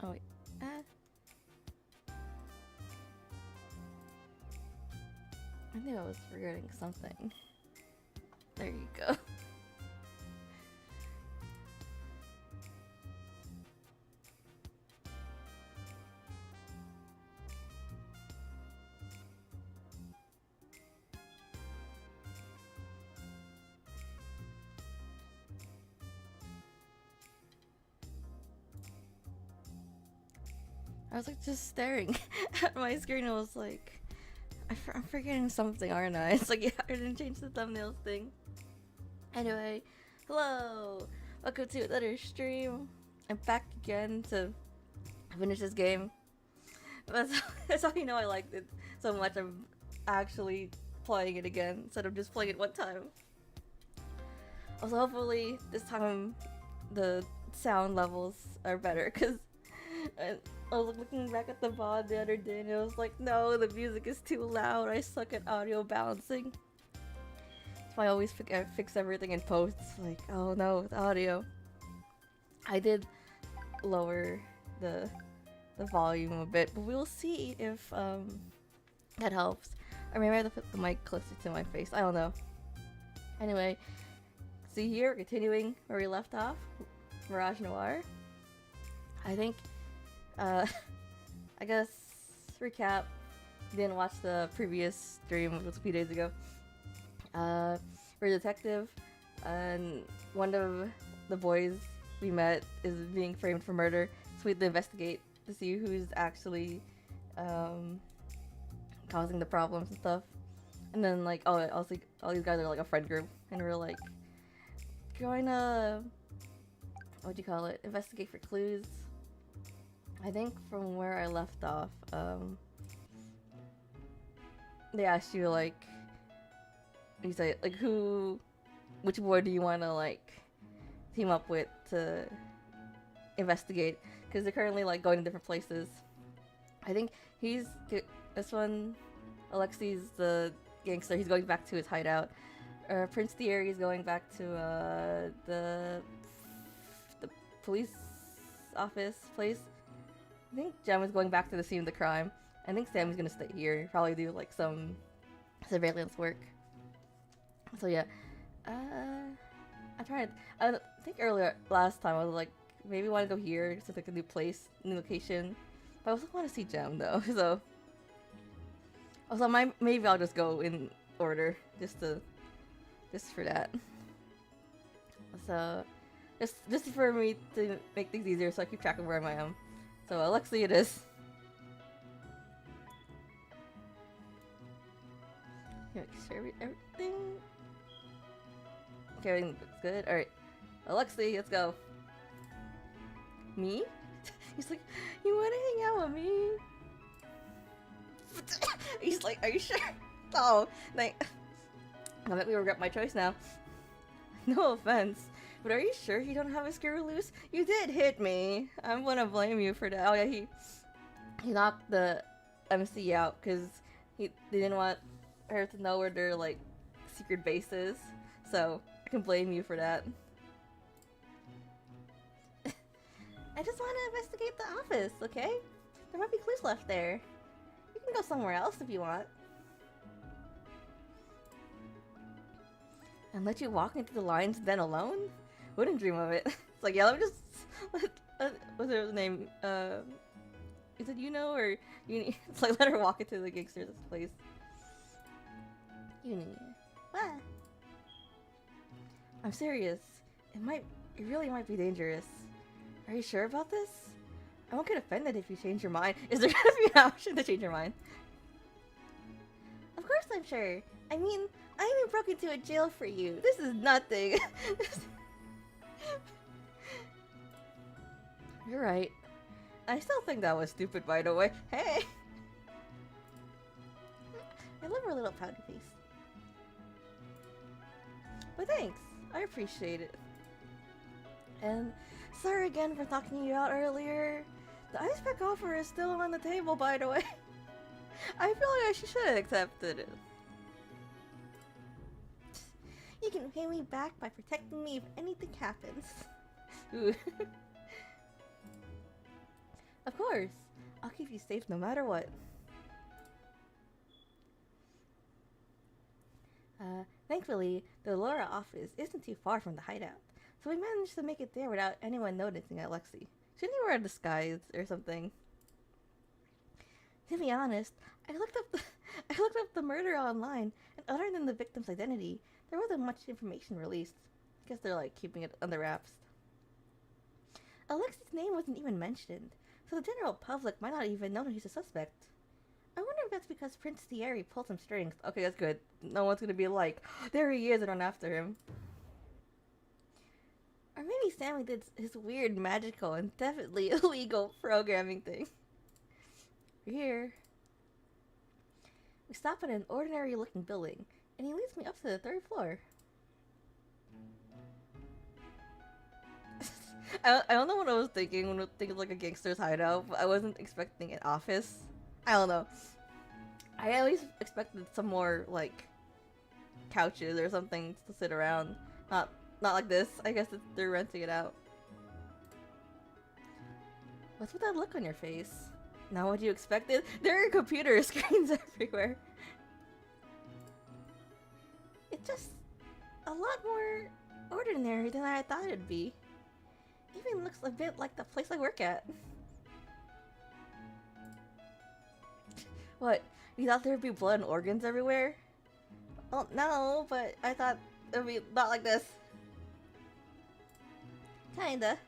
Oh wait. I knew I was forgetting something. There you go. I was like just staring at my screen. I was like, I'm forgetting something, aren't I? It's like, yeah, I didn't change the thumbnails thing. Anyway, hello! Welcome to another stream. I'm back again to finish this game. That's how you know I liked it so much. I'm actually playing it again instead of just playing it one time. Also, hopefully this time the sound levels are better, because I was looking back at the VOD the other day and it was like, no, the music is too loud. I suck at audio balancing. So I always fix everything in post. Like, oh no, the audio. I did lower the volume a bit, but we'll see if that helps. Or maybe I have to put the mic closer to my face. I don't know. Anyway, see here, continuing where we left off. Mirage Noir. I think, I guess, recap. Didn't watch the previous stream, which was a few days ago. We're a detective, and one of the boys we met is being framed for murder, so we have to investigate to see who's actually causing the problems and stuff. And then, like, also, all these guys are like a friend group, and we're like going to, what do you call it, investigate for clues. I think from where I left off, they asked you, like, you say, like, which boy do you want to, like, team up with to investigate, because they're currently, like, going to different places. I think this one, Alexi's the gangster, he's going back to his hideout. Prince Thierry is going back to, the police office place. I think Jem is going back to the scene of the crime. I think Sammy's gonna stay here, probably do, like, some surveillance work. So yeah, I think earlier last time I was like, maybe want to go here because it's like a new place, new location. But I also want to see Gem though, so also maybe I'll just go in order just for that. So just for me to make things easier, so I keep track of where I am. So Alexi it is. Make sure everything. Okay, everything looks good. Alright. Alexi, let's go. Me? He's like, you wanna hang out with me? He's like, are you sure? Oh, like, I bet we regret my choice now. No offense, but are you sure you don't have a screw loose? You did hit me. I'm gonna blame you for that. Oh yeah, he knocked the MC out because they didn't want her to know where their, like, secret base is. So I can blame you for that. I just want to investigate the office, okay? There might be clues left there. You can go somewhere else if you want. And let you walk into the lines then alone? Wouldn't dream of it. It's like, yeah, let me just... what's her name? Is it Yuno or Uni? It's like, let her walk into the gangster's place. Uni. What? I'm serious. It really might be dangerous. Are you sure about this? I won't get offended if you change your mind. Is there gonna be an option to change your mind? Of course I'm sure. I mean, I even broke into a jail for you. This is nothing. You're right. I still think that was stupid, by the way. Hey! I love her little pouty face. But thanks. I appreciate it. And sorry again for knocking you out earlier. The ice pack offer is still on the table, by the way. I feel like I should have accepted it. You can pay me back by protecting me if anything happens. Ooh. Of course. I'll keep you safe no matter what. Thankfully, the Laura office isn't too far from the hideout, so we managed to make it there without anyone noticing Alexi. Shouldn't you wear a disguise or something? To be honest, I looked up the I looked up the murder online, and other than the victim's identity, there wasn't much information released. I guess they're like keeping it under wraps. Alexi's name wasn't even mentioned, so the general public might not even know he's a suspect. I wonder if that's because Prince Thierry pulled some strings. Okay, that's good. No one's gonna be like, there he is, and run after him. Or maybe Sammy did his weird, magical, and definitely illegal programming thing. We're here. We stop at an ordinary-looking building, and he leads me up to the 3rd floor. I don't know what I was thinking when I was thinking like a gangster's hideout, but I wasn't expecting an office. I don't know. I at least expected some more, like, couches or something to sit around. Not like this. I guess they're renting it out. What's with that look on your face? Not what you expected? There are computer screens everywhere. It's just a lot more ordinary than I thought it'd be. Even looks a bit like the place I work at. What? You thought there'd be blood and organs everywhere? Well, no, but I thought it'd be not like this. Kinda.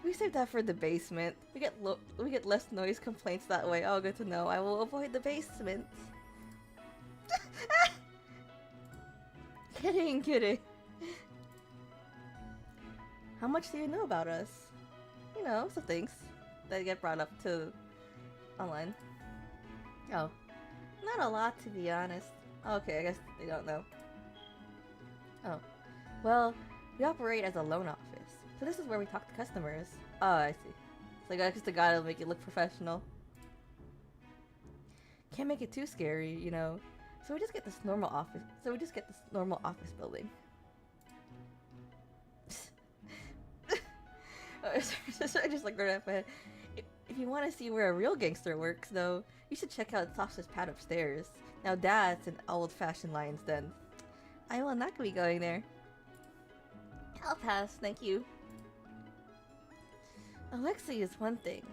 We saved that for the basement. We get less noise complaints that way. Oh, good to know. I will avoid the basement. Kidding. How much do you know about us? You know, some things that get brought up to online. Oh, not a lot to be honest. Okay, I guess they don't know. Oh, well, we operate as a loan office, so this is where we talk to customers. Oh, I see. So I guess the guy will make it look professional. Can't make it too scary, you know. So we just get this normal office. Building. I just like right off my head. If you want to see where a real gangster works, though, you should check out Sasha's pad upstairs. Now that's an old-fashioned lion's den. I will not be going there. I'll pass, thank you. Alexi is one thing,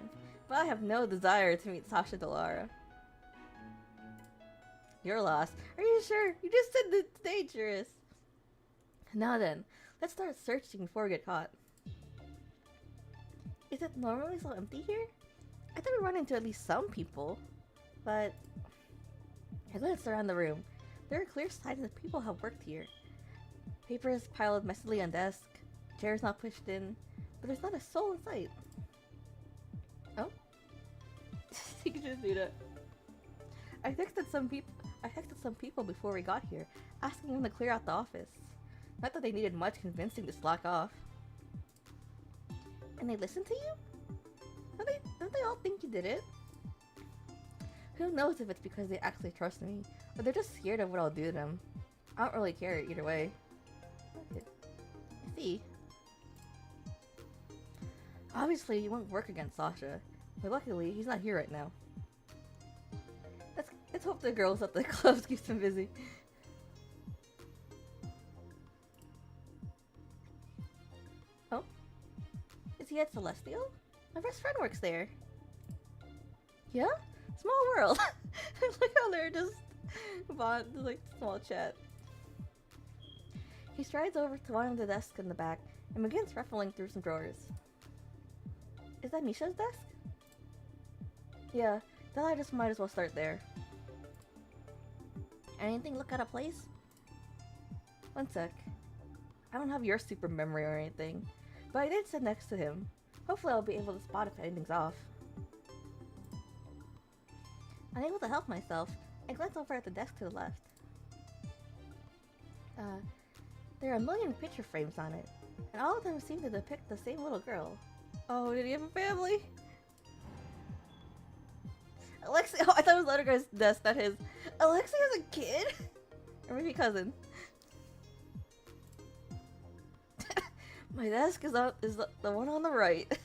but I have no desire to meet Sasha Delara. You're lost. Are you sure? You just said it's dangerous. Now then, let's start searching before we get caught. Is it normally so empty here? I thought we run into at least some people, but I glanced around the room. There are clear signs that people have worked here. Papers piled messily on desk, chairs not pushed in, but there's not a soul in sight. Oh? You can just do that. I texted some people before we got here, asking them to clear out the office. Not that they needed much convincing to slack off. And they listened to you? Don't they all think you did it? Who knows if it's because they actually trust me, or they're just scared of what I'll do to them. I don't really care either way. I see. Obviously, you won't work against Sasha, but luckily, he's not here right now. Let's hope the girls at the clubs keeps him busy. Oh? Is he at Celestial? My best friend works there. Yeah? Small world. Look how they're just like small chat. He strides over to one of the desks in the back and begins ruffling through some drawers. Is that Misha's desk? Yeah, then I just might as well start there. Anything look out of place? One sec. I don't have your super memory or anything, but I did sit next to him. Hopefully I'll be able to spot if anything's off. Unable to help myself, I glance over at the desk to the left. There are a million picture frames on it, and all of them seem to depict the same little girl. Oh, did he have a family? Alexi, oh, I thought it was the other guy's desk, not his. Alexi has a kid? Or maybe cousin. My desk is the one on the right.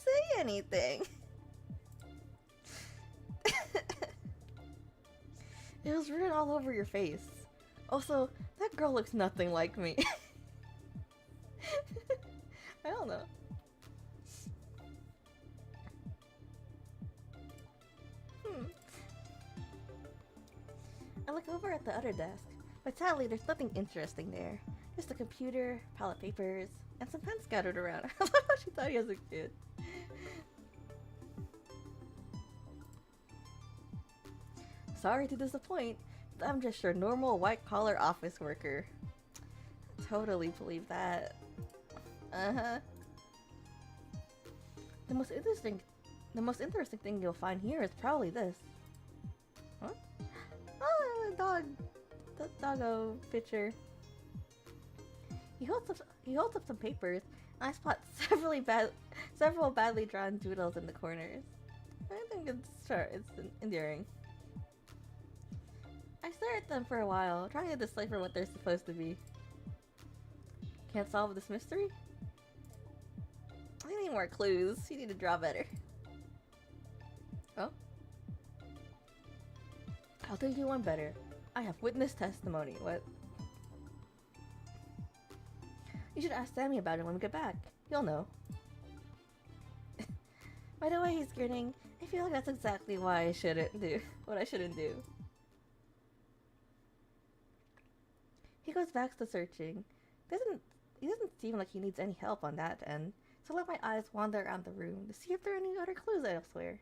say anything. It was written all over your face. Also, that girl looks nothing like me. I don't know. I look over at the other desk, but sadly there's nothing interesting there. Just a computer, pile of papers, and some pens scattered around. I love how she thought he was a kid. Sorry to disappoint, but I'm just your normal white-collar office worker. Totally believe that. Uh-huh. The most interesting thing you'll find here is probably this. Huh? Oh, the doggo picture. He holds up some papers, and I spot several badly drawn doodles in the corners. I think it's endearing. I stare at them for a while, trying to decipher what they're supposed to be. Can't solve this mystery? I need more clues. You need to draw better. Oh? I'll do you one better. I have witness testimony. What? You should ask Sammy about it when we get back. You'll know. By the way he's grinning, I feel like that's exactly why I shouldn't do what I shouldn't do. He goes back to searching. He doesn't seem like he needs any help on that end, so I let my eyes wander around the room to see if there are any other clues elsewhere.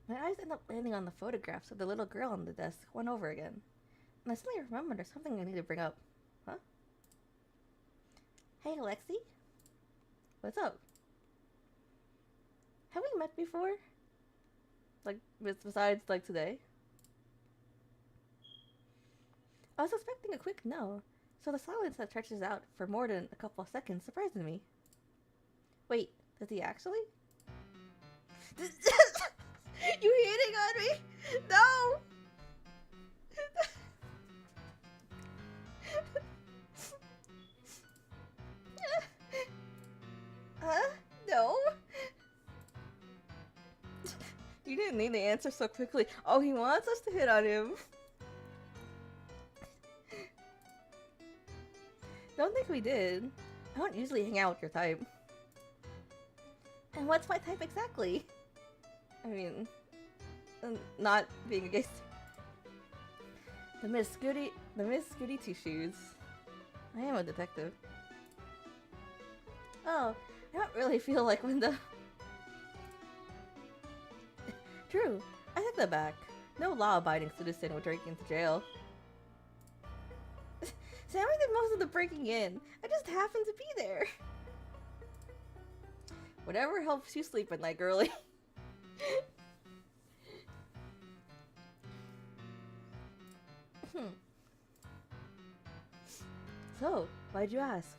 My eyes end up landing on the photographs of the little girl on the desk one over again, and I suddenly remember there's something I need to bring up. Huh? Hey, Alexi? What's up? Have we met before? Like, besides, like, today? I was expecting a quick no, so the silence that stretches out for more than a couple of seconds surprises me. Wait, does he actually? You hitting on me? No! Huh? No? You didn't need the answer so quickly. Oh, he wants us to hit on him. Don't think we did. I don't usually hang out with your type. And what's my type exactly? I mean, not being a gay. The Miss Goody Two-Shoes. I am a detective. Oh, I don't really feel like when the... True, I take that back. No law-abiding citizen would break into jail. Sammy did most of the breaking in. I just happened to be there. Whatever helps you sleep at night, girlie. So, why'd you ask?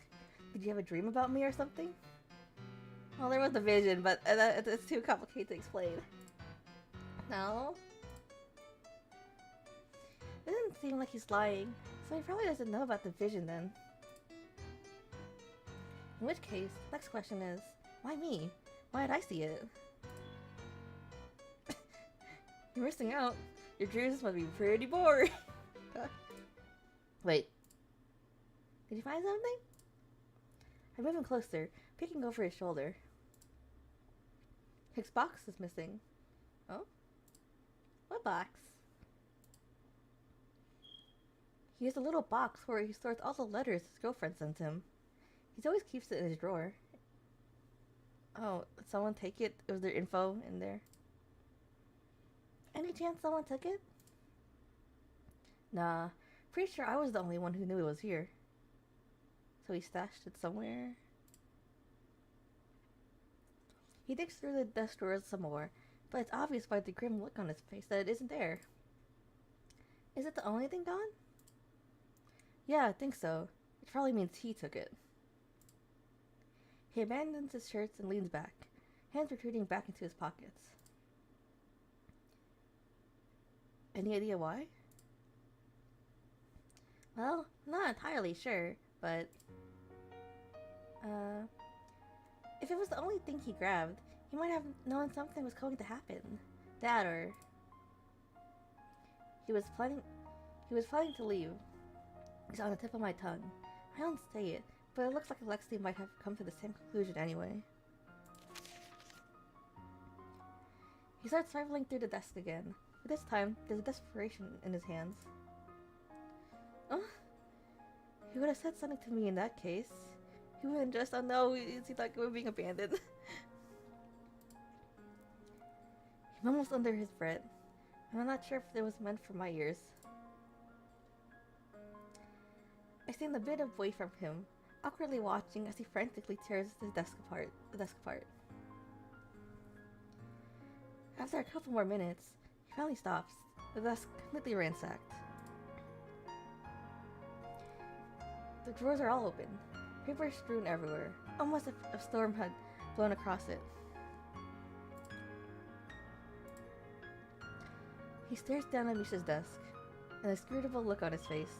Did you have a dream about me or something? Well, there was a vision, but it's too complicated to explain. No? It doesn't seem like he's lying, so he probably doesn't know about the vision then. In which case, next question is, why me? Why did I see it? You're missing out. Your dreams must be pretty boring. Wait. Did you find something? I move him closer, peeking over his shoulder. His box is missing. Oh? What box? He has a little box where he stores all the letters his girlfriend sent him. He always keeps it in his drawer. Oh, did someone take it? Was there info in there? Any chance someone took it? Nah, pretty sure I was the only one who knew it was here. So he stashed it somewhere. He digs through the desk drawers some more, but it's obvious by the grim look on his face that it isn't there. Is it the only thing gone? Yeah, I think so. It probably means he took it. He abandons his shirts and leans back, hands retreating back into his pockets. Any idea why? Well, I'm not entirely sure, but... If it was the only thing he grabbed, he might have known something was going to happen. That or he was planning to leave. It's on the tip of my tongue. I don't say it, but it looks like Alexei might have come to the same conclusion anyway. He starts rifling through the desk again, but this time there's desperation in his hands. Oh? He would have said something to me in that case. He wouldn't just, oh no, is he like we're being abandoned? He mumbles under his breath, and I'm not sure if it was meant for my ears. I stand a bit away from him, awkwardly watching as he frantically tears the desk apart. After a couple more minutes, he finally stops, the desk completely ransacked. The drawers are all open, paper strewn everywhere, almost as if a storm had blown across it. He stares down at Misha's desk, an inscrutable look on his face.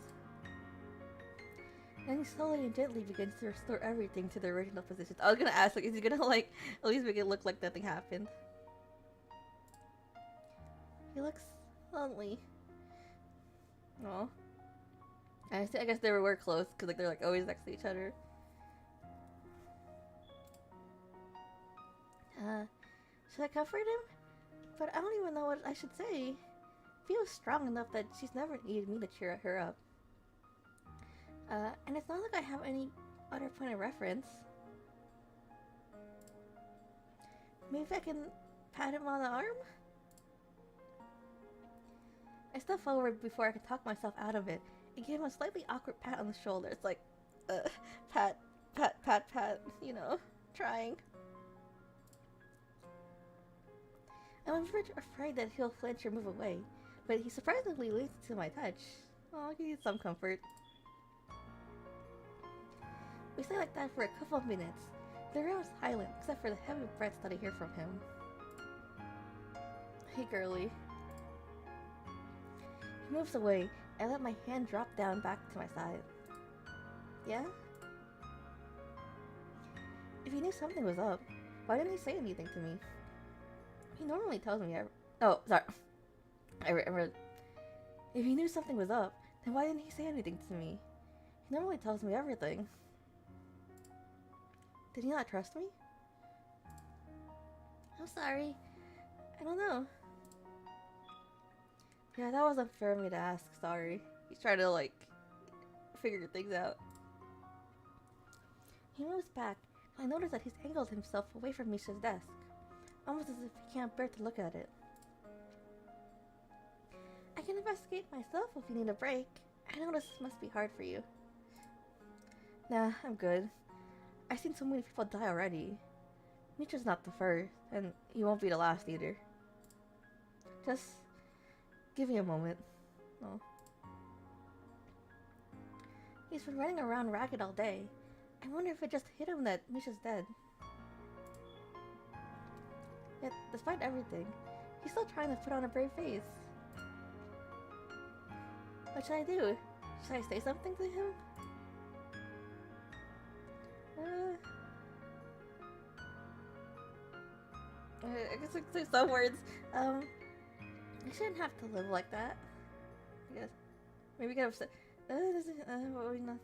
Then he slowly and gently begins to restore everything to the original position. I was gonna ask, like, is he gonna, like, at least make it look like nothing happened? He looks lonely. Aw. I guess they were close, because, like, they're, like, always next to each other. Should I comfort him? But I don't even know what I should say. Feels strong enough that she's never needed me to cheer her up. And it's not like I have any other point of reference. Maybe I can pat him on the arm? I step forward before I can talk myself out of it and give him a slightly awkward pat on the shoulder. It's like, pat, you know, trying. I'm afraid that he'll flinch or move away, but he surprisingly leans to my touch. Oh, he needs some comfort. We stay like that for a couple of minutes. The room is silent, except for the heavy breaths that I hear from him. Hey, girly. He moves away, and I let my hand drop down back to my side. Yeah? If he knew something was up, why didn't he say anything to me? He normally tells me oh, sorry. I read. If he knew something was up, then why didn't he say anything to me? He normally tells me everything. Did he not trust me? I'm sorry. I don't know. Yeah, that was unfair of me to ask. Sorry. He's trying to, like, figure things out. He moves back, and I notice that he's angled himself away from Misha's desk, almost as if he can't bear to look at it. I can investigate myself if you need a break. I know this must be hard for you. Nah, I'm good. I've seen so many people die already. Misha's not the first, and he won't be the last either. Just give me a moment. Oh. He's been running around ragged all day. I wonder if it just hit him that Misha's dead. Yet, despite everything, he's still trying to put on a brave face. What should I do? Should I say something to him? I guess I could say some words. I shouldn't have to live like that. I guess. Maybe get upset. What we not?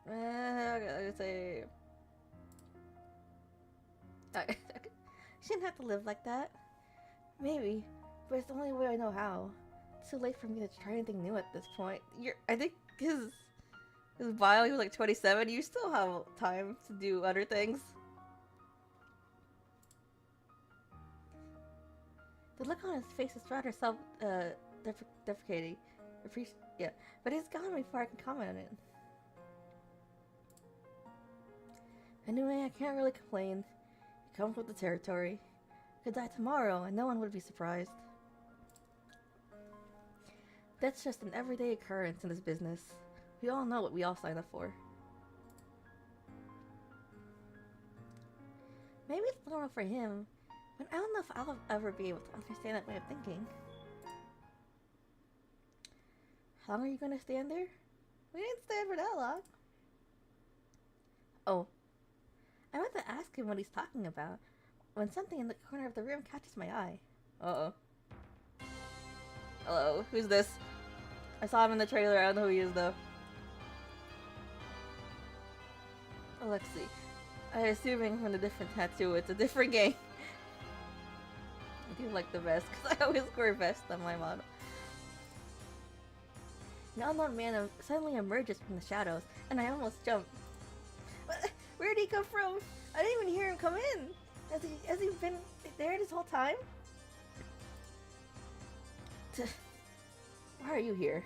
I gotta say. I shouldn't have to live like that. Maybe, but it's the only way I know how. It's too late for me to try anything new at this point. I think his bio, he was like 27. You still have time to do other things. The look on his face is rather self-deprecating. Yeah, but he's gone before I can comment on it. Anyway, I can't really complain. It comes with the territory. I could die tomorrow, and no one would be surprised. That's just an everyday occurrence in this business. We all know what we all sign up for. Maybe it's normal for him, but I don't know if I'll ever be able to understand that way of thinking. How long are you gonna stand there? We didn't stand for that long. Oh. I meant to ask him what he's talking about when something in the corner of the room catches my eye. Uh-oh. Hello, who's this? I saw him in the trailer, I don't know who he is though. Alexi. I'm assuming from the different tattoo, it's a different game. I do like the vest, because I always wear vest on my model. An unknown man suddenly emerges from the shadows, and I almost jumped. Where did he come from? I didn't even hear him come in! Has he been there this whole time? Why are you here?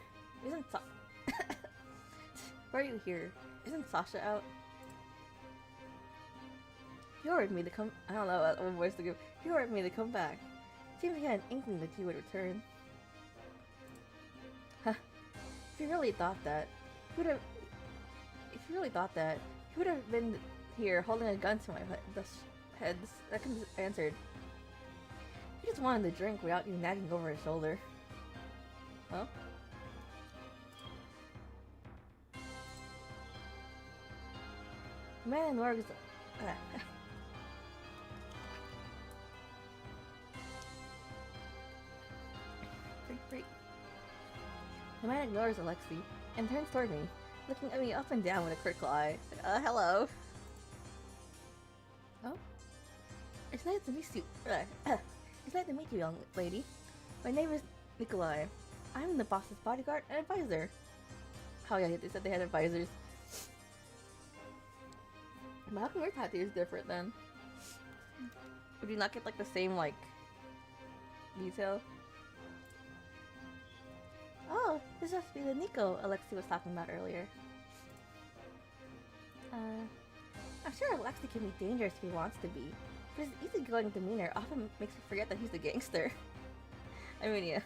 Why are you here? Isn't Sasha out? He ordered me to come. I don't know what voice to give. He ordered me to come back. Seems he had an inkling that you would return. Huh. If he really thought that, he would have. If he really thought that, he would have been here holding a gun to my head. That can be answered. He just wanted to drink without you nagging over his shoulder. Huh? The man in Norg's. The man ignores Alexi and turns toward me, looking at me up and down with a critical eye. Hello. Oh? It's nice to meet you. It's nice to meet you, young lady. My name is Nikolai. I'm the boss's bodyguard and advisor. Oh yeah, they said they had advisors. But how come your tattoo is different then? Would you not get like the same like detail? Oh, this must be the Nico Alexi was talking about earlier. I'm sure Alexi can be dangerous if he wants to be, but his easygoing demeanor often makes me forget that he's a gangster. I mean, yeah.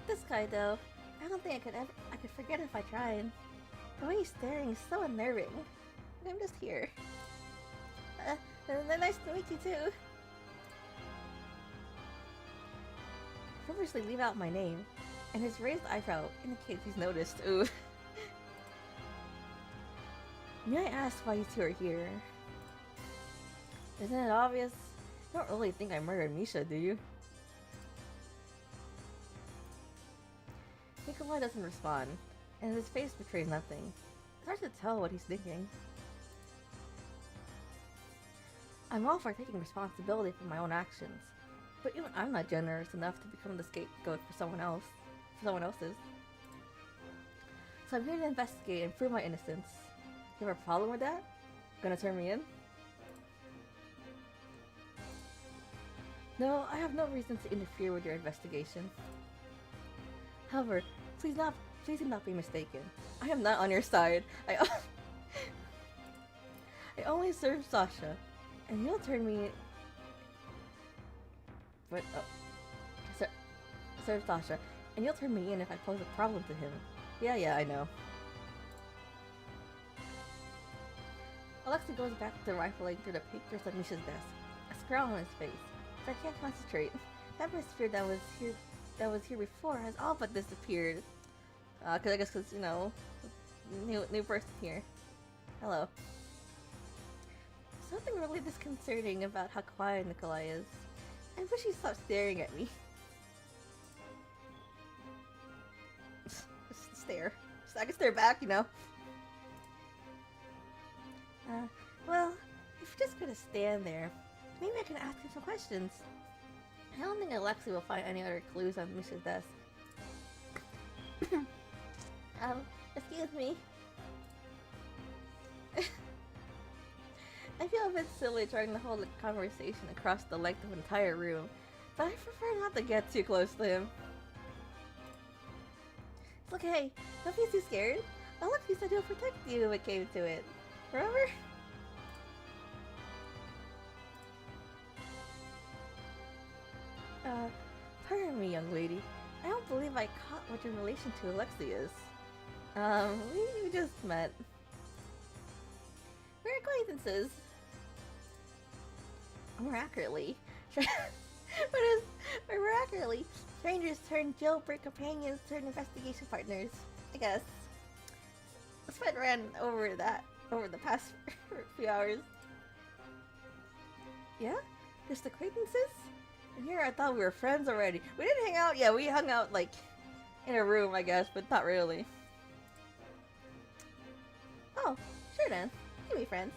This guy, though, I don't think I could forget if I tried. The way he's staring is so unnerving. I'm just here. Nice to meet you too. Purposely leave out my name, and his raised eyebrow indicates he's noticed. Ooh. May I ask why you two are here? Isn't it obvious? You don't really think I murdered Misha, do you? Nikolai doesn't respond, and his face betrays nothing. It's hard to tell what he's thinking. I'm all for taking responsibility for my own actions, but even I'm not generous enough to become the scapegoat for someone else's. So I'm here to investigate and prove my innocence. You have a problem with that? Gonna turn me in? No, I have no reason to interfere with your investigation. However, please do not be mistaken. I am not on your side. I only serve Sasha, and you'll turn me. What? Oh, serve Sasha, and you'll turn me in if I pose a problem to him. Yeah, I know. Alexi goes back to rifling through the papers on Misha's desk, a scowl on his face. But I can't concentrate. The atmosphere that was here before has all but disappeared. I guess because, you know, new person here. Hello. Something really disconcerting about how quiet Nikolai is. I wish he stopped staring at me. Just stare. I can stare back, you know. Well, if you're just gonna stand there, maybe I can ask him some questions. I don't think Alexi will find any other clues on Misha's desk. Excuse me. I feel a bit silly trying to hold a conversation across the length of an entire room, but I prefer not to get too close to him. It's okay, don't be too scared. Alexi said he'll protect you if it came to it. Remember? Pardon me, young lady. I don't believe I caught what your relation to Alexi is. We just met. We're acquaintances. More accurately. More accurately, strangers turn jailbreak companions turn investigation partners. I guess. Let's fight around over that over the past few hours. Yeah? Just acquaintances? And here I thought we were friends already. We didn't hang out? Yeah, we hung out, like, in a room, I guess, but not really. Oh, sure then. We can be friends.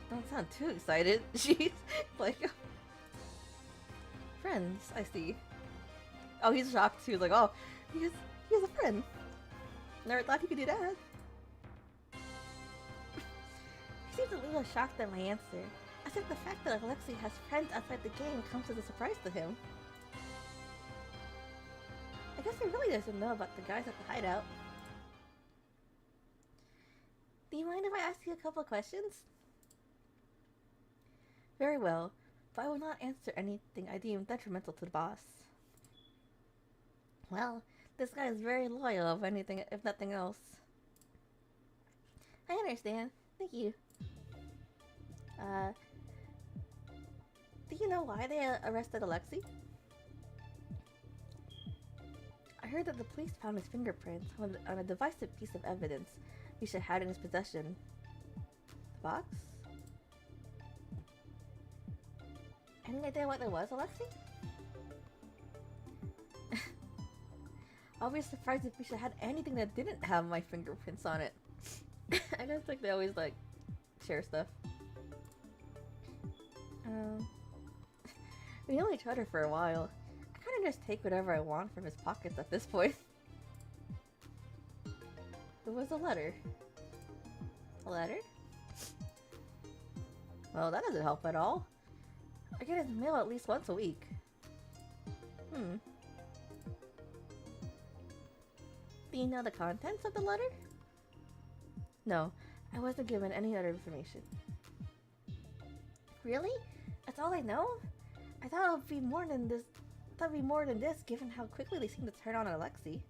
Don't sound too excited. She's like... Friends, I see. Oh, he's shocked too. He's like, oh, he has a friend. Never thought he could do that. He seems a little shocked at my answer. As if the fact that Alexei has friends outside the game comes as a surprise to him. I guess he really doesn't know about the guys at the hideout. Do you mind if I ask you a couple of questions? Very well, but I will not answer anything I deem detrimental to the boss. Well, this guy is very loyal, if nothing else. I understand. Thank you. Do you know why they arrested Alexei? I heard that the police found his fingerprints on a divisive piece of evidence Misha had in his possession. The box? Any idea what it was, Alexei? I'll be surprised if Misha had anything that didn't have my fingerprints on it. I guess like they always like share stuff. We know each other for a while. I kinda just take whatever I want from his pockets at this point. It was a letter. A letter? Well, that doesn't help at all. I get his mail at least once a week. Do you know the contents of the letter? No, I wasn't given any other information. Really? That's all I know? I thought it would be more than this. Given how quickly they seem to turn on Alexei.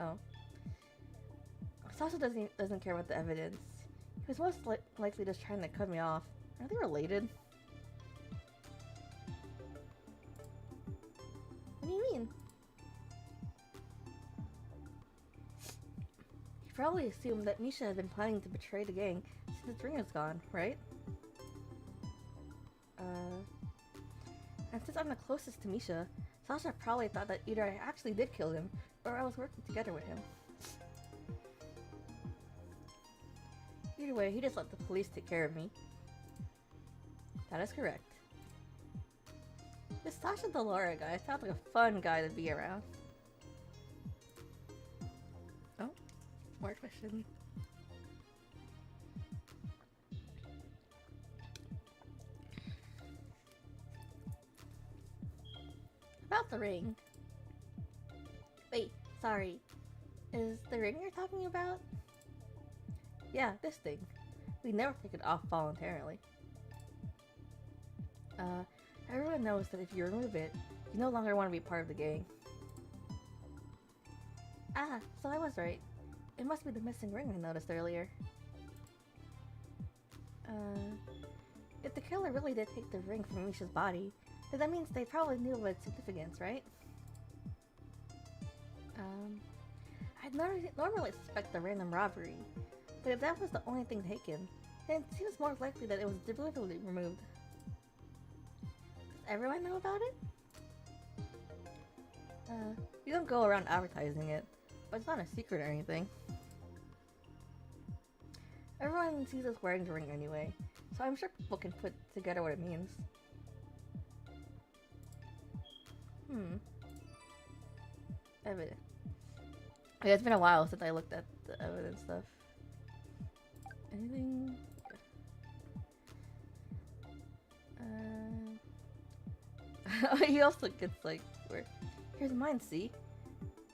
Oh. Sasha doesn't care about the evidence. He was most likely just trying to cut me off. Are they related? What do you mean? He probably assumed that Misha had been planning to betray the gang since his ring is gone, right? And since I'm the closest to Misha, Sasha probably thought that either I actually did kill him, or I was working together with him. Either way, he just let the police take care of me. That is correct. This Sasha Delora guy sounds like a fun guy to be around. Oh, more question. About the ring. Wait, sorry. Is the ring you're talking about? Yeah, this thing. We never take it off voluntarily. Everyone knows that if you remove it, you no longer want to be part of the gang. Ah, so I was right. It must be the missing ring I noticed earlier. If the killer really did take the ring from Misha's body, then that means they probably knew of its significance, right? I'd normally suspect a random robbery, but if that was the only thing taken, then it seems more likely that it was deliberately removed. Does everyone know about it? We don't go around advertising it, but it's not a secret or anything. Everyone sees us wearing the ring anyway, so I'm sure people can put together what it means. Evidence. Yeah, it's been a while since I looked at the evidence stuff. Anything? He also gets like, where? Here's mine, see?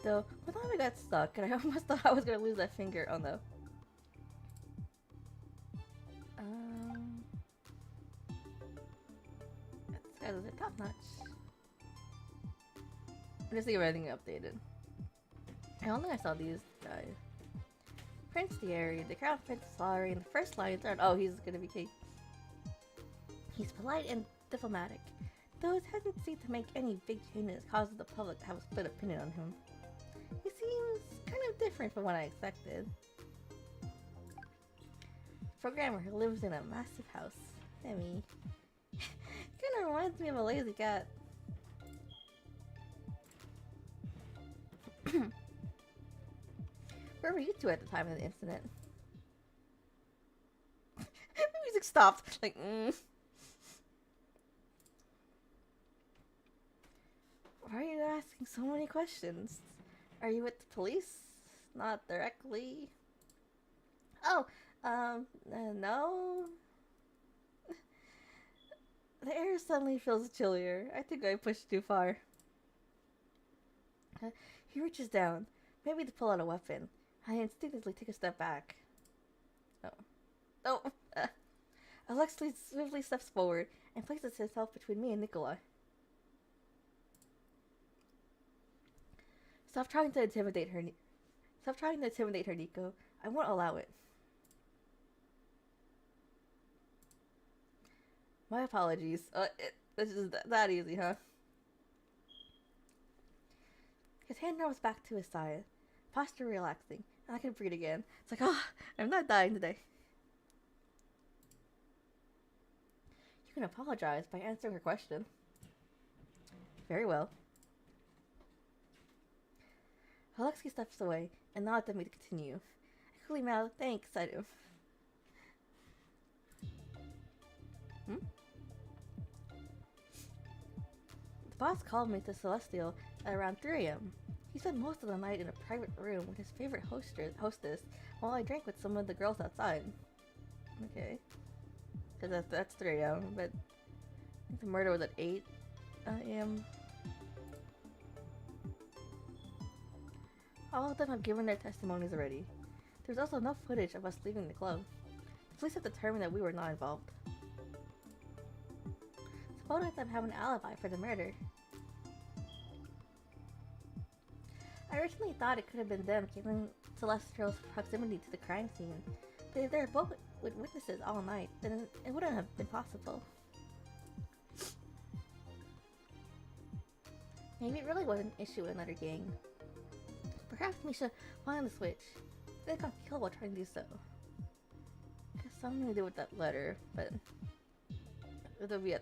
Though, one time I got stuck and I almost thought I was gonna lose that finger. Oh no. This guy was top notch. I'm just thinking of everything updated. I don't think I saw these guys. Prince Thierry, the Crown Prince Salary, and the first line are, oh, he's gonna be king. He's polite and diplomatic, though his tendency to make any big changes causes the public to have a split opinion on him. He seems kind of different from what I expected. Programmer who lives in a massive house. I mean, kind of reminds me of a lazy cat. Where were you two at the time of the incident? The music stopped. Like, Why are you asking so many questions? Are you with the police? Not directly. Oh, no. The air suddenly feels chillier. I think I pushed too far. He reaches down, maybe to pull out a weapon. I instinctively take a step back. Oh. Alexei swiftly steps forward and places himself between me and Nikolai. Stop trying to intimidate her, Nico. I won't allow it. My apologies. This is that easy, huh? His hand narrows back to his side, posture relaxing, and I can breathe again. It's like, I'm not dying today. You can apologize by answering her question. Very well. Alexei steps away and nods at me to continue. I quickly mouth, thanks, I do. The boss called me to Celestial at around 3 a.m. He spent most of the night in a private room with his favorite hostess while I drank with some of the girls outside. Okay. Because that's 3 a.m., but I think the murder was at 8 a.m. All of them have given their testimonies already. There's also no footage of us leaving the club. The police have determined that we were not involved. So both of them have an alibi for the murder. I originally thought it could have been them given Celestial's proximity to the crime scene, but if they're both with witnesses all night, then it wouldn't have been possible. Maybe it really was an issue with another gang. Perhaps Misha wanted to switch. They got killed while trying to do so. Has something to do with that letter, but would it be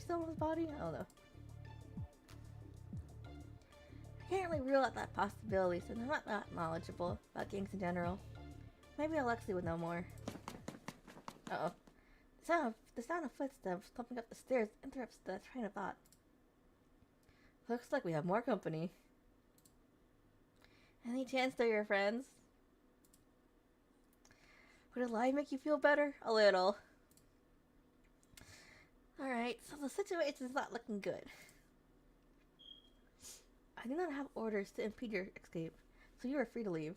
still in his body? I don't know. I can't really rule out that possibility since I'm not that knowledgeable about gangs in general. Maybe Alexei would know more. Uh-oh. The sound of footsteps thumping up the stairs interrupts the train of thought. Looks like we have more company. Any chance they're your friends? Would a lie make you feel better? A little. Alright, so the situation's not looking good. I do not have orders to impede your escape, so you are free to leave.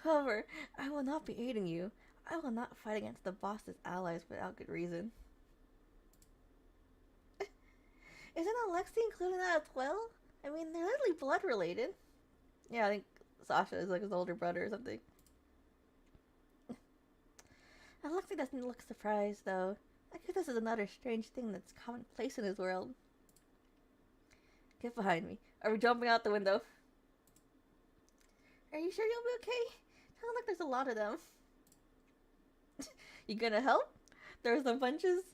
However, I will not be aiding you. I will not fight against the boss's allies without good reason. Isn't Alexei including that as well? I mean, they're literally blood related. Yeah, I think Sasha is like his older brother or something. Alexei doesn't look surprised, though. I guess this is another strange thing that's commonplace in his world. Get behind me. Are we jumping out the window? Are you sure you'll be okay? Sounds like there's a lot of them. You gonna help? There's some punches.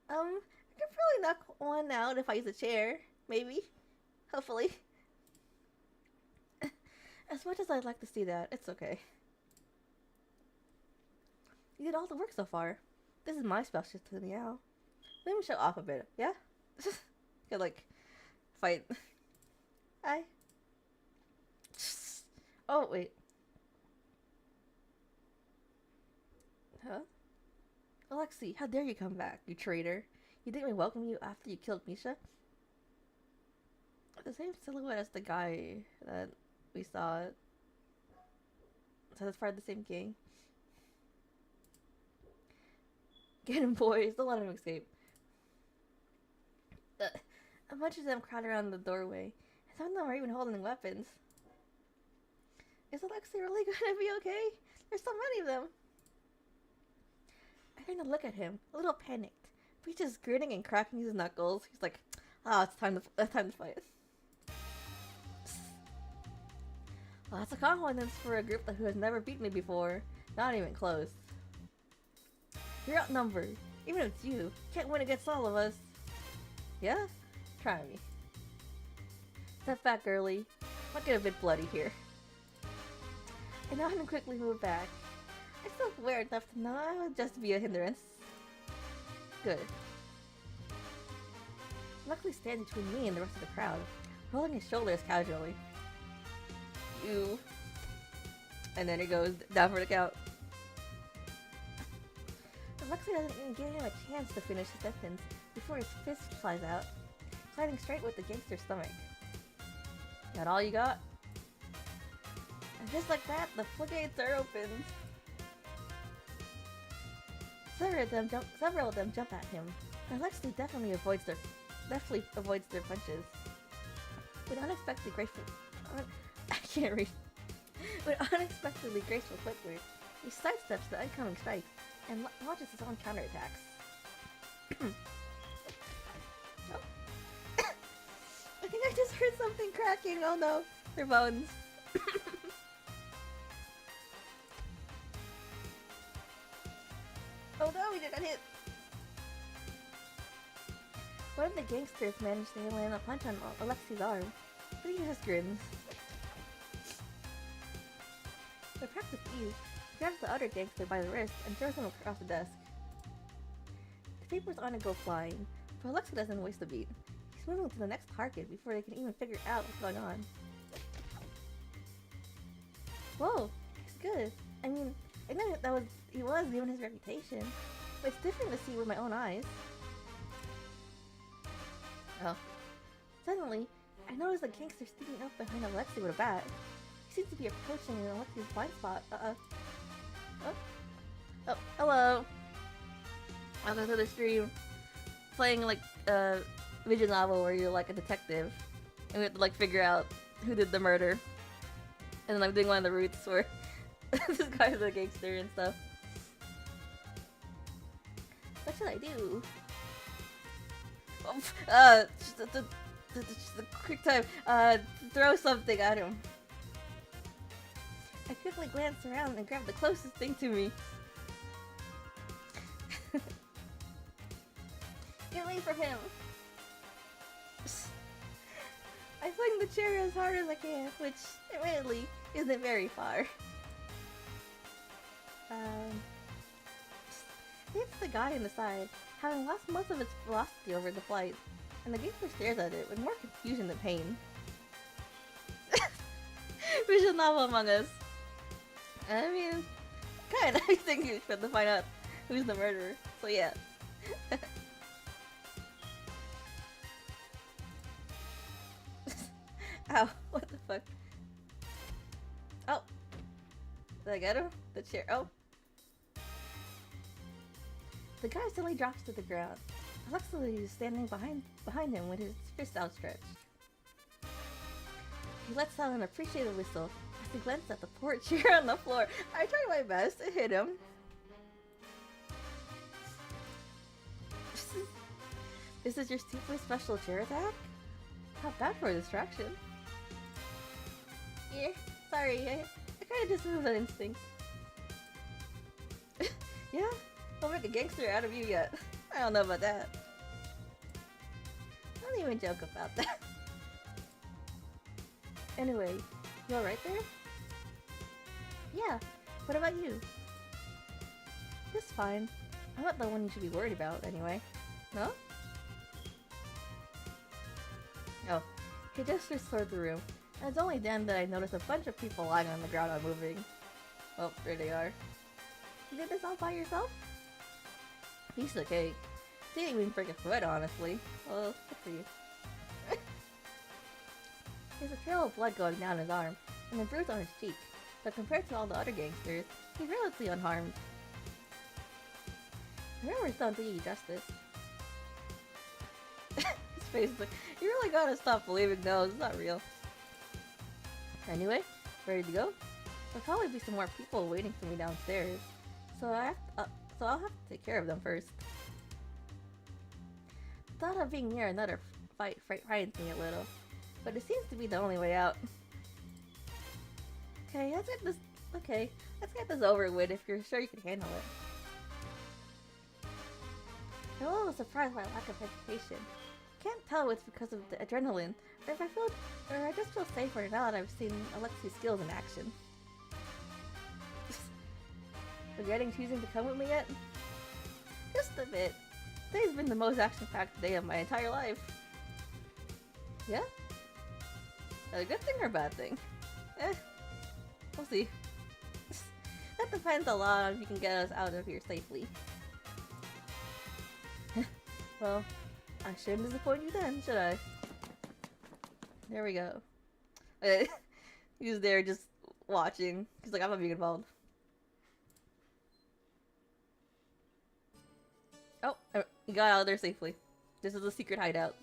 I could probably knock one out if I use a chair. Maybe. Hopefully. As much as I'd like to see that, it's okay. You did all the work so far. This is my specialty now. Let me show off a bit, yeah? Could like fight. Hi. Oh wait. Huh? Alexei, how dare you come back, you traitor? You think we welcome you after you killed Misha? The same silhouette as the guy that we saw. So that's part of the same gang. Get him, boys. Don't let him escape. A bunch of them crowd around the doorway, and some of them are even holding weapons. Is Alexei really gonna be okay? There's so many of them. I turn to look at him, a little panicked. But he's just grinning and cracking his knuckles. He's like, Oh, it's time to fight. Well, that's a confidence for a group who has never beaten me before. Not even close. You're outnumbered. Even if it's you, can't win against all of us. Yeah? Try me. Step back, girly. Might get a bit bloody here. I know how to quickly move back. I'm still aware enough to know I would just be a hindrance. Good. Luckily stands between me and the rest of the crowd, rolling his shoulders casually. You. And then it goes down for the count. Luxley doesn't even give him a chance to finish his sentence before his fist flies out, sliding straight with the gangster's stomach. That all you got? And just like that, the floodgates are opened. Several of them jump at him, and Luxley definitely avoids their punches. With unexpected graceful, I can't read. With unexpectedly graceful footwork, he sidesteps the incoming strike and launches his own counterattacks. Oh. I think I just heard something cracking. Oh no, they're bones. Oh no, we did not hit. One of the gangsters managed to land a punch on Alexi's arm, but he just grins. With practice ease, he grabs the other gangster by the wrist and throws him across the desk. The papers on it go flying, but Alexi doesn't waste a beat. He's moving to the next target before they can even figure out what's going on. Whoa, he's good. I mean, I know he was given his reputation, but it's different to see with my own eyes. Oh. Suddenly, I noticed a gangster sticking up behind Alexi with a bat. He seems to be approaching Alexi's blind spot. Oh, hello. Welcome to the stream. Playing like a visual novel where you're like a detective, and we have to like figure out who did the murder. And then I'm doing one of the routes where this guy's a gangster and stuff. What should I do? Just a quick time. Throw something at him. I quickly glance around and grab the closest thing to me. Get away from him! I swing the chair as hard as I can, which, admittedly, isn't very far. It hits the guy in the side, having lost most of its velocity over the flight, and the gangster stares at it with more confusion than pain. Visual novel Among Us. I mean, kinda, I think you should find out who's the murderer, so yeah. Ow, what the fuck? Oh! Did I get him? The chair, oh! The guy suddenly drops to the ground. Alexi is standing behind him with his fist outstretched. He lets out an appreciative whistle as he glances at the poor chair on the floor. I tried my best to hit him. This is your super special chair attack? Not bad for a distraction. Yeah, sorry, I kinda just moved on instinct. Yeah? Don't make a gangster out of you yet. I don't know about that. Don't even joke about that. Anyway, you alright there? Yeah, what about you? Just fine. I'm not the one you should be worried about, anyway. No? Oh, he gestures toward the room, and it's only then that I notice a bunch of people lying on the ground unmoving. Oh, there they are. You did this all by yourself? Piece of cake. Didn't even break a sweat, honestly. Well, good for you. There's a trail of blood going down his arm, and a bruise on his cheek, but compared to all the other gangsters, he's relatively unharmed. The rumors don't do you justice. His face is like, you really gotta stop believing those, it's not real. Anyway, ready to go? There'll probably be some more people waiting for me downstairs, so I'll have to take care of them first. The thought of being near another frightens me a little, but it seems to be the only way out. Okay, let's get this. Okay, let's get this over with if you're sure you can handle it. I'm a little surprised by lack of hesitation. Can't tell if it's because of the adrenaline, or I just feel safer now that I've seen Alexi's skills in action. Regretting choosing to come with me yet? Just a bit. Today's been the most action-packed day of my entire life. Yeah? A good thing or a bad thing? We'll see. That depends a lot on if you can get us out of here safely. Well, I shouldn't disappoint you then, should I? There we go. He was there just watching. He's like, I'm not being involved. Oh, he got out of there safely. This is a secret hideout.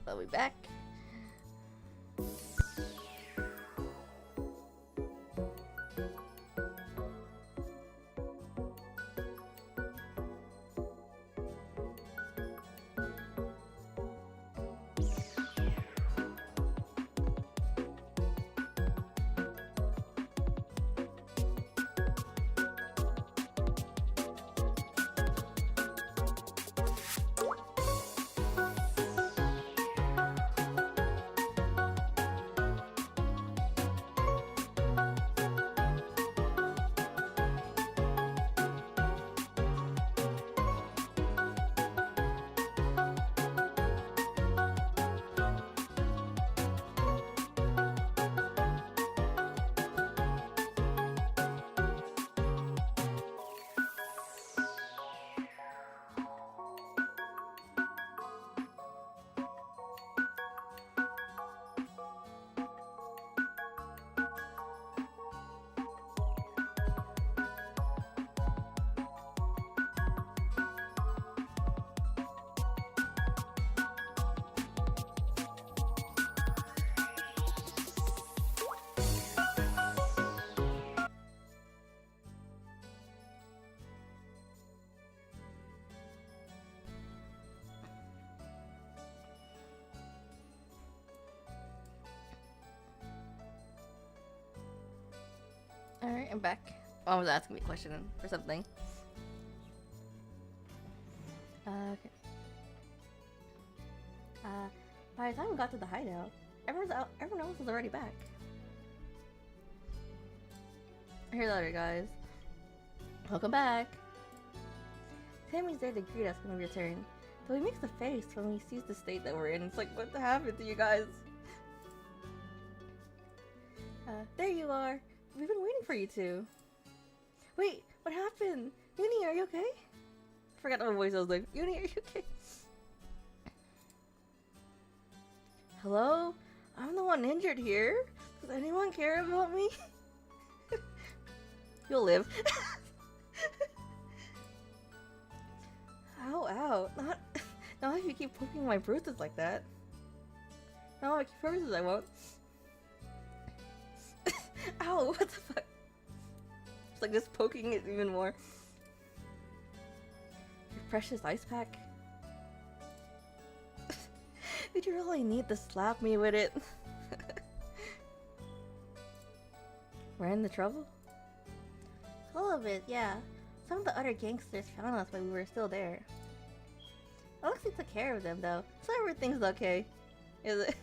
I'll be back. Alright, I'm back. Mom was asking me a question for something. Okay. By the time we got to the hideout, everyone else was already back. Here later, guys. Welcome back. Tammy's there to greet us when we return, but he makes a face when he sees the state that we're in. It's like, what happened to you guys? There you are. We've been waiting for you two. Wait, what happened? Uni, are you okay? I forgot what voice I was like. Uni, are you okay? Hello? I'm the one injured here. Does anyone care about me? You'll live. Ow, ow. Not if you keep poking my bruises like that. Not if I keep bruises, I won't. Ow, what the fuck? It's like just poking it even more. Your precious ice pack. Did you really need to slap me with it? We're in the trouble? A little bit, yeah. Some of the other gangsters found us while we were still there. Alexi took care of them though, so everything's okay. Is it?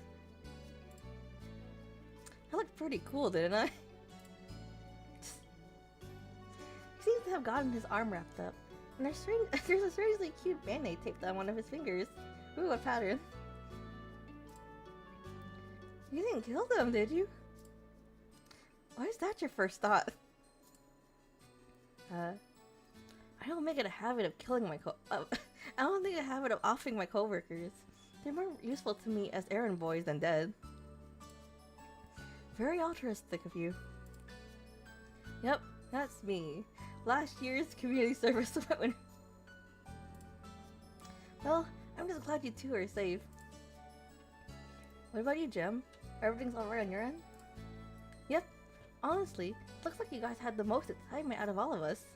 I looked pretty cool, didn't I? He seems to have gotten his arm wrapped up, and there's a strangely cute band-aid taped on one of his fingers. Ooh, what pattern. You didn't kill them, did you? Why is that your first thought? I don't make it a habit of killing my I don't think a habit of offing my coworkers. They're more useful to me as errand boys than dead. Very altruistic of you. Yep, that's me. Last year's community service went. Well, I'm just glad you two are safe. What about you, Jim? Everything's alright on your end? Yep. Honestly, looks like you guys had the most excitement out of all of us.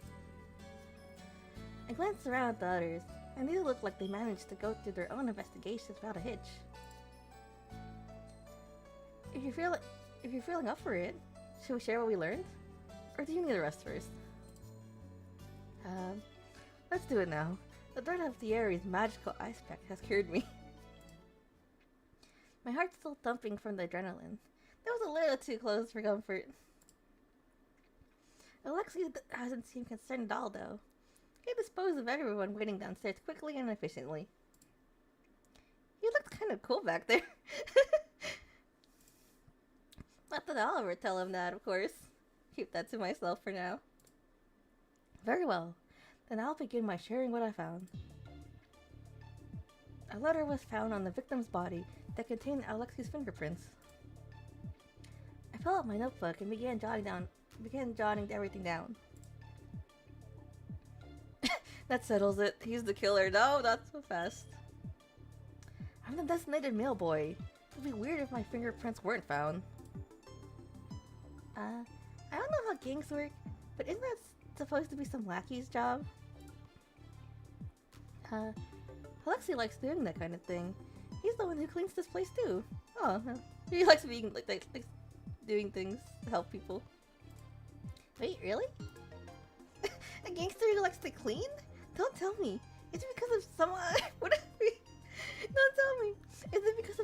I glanced around at the others, and these looked like they managed to go through their own investigations without a hitch. If you're feeling up for it, should we share what we learned? Or do you need a rest first? Let's do it now. The threat of the Aries' magical ice pack has cured me. My heart's still thumping from the adrenaline. That was a little too close for comfort. Alexei hasn't seemed concerned at all, though. He disposed of everyone waiting downstairs quickly and efficiently. He looked kind of cool back there. Not that I'll ever tell him that, of course. Keep that to myself for now. Very well. Then I'll begin by sharing what I found. A letter was found on the victim's body that contained Alexei's fingerprints. I pulled out my notebook and began jotting everything down. That settles it. He's the killer. No, not so fast. I'm the designated mail boy. It'd be weird if my fingerprints weren't found. I don't know how gangs work, but isn't that supposed to be some lackey's job? Alexei likes doing that kind of thing. He's the one who cleans this place too. Oh, he likes being like doing things to help people. Wait, really? A gangster who likes to clean? Don't tell me. Is it because of someone? Don't tell me. Is it because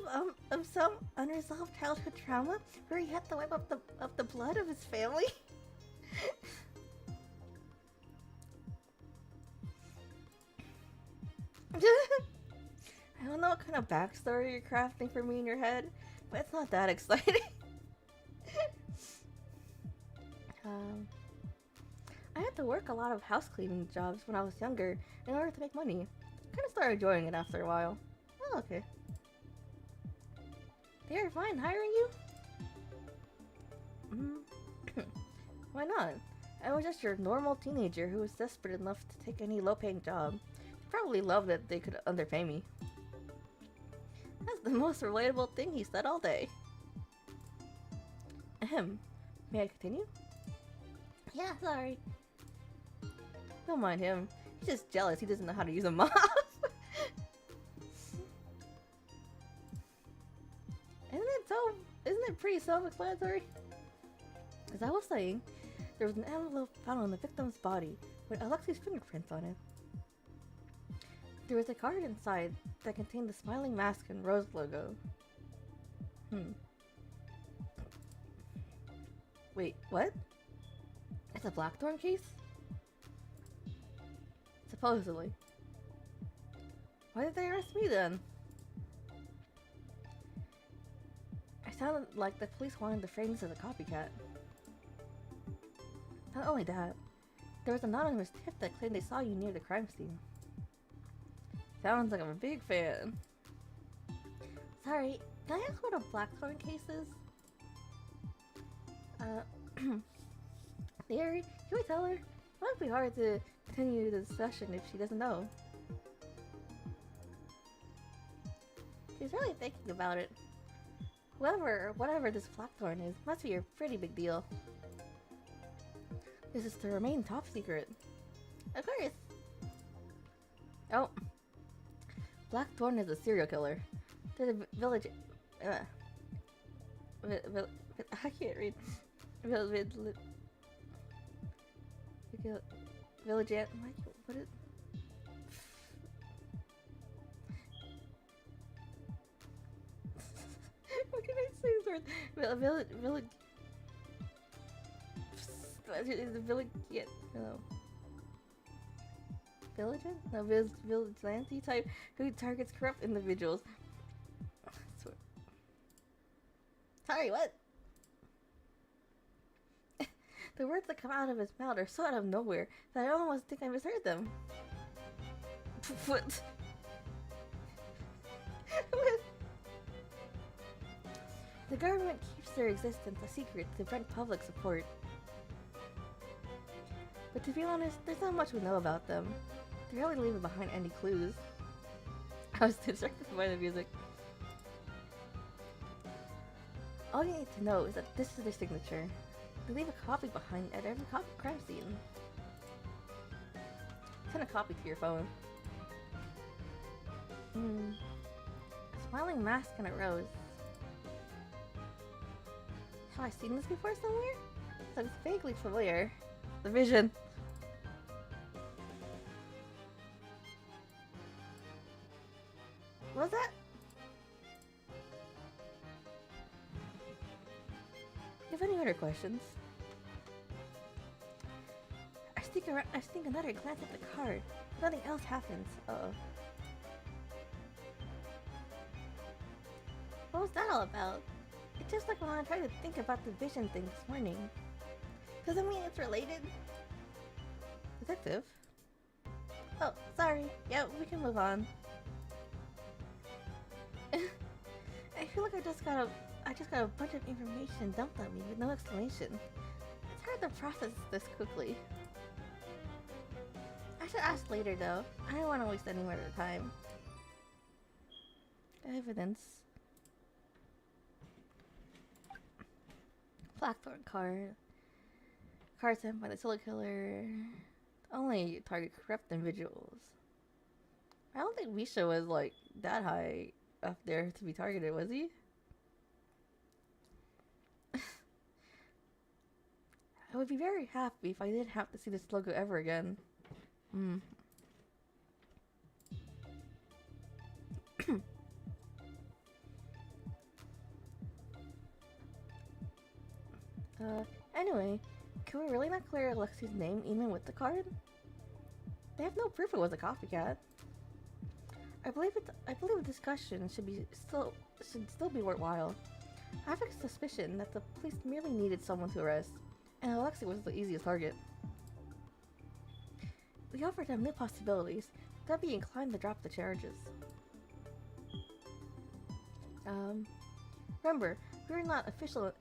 of some unresolved childhood trauma where he had to wipe up the blood of his family? I don't know what kind of backstory you're crafting for me in your head, but it's not that exciting. I had to work a lot of house cleaning jobs when I was younger in order to make money. I kind of started enjoying it after a while. Oh, okay. They are fine hiring you? Why not? I was just your normal teenager who was desperate enough to take any low-paying job. They probably loved that they could underpay me. That's the most relatable thing he said all day. Ahem. May I continue? Yeah, sorry. Don't mind him. He's just jealous he doesn't know how to use a mouse. Isn't it pretty self-explanatory? As I was saying, there was an envelope found on the victim's body with Alexei's fingerprints on it. There was a card inside that contained the smiling mask and rose logo. Wait, what? It's a Blackthorn case? Supposedly. Why did they arrest me then? It sounded like the police wanted to frame this as a copycat. Not only that, there was an anonymous tip that claimed they saw you near the crime scene. Sounds like I'm a big fan. Sorry, can I ask what a Blackthorn case is? Theory, can we tell her? It might be hard to continue the discussion if she doesn't know. She's really thinking about it. Whatever this Blackthorn is, must be a pretty big deal. This is to remain top secret. Of course! Oh. Blackthorn is a serial killer. They're the village... I can't read. Village ant... What is... What can I say this word? Village... The village... Yeah, no. Vigilant? No, vigilante type who targets corrupt individuals. Sorry, what? The words that come out of his mouth are so out of nowhere that I almost think I misheard them. What? The government keeps their existence a secret to prevent public support. But to be honest, there's not much we know about them. They rarely leave behind any clues. I was distracted by the music. All you need to know is that this is their signature. They leave a copy behind at every crime scene. Send a copy to your phone. A smiling mask and a rose. Have I seen this before somewhere? Looks vaguely familiar. The vision. What was that? Do you have any other questions? I sneak another glance at the card. Nothing else happens. Uh-oh. What was that all about? It's just like when I tried to think about the vision thing this morning. Does it mean it's related? Detective? Oh, sorry. Yeah, we can move on. I feel like I just got a bunch of information dumped on me with no explanation. It's hard to process this quickly. I should ask later though. I don't want to waste any more of the time. Evidence. Blackthorn card. Card sent by the Solar Killer. Only target corrupt individuals. I don't think Misha was like that high up there to be targeted, was he? I would be very happy if I didn't have to see this logo ever again. Anyway, can we really not clear Alexi's name even with the card? They have no proof it was a copycat. I believe the discussion should still be worthwhile. I have a suspicion that the police merely needed someone to arrest, and Alexi was the easiest target. We offered them new possibilities. They'd be inclined to drop the charges. Remember, we're not official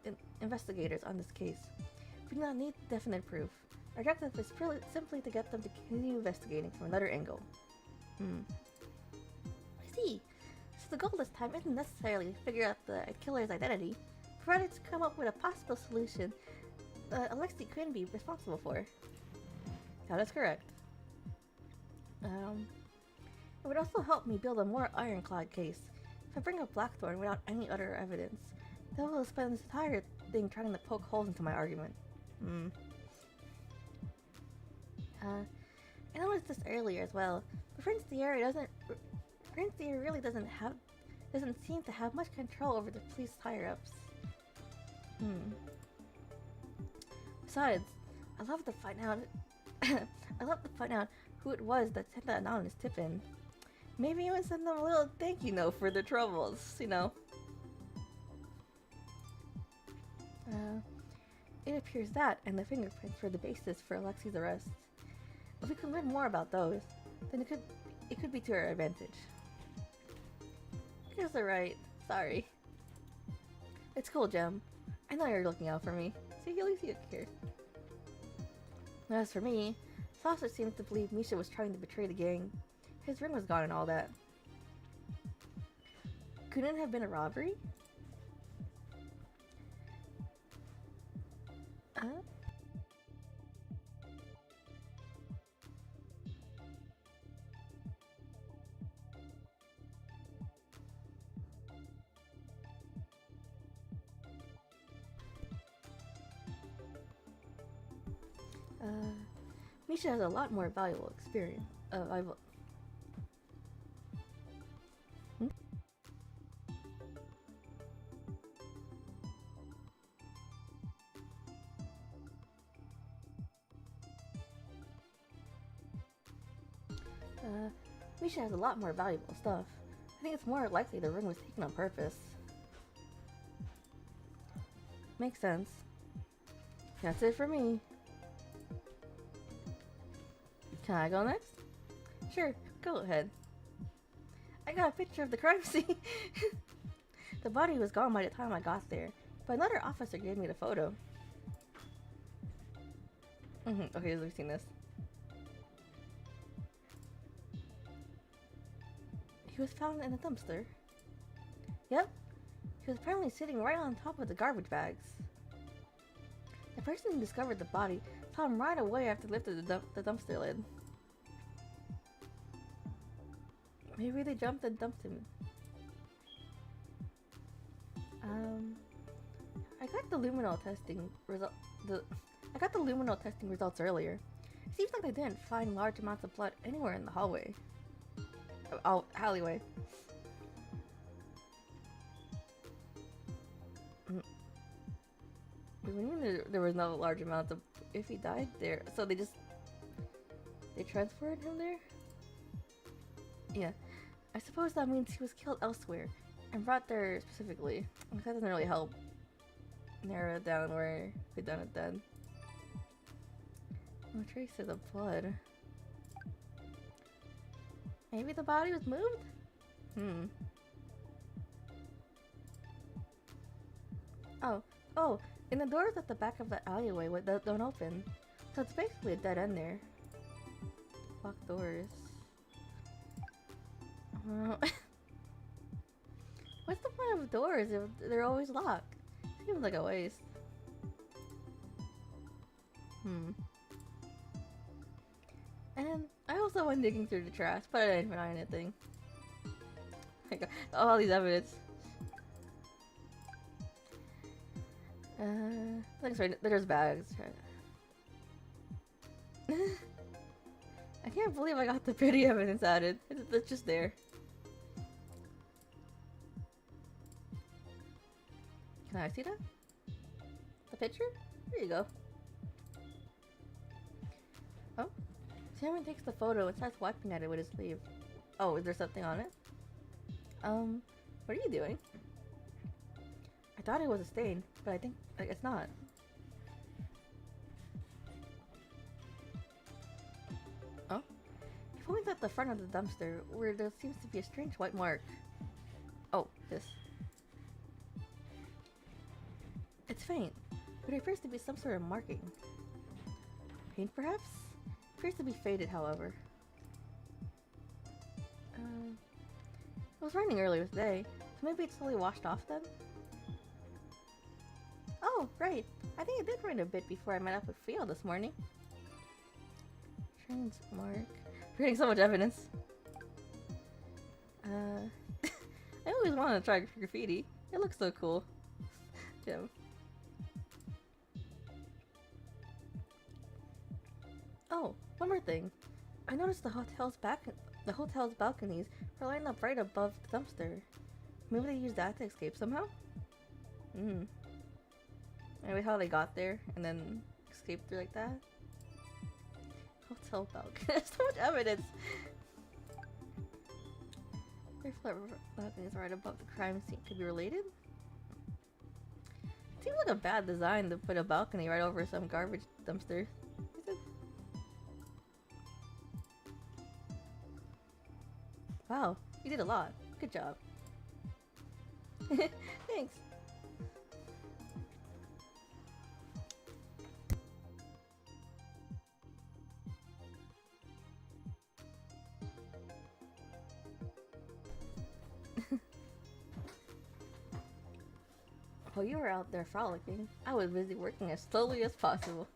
investigators on this case. We do not need definite proof. Our objective is simply to get them to continue investigating from another angle. I see. So the goal this time isn't necessarily to figure out the killer's identity, but rather to come up with a possible solution that Alexi couldn't be responsible for. That is correct. It would also help me build a more ironclad case. If I bring up Blackthorn without any other evidence, then we'll spend this entire thing trying to poke holes into my argument. I noticed this earlier as well, but Prince Diary really doesn't seem to have much control over the police higher-ups. Besides, I'd love to find out who it was that sent that anonymous tip in. Maybe even send them a little thank you note for their troubles, you know. It appears that and the fingerprints were the basis for Alexi's arrest. If we could learn more about those, then it could be to our advantage. You're so right. Sorry. It's cool, Jem. I know you're looking out for me. See, at least you care. As for me, Saucer seems to believe Misha was trying to betray the gang. His ring was gone and all that. Couldn't it have been a robbery? Misha has a lot more valuable experience. Misha has a lot more valuable stuff. I think it's more likely the ring was taken on purpose. Makes sense. That's it for me. Can I go next? Sure, go ahead. I got a picture of the crime scene. The body was gone by the time I got there, but another officer gave me the photo. Okay, we've seen this. he was found in a dumpster. Yep, he was apparently sitting right on top of the garbage bags. The person who discovered the body saw him right away after lifted the dumpster lid. Maybe they jumped and dumped him. I got the luminol testing results earlier. It seems like they didn't find large amounts of blood anywhere in the hallway. Alleyway. What do you mean there was no large amount of... If he died there... So they transferred him there? Yeah. I suppose that means he was killed elsewhere and brought there specifically. That doesn't really help narrow it down where we done it then. No traces of blood. Maybe the body was moved? Oh, and the doors at the back of the alleyway don't open. So it's basically a dead end there. Locked doors. What's the point of doors if they're always locked? Seems like a waste. And I also went digging through the trash, but I didn't find anything. I got all these evidence. Thanks, right. There's bags. I can't believe I got the pretty evidence added. It's just there. Can I see that? The picture? There you go. Oh. Simon takes the photo and starts wiping at it with his sleeve. Oh, is there something on it? What are you doing? I thought it was a stain, but I think it's not. Oh? He points at the front of the dumpster, where there seems to be a strange white mark. Oh, this. It's faint, but it appears to be some sort of marking. Paint, perhaps? It appears to be faded, however. It was raining earlier today, so maybe it's slowly washed off then? Oh, right. I think it did rain a bit before I met up with Theo this morning. Trains mark. We're getting so much evidence. I always wanted to try graffiti. It looks so cool. Jim. Oh, one more thing. I noticed the hotel's balconies are lined up right above the dumpster. Maybe they used that to escape somehow? Maybe how they got there and then escaped through like that? Hotel balcony. There's so much evidence! Their flat balconies right above the crime scene. Could be related? Seems like a bad design to put a balcony right over some garbage dumpster. Wow, you did a lot. Good job. Thanks. While you were out there frolicking, I was busy working as slowly as possible.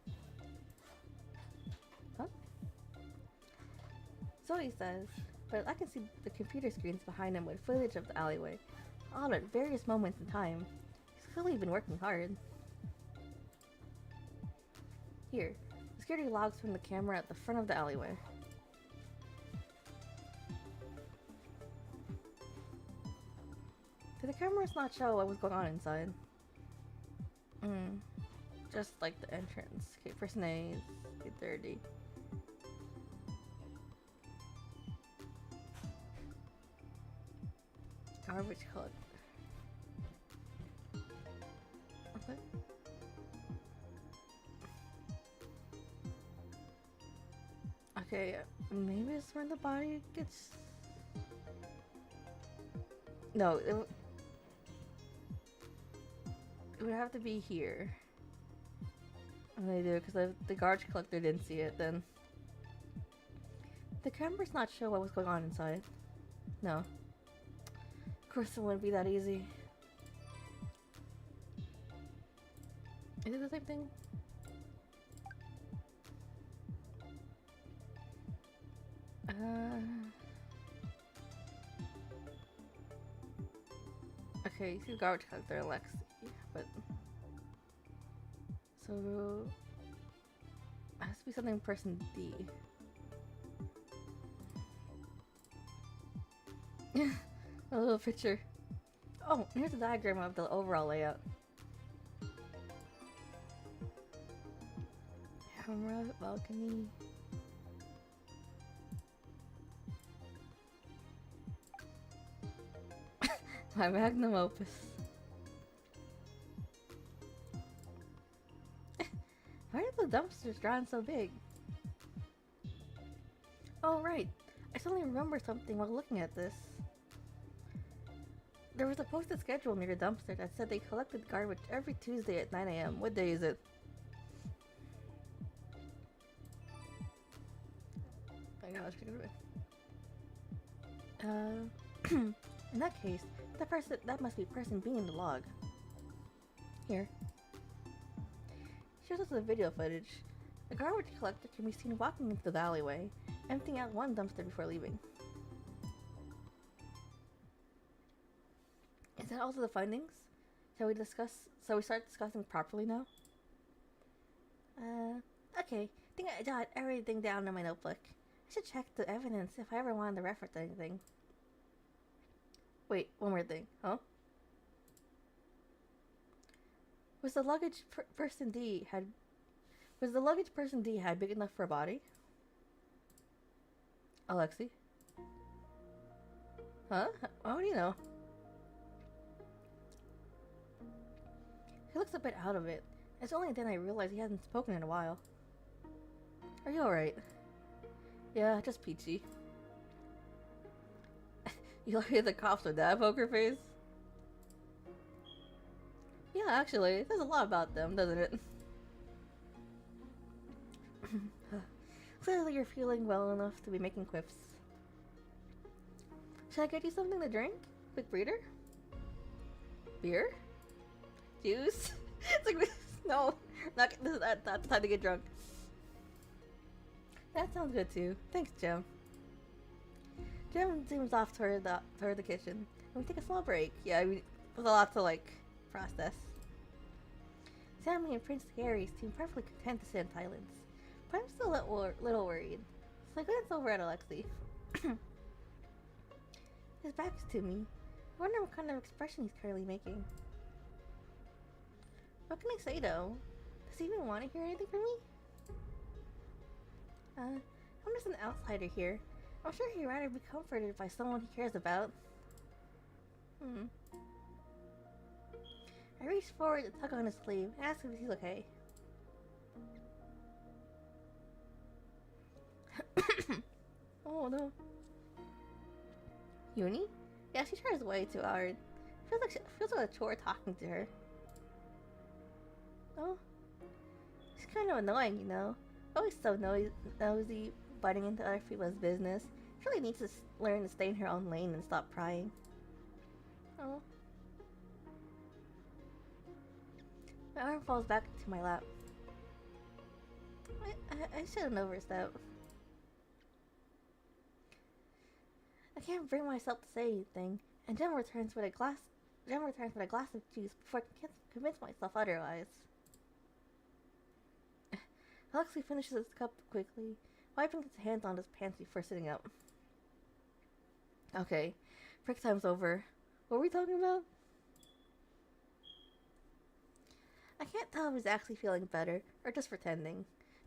Huh? Zoe says, but I can see the computer screens behind him with footage of the alleyway, all at various moments in time. He's clearly been working hard. Here, the security logs from the camera at the front of the alleyway. Did the cameras not show what was going on inside? Just like the entrance. Okay, person A is 8:30. Garbage collect. Okay. Okay, maybe it's where the body gets... No, it would have to be here. And they do, because the garbage collector didn't see it then. The camera's not sure what was going on inside. No. Of course it wouldn't be that easy. Is it the same thing? Okay, you see the garbage collector, Lexi, but so it has to be something person D. A little picture. Oh, here's a diagram of the overall layout. Camera, balcony. My magnum opus. Why are the dumpsters drawn so big? Oh right, I suddenly remember something while looking at this. There was a posted schedule near the dumpster that said they collected garbage every Tuesday at 9 AM. What day is it? I gotta check it away. In that case, that must be person B in the log. Here. Shows us the video footage. The garbage collector can be seen walking into the alleyway, emptying out one dumpster before leaving. Is that also the findings? Shall we start discussing properly now? Okay. I think I jotted everything down in my notebook. I should check the evidence if I ever wanted to reference anything. Wait, one more thing. Huh? Was the luggage person D had big enough for a body? Alexi? Huh? How do you know? He looks a bit out of it. It's only then I realized he hasn't spoken in a while. Are you alright? Yeah, just peachy. You look at the cops with that poker face? Yeah, actually, there's a lot about them, doesn't it? Clearly you're feeling well enough to be making quips. Should I get you something to drink? Quick breather? Beer? Juice? It's like, no, not the time to get drunk. That sounds good too. Thanks, Jem. Jem zooms off toward the kitchen. And we take a small break. Yeah, there's a lot to process. Sammy and Prince Harry seem perfectly content to sit in silence, but I'm still a little worried. So I glance over at Alexi. His back's to me. I wonder what kind of expression he's currently making. What can I say though? Does he even want to hear anything from me? I'm just an outsider here. I'm sure he'd rather be comforted by someone he cares about. I reach forward to tug on his sleeve and ask him if he's okay. Oh no. Uni? Yeah, she tries way too hard. Feels like a chore talking to her. Oh, she's kind of annoying, you know. Always so nosy, butting into other people's business. She really needs to learn to stay in her own lane and stop prying. Oh. My arm falls back into my lap. I should have overstepped. I can't bring myself to say anything, and Jem returns with a glass of juice before I can convince myself otherwise. Alexi finishes his cup quickly, wiping his hands on his pants before sitting up. Okay, break time's over. What were we talking about? I can't tell if he's actually feeling better, or just pretending,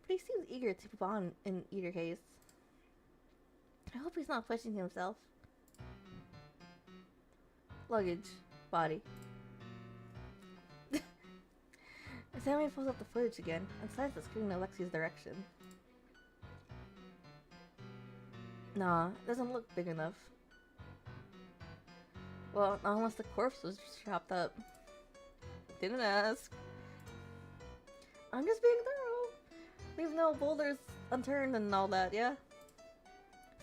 but he seems eager to move on in either case. I hope he's not pushing himself. Luggage. Body. Sammy pulls up the footage again and slides the screen in Alexi's direction. Nah, it doesn't look big enough. Well, not unless the corpse was just chopped up. Didn't ask. I'm just being thorough. Leave no boulders unturned and all that, yeah?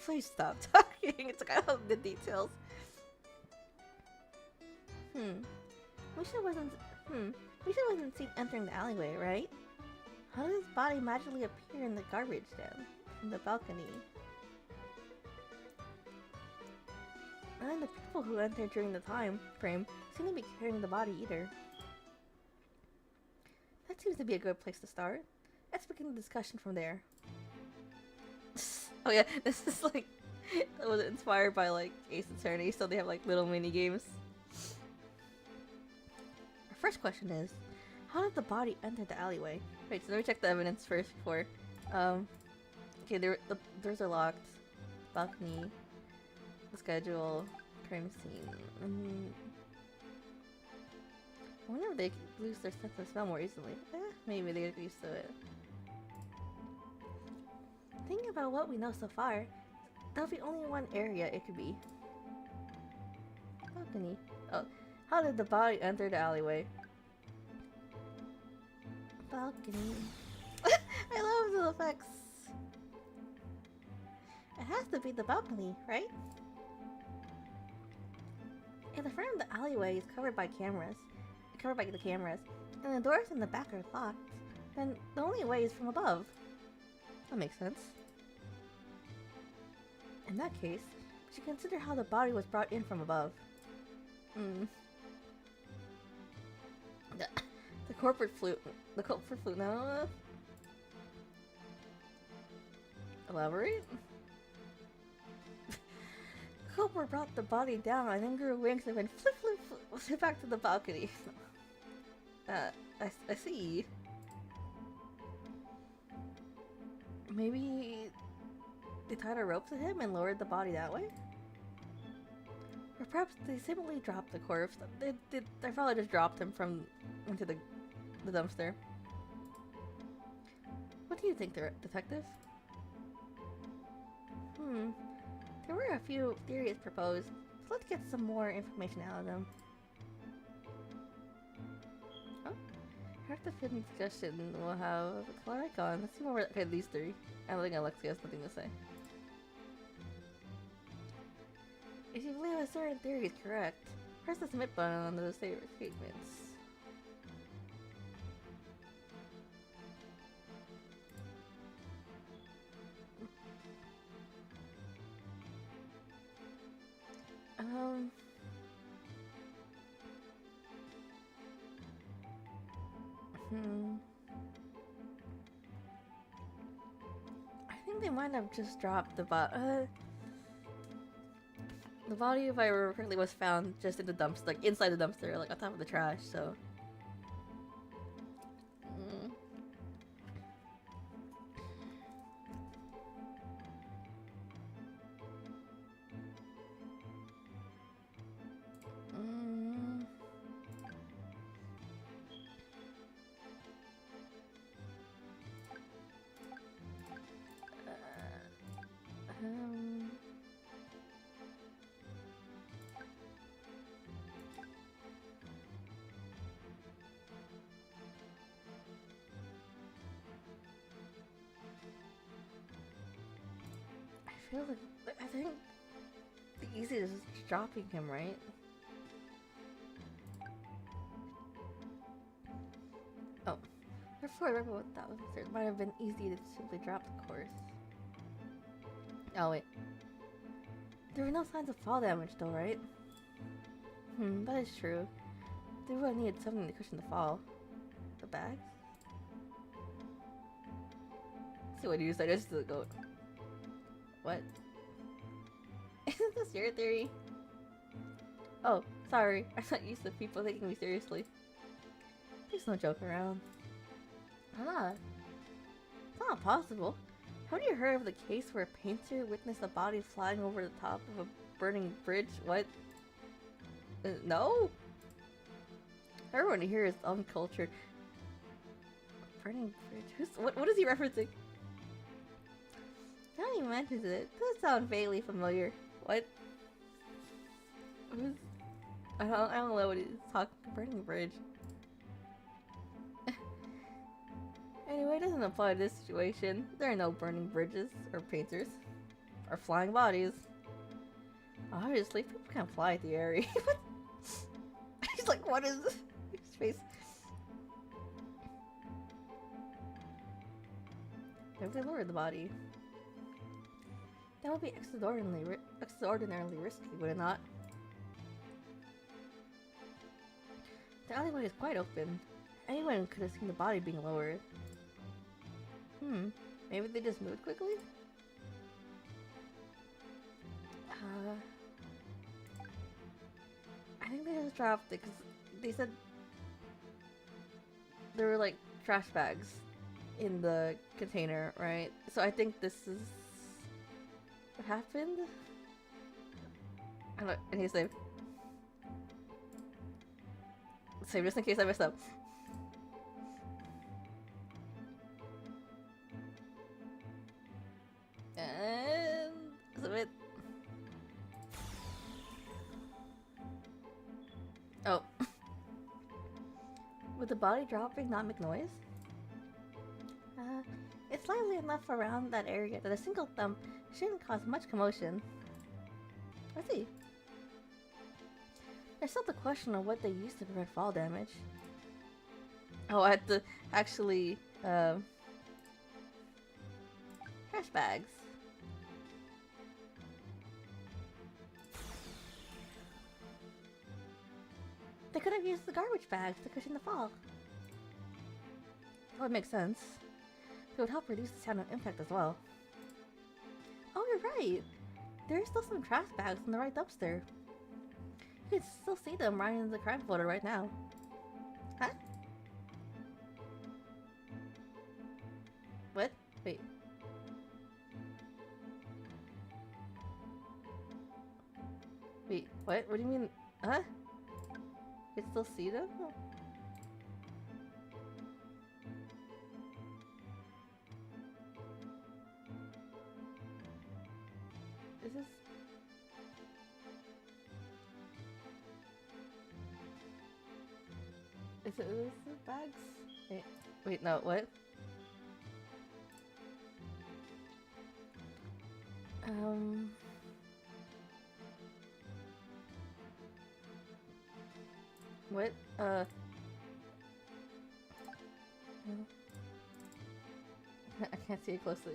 Please stop talking. It's like I don't know the details. Hmm. Misha wasn't. Misha wasn't seen entering the alleyway, right? How did his body magically appear in the garbage then? In the balcony? And the people who entered during the time frame seem to be carrying the body either. That seems to be a good place to start. Let's begin the discussion from there. Oh yeah, this is like, it was inspired by like Ace Attorney, so they have like little mini games. Our first question is, how did the body enter the alleyway? Wait, so let me check the evidence first before. Okay, the doors are locked. Balcony. The schedule. Crime scene. I wonder if they lose their sense of smell more easily. Maybe they get used to it. Thinking about what we know so far, there'll be only one area it could be. Balcony. Oh, how did the body enter the alleyway? Balcony. I love the effects. It has to be the balcony, right? If the front of the alleyway is covered by the cameras, and the doors in the back are locked, then the only way is from above. That makes sense. In that case, we should consider how the body was brought in from above. The corporate flute. No. Elaborate? Cobra brought the body down and then grew wings and went flip flip flip back to the balcony. I see. Maybe they tied a rope to him and lowered the body that way? Or perhaps they simply dropped the corpse. They probably just dropped him into the dumpster. What do you think, detective? There were a few theories proposed, so let's get some more information out of them. Oh, after the film discussion, we'll have a color icon. Let's see more. Okay, these three. I don't think Alexia has nothing to say. If you believe a certain theory is correct, press the submit button on those statements. I think they might have just dropped the body. The body, if I remember correctly, was found just in the dumpster, like inside the dumpster, like on top of the trash, so. I think the easiest is dropping him, right? Oh, therefore I remember what that was. It might have been easy to simply drop the course. Oh wait, there were no signs of fall damage though, right? That is true. They would have needed something to cushion the fall. The bags? See what you said, just the goat. What? Isn't this your theory? Oh, sorry. I'm not used to people taking me seriously. Please don't joke around. It's not possible. Haven't you heard of the case where a painter witnessed a body flying over the top of a burning bridge? What? No? Everyone here is uncultured. Burning bridge? What is he referencing? Now he mentions it. It does sound vaguely familiar. What? I don't know what he's talking. Burning bridge. Anyway, it doesn't apply to this situation. There are no burning bridges, or painters, or flying bodies. Obviously, people can't fly at the area. like, what is this? Space. Maybe they lowered the body. That would be extraordinarily risky, would it not? The alleyway is quite open. Anyone could have seen the body being lowered. Maybe they just moved quickly? I think they just dropped it because they said there were like trash bags in the container, right? So I think this is what happened. I need to save. Save just in case I messed up. And submit. Oh. Would the body dropping not make noise? It's lively enough around that area that a single thump shouldn't cause much commotion. I see. There's still the question of what they used to prevent fall damage. Oh, I had to actually, trash bags. They could have used the garbage bags to cushion the fall. That would make sense. It would help reduce the sound of impact as well. Oh, you're right! There are still some trash bags in the right dumpster. You can still see them right in the crime folder right now. Huh? What? Wait. Wait, what? What do you mean? Huh? You can still see them? Is this... Is it bags? Wait, no, what? What? I can't see it closely.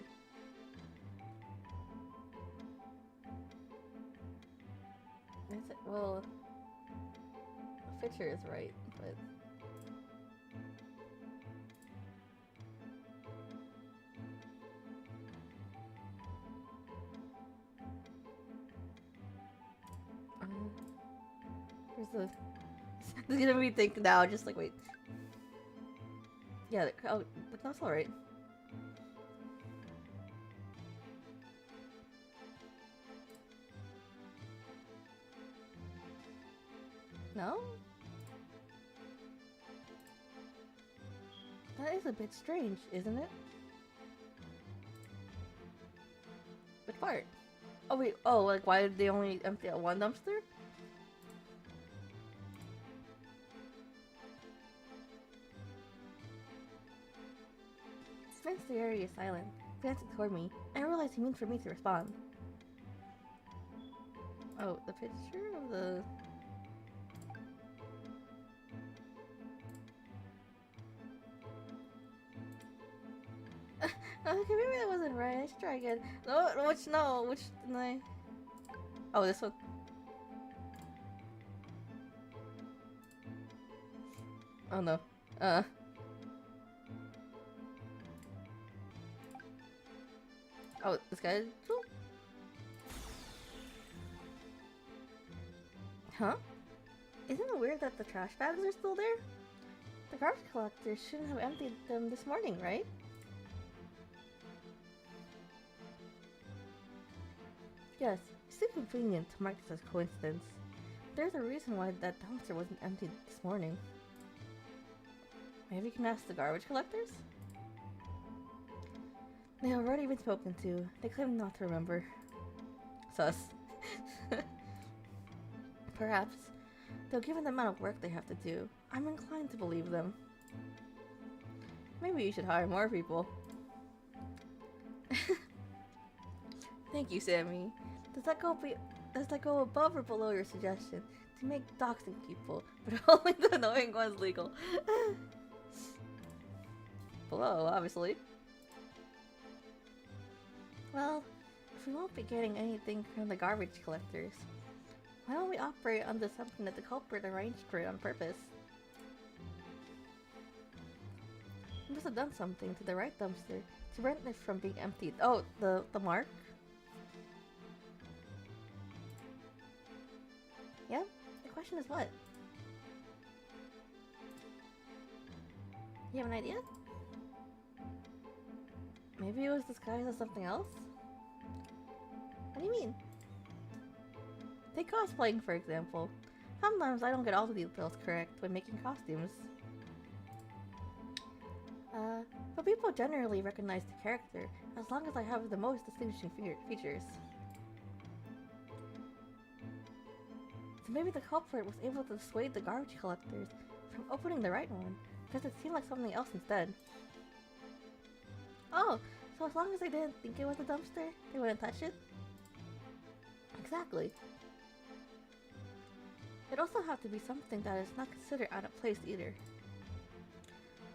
Is it? Well, the picture is right, but... Where's the... This is gonna be think now, just like, wait. Yeah, oh, that's alright. No? That is a bit strange, isn't it? Which part? Oh wait, oh, like why did they only empty out one dumpster? The area is silent, glancing toward me. I realize he means for me to respond. Oh, the picture of the... Okay, maybe that wasn't right. I should try again. No, which didn't I... Oh, this one. Oh no. Oh, this guy. Huh? Isn't it weird that the trash bags are still there? The garbage collector shouldn't have emptied them this morning, right? Yes, it's too convenient to mark this as coincidence. There's a reason why that dumpster wasn't emptied this morning. Maybe you can ask the garbage collectors? They have already been spoken to. They claim not to remember. Sus. Perhaps. Though given the amount of work they have to do, I'm inclined to believe them. Maybe you should hire more people. Thank you, Sammy. Does that go as I go above or below your suggestion to make doxing people, but only the annoying ones legal. Below, obviously. Well, if we won't be getting anything from the garbage collectors, why don't we operate on the assumption that the culprit arranged for it on purpose? He must have done something to the right dumpster to prevent it from being emptied. Oh, the mark? Yeah? The question is what? You have an idea? Maybe it was disguised as something else? What do you mean? Take cosplaying, for example. Sometimes I don't get all the details correct when making costumes. But people generally recognize the character as long as I have the most distinguishing features. So maybe the culprit was able to dissuade the garbage collectors from opening the right one because it seemed like something else instead. Oh, so as long as they didn't think it was a dumpster, they wouldn't touch it? Exactly. It'd also have to be something that is not considered out of place either.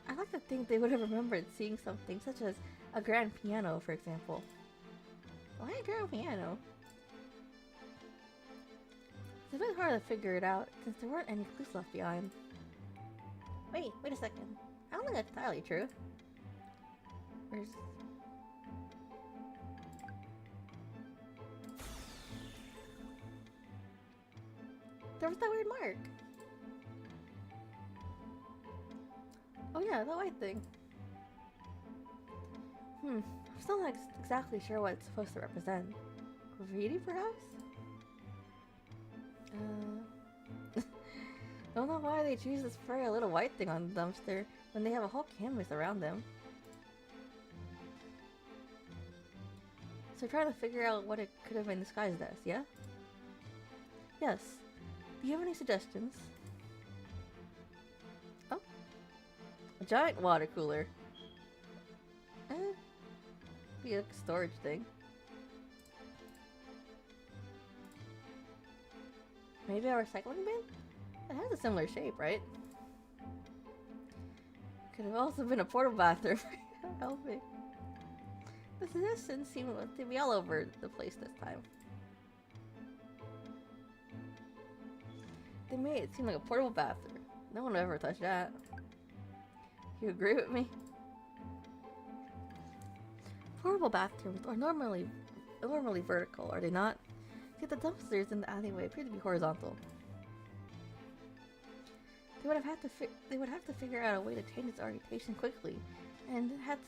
I like to think they would have remembered seeing something such as a grand piano, for example. Why a grand piano? It's a bit hard to figure it out since there weren't any clues left behind. Wait a second. I don't think that's entirely true. Where's... There was that weird mark! Oh yeah, the white thing. I'm still not exactly sure what it's supposed to represent. Graffiti, perhaps? Don't know why they choose to spray a little white thing on the dumpster when they have a whole canvas around them. So trying to figure out what it could have been disguised as, yeah? Yes. Do you have any suggestions? Oh. A giant water cooler. Be a storage thing. Maybe a recycling bin? It has a similar shape, right? Could have also been a portable bathroom. Help me. The suggestions seem to be all over the place this time. They made it seem like a portable bathroom. No one would ever touch that. You agree with me? Portable bathrooms are normally vertical, are they not? Yet the dumpsters in the alleyway appear to be horizontal. They would have to figure out a way to change its orientation quickly, and it had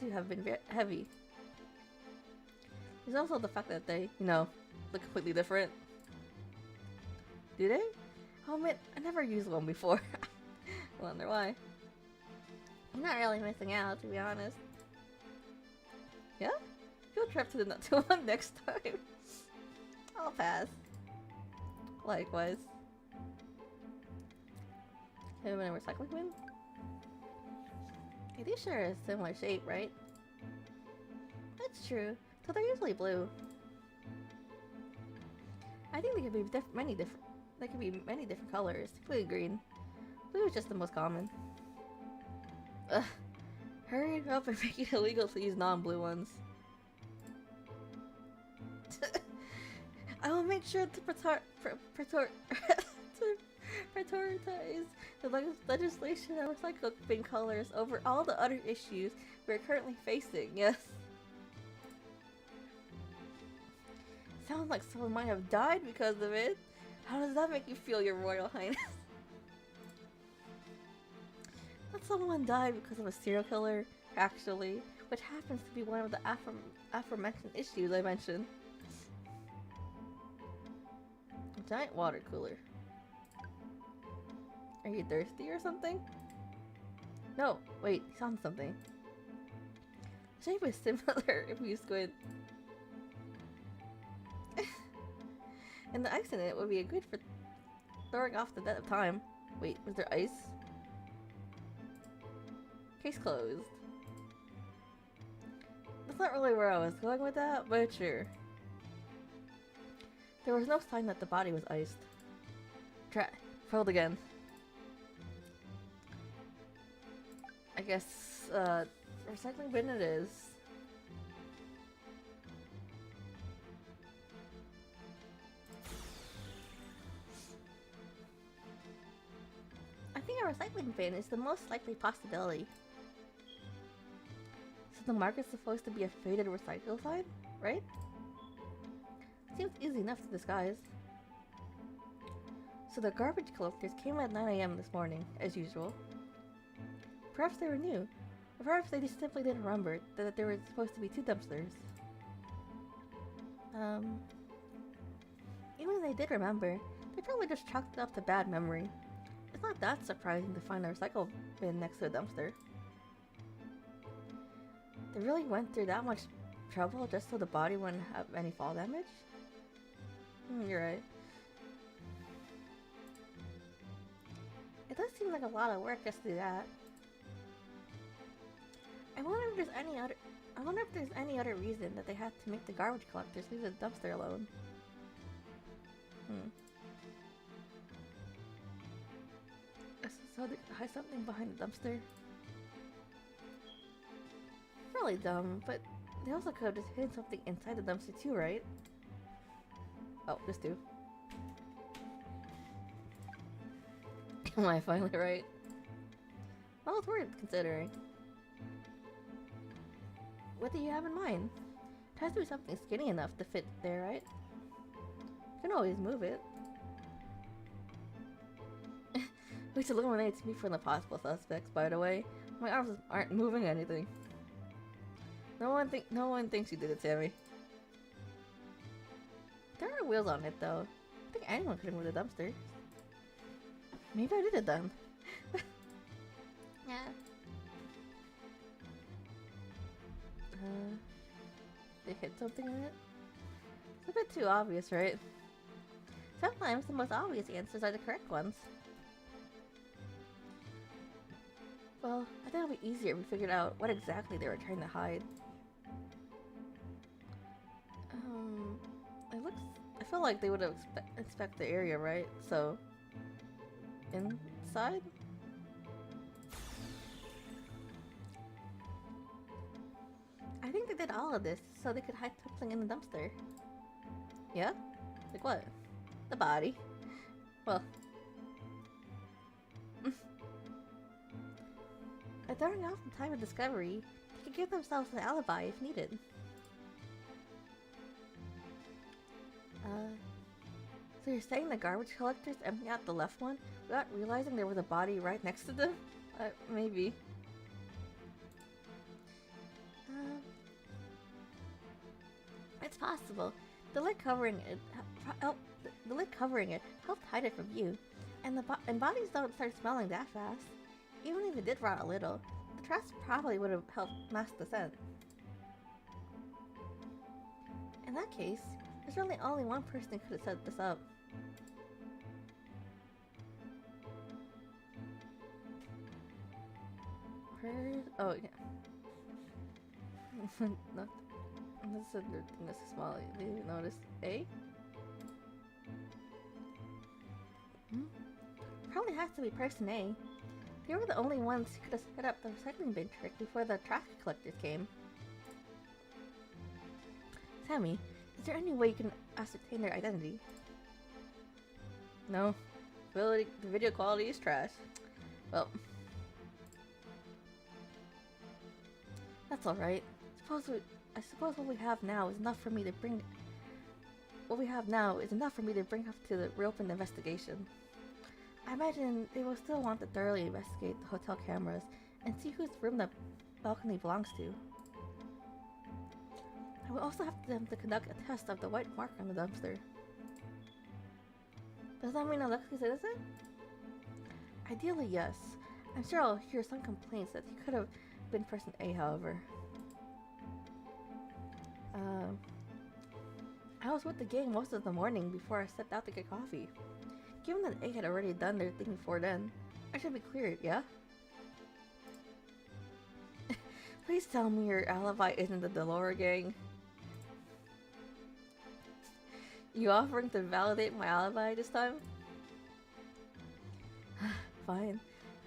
to have been heavy. There's also the fact that they, look completely different. Do they? I'll admit, I never used one before. I wonder why. You're not really missing out, to be honest. Yeah? Field trip to the one next time. I'll pass. Likewise. Could have been a recycling bin? Hey, these sure is similar shape, right? That's true. So they're usually blue. I think they could be many different colors. Including green. Blue is just the most common. Ugh. Hurry up and make it illegal to use non-blue ones. I will make sure to prioritize the legislation of recycling bin colors over all the other issues we're currently facing, yes. Sounds like someone might have died because of it. How does that make you feel, Your Royal Highness? That someone died because of a serial killer, actually, which happens to be one of the aforementioned issues I mentioned. A giant water cooler. Are you thirsty or something? No, wait, he found something. The shape is similar if you squint. And the ice in it would be good for throwing off the dead of time. Wait, was there ice? Case closed. That's not really where I was going with that, but sure. There was no sign that the body was iced. Filled again. I guess, recycling bin it is. I think a recycling bin is the most likely possibility. So the mark is supposed to be a faded recycle sign, right? Seems easy enough to disguise. So the garbage collectors came at 9 AM this morning, as usual. Perhaps they were new, or perhaps they just simply didn't remember that there were supposed to be 2 dumpsters. Even if they did remember, they probably just chalked it up to bad memory. It's not that surprising to find a recycle bin next to a dumpster. They really went through that much trouble just so the body wouldn't have any fall damage? You're right. It does seem like a lot of work just to do that. I wonder if there's any other reason that they had to make the garbage collectors leave the dumpster alone. So they could hide something behind the dumpster? Really dumb, but they also could have just hidden something inside the dumpster too, right? Oh, just 2. Am I finally right? Well, it's worth considering. What do you have in mind? It has to be something skinny enough to fit there, right? You can always move it. Which eliminates me from the possible suspects, by the way. My arms aren't moving anything. No one thinks you did it, Sammy. There are wheels on it, though. I think anyone could have moved the dumpster. Maybe I did it then. Yeah. They hit something in it? It's a bit too obvious, right? Sometimes the most obvious answers are the correct ones. Well, I think it'll be easier if we figured out what exactly they were trying to hide. I feel like they would have inspect the area, right? So, inside? I think they did all of this so they could hide something in the dumpster. Yeah? Like what? The body. Well. During off the time of discovery, they could give themselves an alibi if needed. So you're saying the garbage collectors emptied out the left one without realizing there was a body right next to them? Maybe. It's possible. The lid covering it helped hide it from view, and bodies don't start smelling that fast. Even if it did rot a little, the trash probably would have helped mask the scent. In that case, there's really only one person who could have set this up. Oh yeah. No, this is small. Did you notice A? Probably has to be person A. They were the only ones who could have set up the recycling bin trick before the trash collectors came. Sammy, is there any way you can ascertain their identity? No. The video quality is trash. Well. That's alright. I suppose what we have now is enough for me to bring up to the reopened investigation. I imagine they will still want to thoroughly investigate the hotel cameras and see whose room the balcony belongs to. I will also have them to conduct a test of the white mark on the dumpster. Does that mean Alexei's innocent? Ideally, yes. I'm sure I'll hear some complaints that he could have been person A, however. I was with the gang most of the morning before I stepped out to get coffee. Given that A had already done their thing before then, I should be cleared, yeah? Please tell me your alibi isn't the Delora gang. You offering to validate my alibi this time? Fine.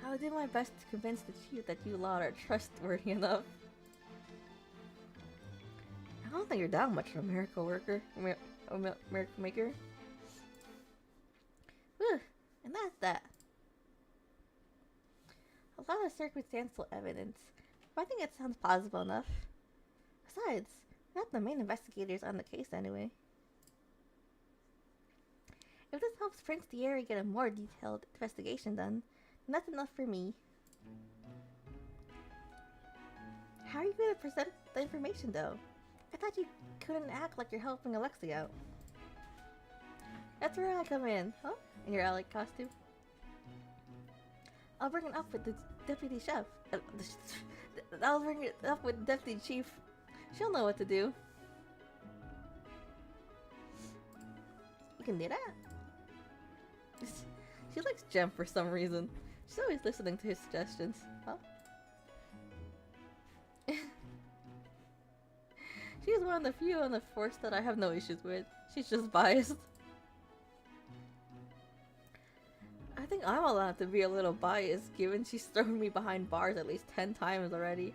I'll do my best to convince the chief that you lot are trustworthy enough. I don't think you're that much of a miracle worker. Miracle maker. Whew, and that's that. A lot of circumstantial evidence, but I think it sounds plausible enough. Besides, we're not the main investigators on the case anyway. If this helps Prince Thierry get a more detailed investigation done, then that's enough for me. How are you going to present the information, though? I thought you couldn't act like you're helping Alexi out. That's where I come in. Huh? In your Alec costume? I'll bring it up with the deputy chef. I'll bring it up with deputy chief. She'll know what to do. You can do that. She likes Jem for some reason. She's always listening to his suggestions. Huh? She's one of the few on the force that I have no issues with. She's just biased. I think I'm allowed to be a little biased, given she's thrown me behind bars at least 10 times already.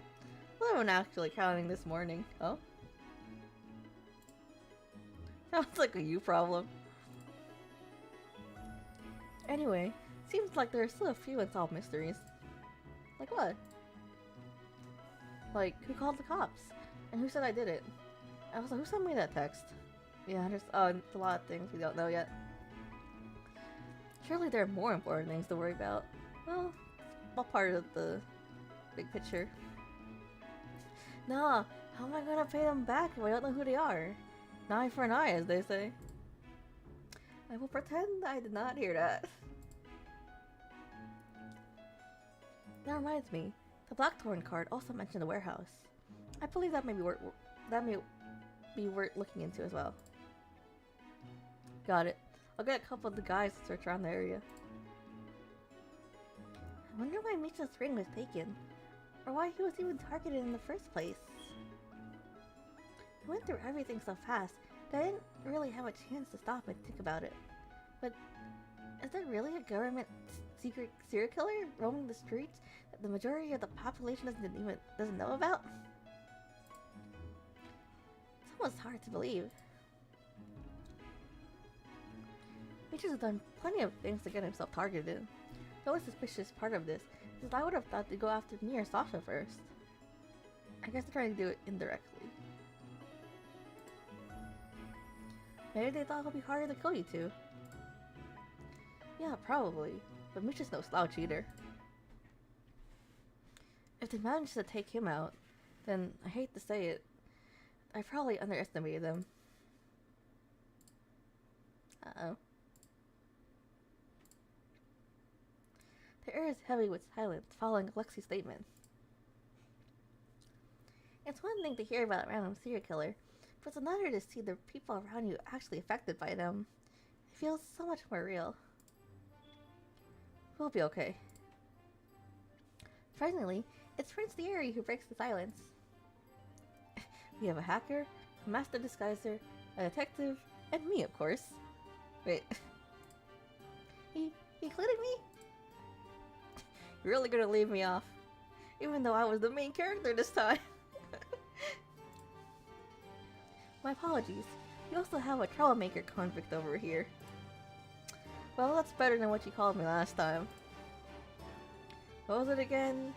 Well, I'm actually counting this morning. Oh? Sounds like a you problem. Anyway, seems like there are still a few unsolved mysteries. Like what? Like, who called the cops? And who said I did it? I was like, who sent me that text? Yeah, there's a lot of things we don't know yet. Surely there are more important things to worry about. Well, it's all part of the big picture. Nah, how am I gonna pay them back if I don't know who they are? An eye for an eye, as they say. I will pretend I did not hear that. That reminds me, the Blackthorn card also mentioned the warehouse. I believe that may be worth looking into as well. Got it. I'll get a couple of the guys to search around the area. I wonder why Misha's ring was taken, or why he was even targeted in the first place. I went through everything so fast that I didn't really have a chance to stop and think about it. But is there really a government secret serial killer roaming the streets that the majority of the population doesn't know about? It's almost hard to believe. Mitch has done plenty of things to get himself targeted. The only suspicious part of this is I would have thought to go after me or Sasha first. I guess they're trying to do it indirectly. Maybe they thought it would be harder to kill you two. Yeah, probably. But Mitch is no slouch either. If they managed to take him out, then I hate to say it, I probably underestimated them. Uh-oh. The air is heavy with silence following Alexi's statement. It's one thing to hear about a random serial killer, but it's another to see the people around you actually affected by them. It feels so much more real. We'll be okay. Finally, it's Prince Thierry who breaks the silence. We have a hacker, a master disguiser, a detective, and me, of course. Wait. He included me? You're really gonna leave me off? Even though I was the main character this time. My apologies. You also have a troublemaker convict over here. Well, that's better than what you called me last time. What was it again?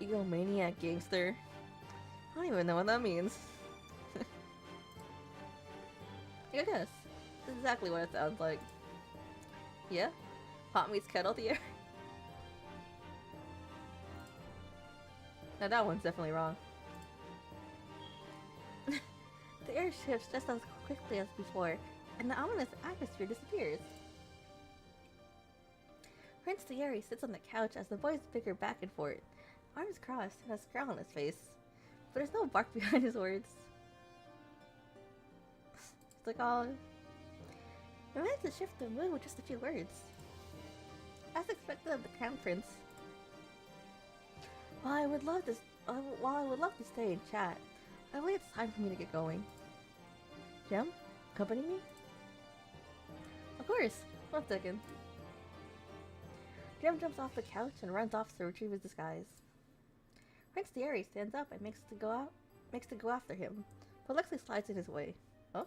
Egomaniac gangster? I don't even know what that means. I guess. That's exactly what it sounds like. Yeah? Pot meets kettle Thierry? Now that one's definitely wrong. The air shifts just as quickly as before, and the ominous atmosphere disappears. Prince Thierry sits on the couch as the boys bicker back and forth, arms crossed and a scowl on his face. But there's no bark behind his words. It's like, oh... I managed to shift the mood with just a few words. As expected of the Crown Prince. While I would love to stay and chat, I believe it's time for me to get going. Jem, accompany me? Of course. 1 second. Jem jumps off the couch and runs off to retrieve his disguise. Prince Thierry stands up and makes to go after him, but Lexi slides in his way. Oh?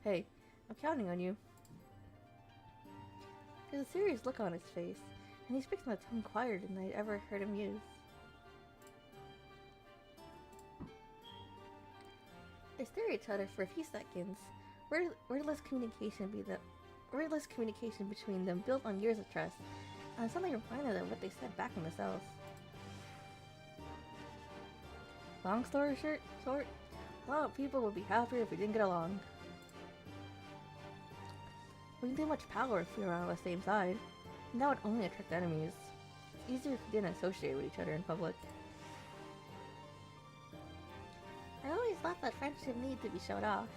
Hey, I'm counting on you. There's a serious look on his face, and he speaks in a tone quieter than I'd ever heard him use. They stare at each other for a few seconds. Wordless communication between them built on years of trust, and I suddenly reminded of what they said back in the cells. Long story short, a lot of people would be happier if we didn't get along. We didn't have much power if we were on the same side, and that would only attract enemies. It's easier if we didn't associate with each other in public. I always thought that friendship needed to be showed off.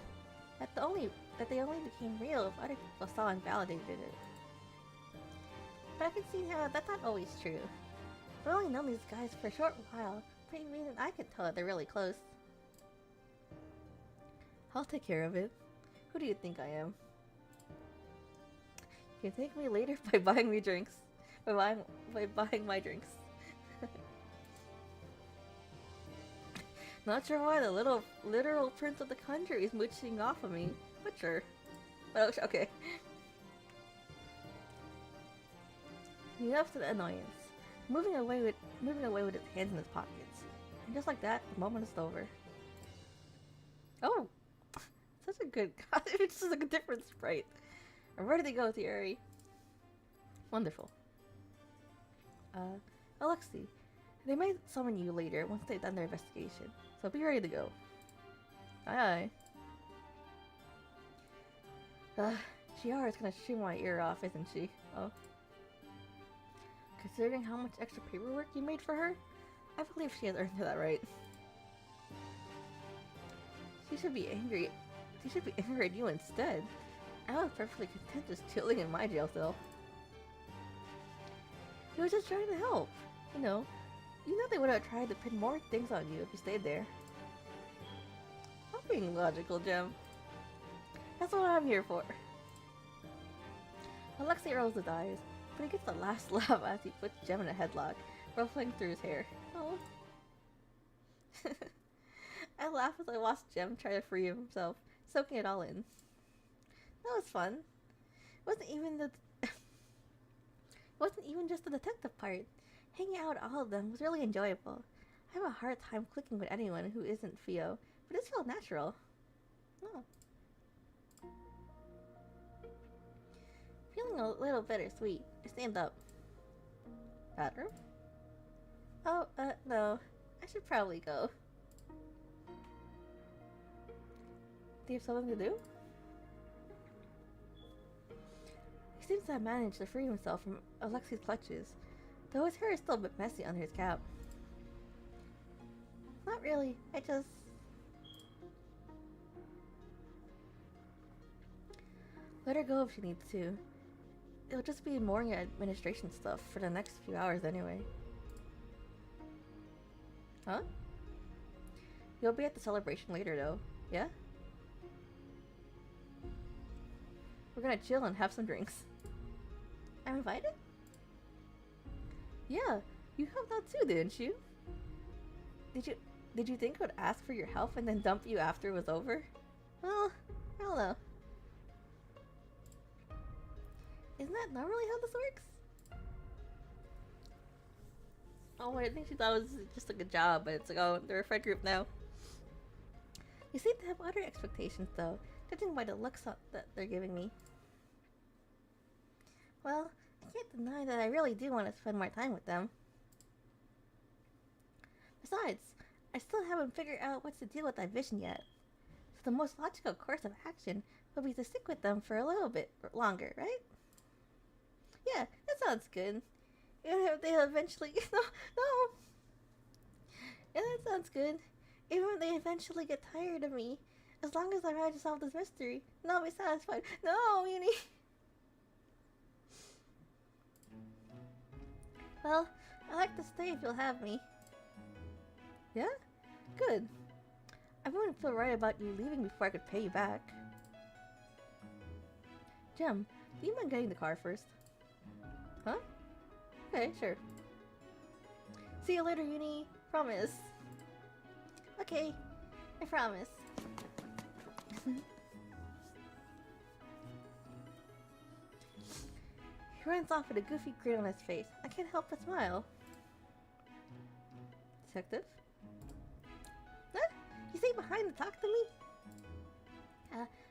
That they only became real if other people saw and validated it. But I can see how that's not always true. I've only known these guys for a short while, but even I can tell that they're really close. I'll take care of it. Who do you think I am? You can thank me later by buying me drinks. By buying my drinks. Not sure why the literal prince of the country is mooching off of me, but sure. But okay. Enough to the annoyance. Moving away with his hands in his pockets. And just like that, the moment is over. Oh! Such a good god, it's just like a different sprite. And where did they go, Thierry? Wonderful. Alexi, they might summon you later once they've done their investigation, so be ready to go. Aye aye. Chiara is gonna chew my ear off, isn't she? Oh. Considering how much extra paperwork you made for her, I believe she has earned that right. She should be angry. She should be angry at you instead. I was perfectly content just chilling in my jail cell. He was just trying to help. You know they would have tried to pin more things on you if you stayed there. I'm being logical, Jem. That's what I'm here for. Alexei rolls his eyes, but he gets the last laugh as he puts Jem in a headlock, ruffling through his hair. Oh. I laugh as I watch Jem try to free himself, soaking it all in. That was fun. It wasn't even just the detective part. Hanging out with all of them was really enjoyable. I have a hard time clicking with anyone who isn't Theo, but this feels natural. Oh. Feeling a little bittersweet, I stand up. Bathroom? Oh, no. I should probably go. Do you have something to do? He seems to have managed to free himself from Alexi's clutches, though his hair is still a bit messy under his cap. Not really, I just... Let her go if she needs to. It'll just be more administration stuff for the next few hours anyway. Huh? You'll be at the celebration later though, yeah? We're gonna chill and have some drinks. I'm invited? Yeah, you have that too, didn't you? Did you think I would ask for your help and then dump you after it was over? Well, I don't know. Isn't that normally how this works? Oh, I think she thought it was just like a job, but it's like, oh, they're a friend group now. You seem to have other expectations though, judging by the looks that they're giving me. Well, I can't deny that I really do want to spend more time with them. Besides, I still haven't figured out what to do with that vision yet. So the most logical course of action would be to stick with them for a little bit longer, right? Yeah, that sounds good. Even if they eventually... No! Yeah, that sounds good. Even if they eventually get tired of me, as long as I manage to solve this mystery, then I'll be satisfied. No, Uni! Well, I'd like to stay if you'll have me. Yeah? Good. I wouldn't feel right about you leaving before I could pay you back. Jem, do you mind getting the car first? Huh? Okay, sure. See you later, Uni. Promise. Okay, I promise. He runs off with a goofy grin on his face. I can't help but smile. Detective? Huh? You stay behind to talk to me?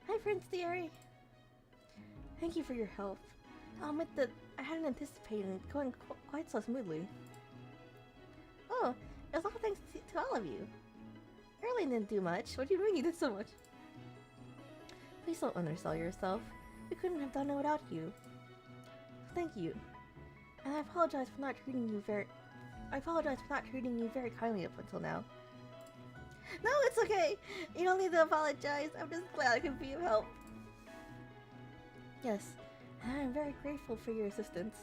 Hi, Prince Thierry. Thank you for your help. I'll admit that I hadn't anticipated it going quite so smoothly. Oh, it was all thanks to all of you. Erling didn't do much. What do you mean you did so much? Please don't undersell yourself. We couldn't have done it without you. Thank you. And I apologize for not treating you very kindly up until now. No, it's okay. You don't need to apologize. I'm just glad I could be of help. Yes, and I'm very grateful for your assistance.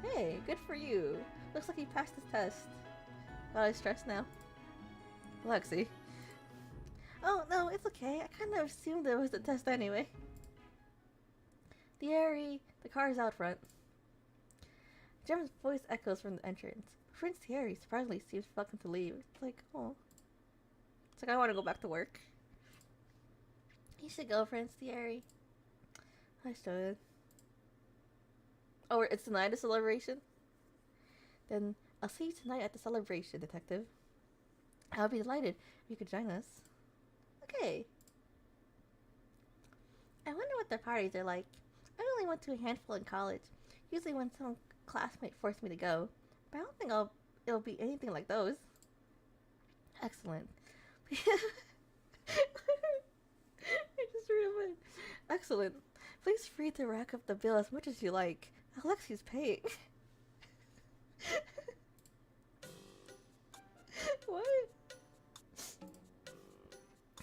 Hey, good for you. Looks like you passed this test. Got I stressed now? Lexi. Oh, no, it's okay. I kind of assumed it was a test anyway. Thierry, the car's out front. Jem's voice echoes from the entrance. Prince Thierry surprisingly seems reluctant to leave. It's like, oh. It's like, I want to go back to work. You should go, Prince Thierry. I should. Oh, it's tonight a celebration? Then I'll see you tonight at the celebration, Detective. I'll be delighted if you could join us. Okay. I wonder what their parties are like. I only went to a handful in college. Usually when some classmate forced me to go. But I don't think it'll be anything like those. Excellent. I just realized. Excellent. Please free to rack up the bill as much as you like. Alexi's paying. What?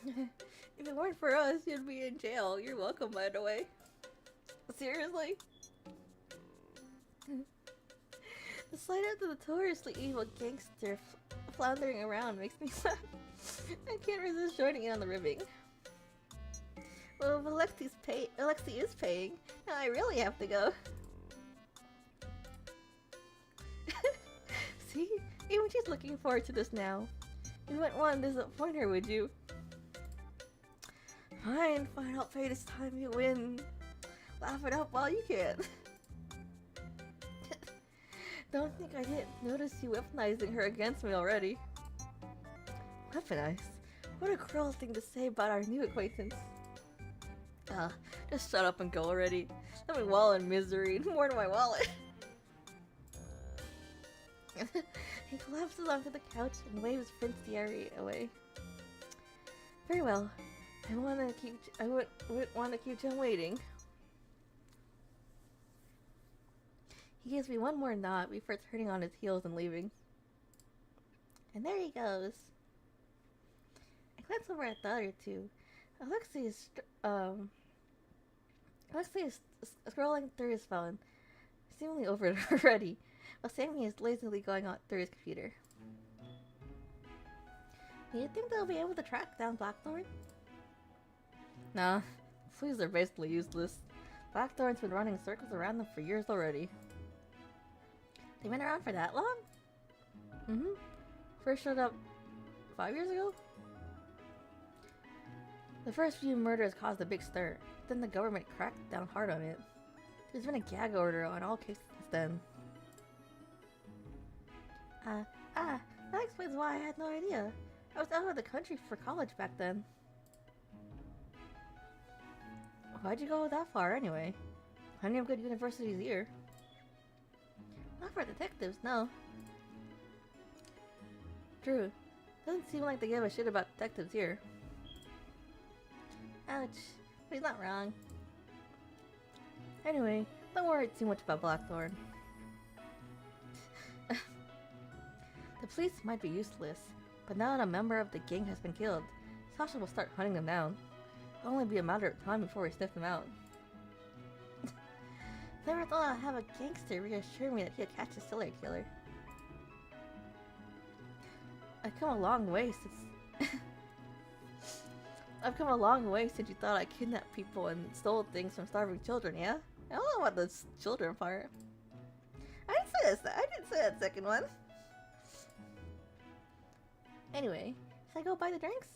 If it weren't for us, you'd be in jail. You're welcome, by the way. Seriously? The sight of the notoriously evil gangster floundering around makes me laugh. I can't resist joining in on the ribbing. Well, if Alexi is paying, now I really have to go. See? Even she's looking forward to this now. You wouldn't want to disappoint her, would you? Fine, I'll pay this time you win. Laugh it up while you can. Don't think I didn't notice you weaponizing her against me already. Weaponize? What a cruel thing to say about our new acquaintance. Just shut up and go already. Let me wallow in misery. More than my wallet. He collapses onto the couch and waves Prince Thierry away. Very well. I wouldn't want to keep Jem waiting. He gives me one more nod before turning on his heels and leaving. And there he goes. I glance over at the other two. Alexi is scrolling through his phone, seemingly over it already, while Sammy is lazily going on through his computer. Do you think they'll be able to track down Blackthorn? Nah, fleas are basically useless. Blackthorn's been running circles around them for years already. They've been around for that long? Mm-hmm. First showed up 5 years ago? The first few murders caused a big stir. Then the government cracked down hard on it. There's been a gag order on all cases since then. That explains why I had no idea. I was out of the country for college back then. Why'd you go that far anyway? Plenty of good universities here. Not for detectives, no. True. Doesn't seem like they give a shit about detectives here. Ouch. But he's not wrong. Anyway, don't worry too much about Blackthorn. The police might be useless, but now that a member of the gang has been killed, Sasha will start hunting them down. It'll only be a matter of time before we sniff them out. Never thought I'd have a gangster reassure me that he'll catch a serial killer. I've come a long way since I've come a long way since you thought I kidnapped people and stole things from starving children, yeah? I don't know about the children part. I didn't say this. I didn't say that second one. Anyway, should I go buy the drinks?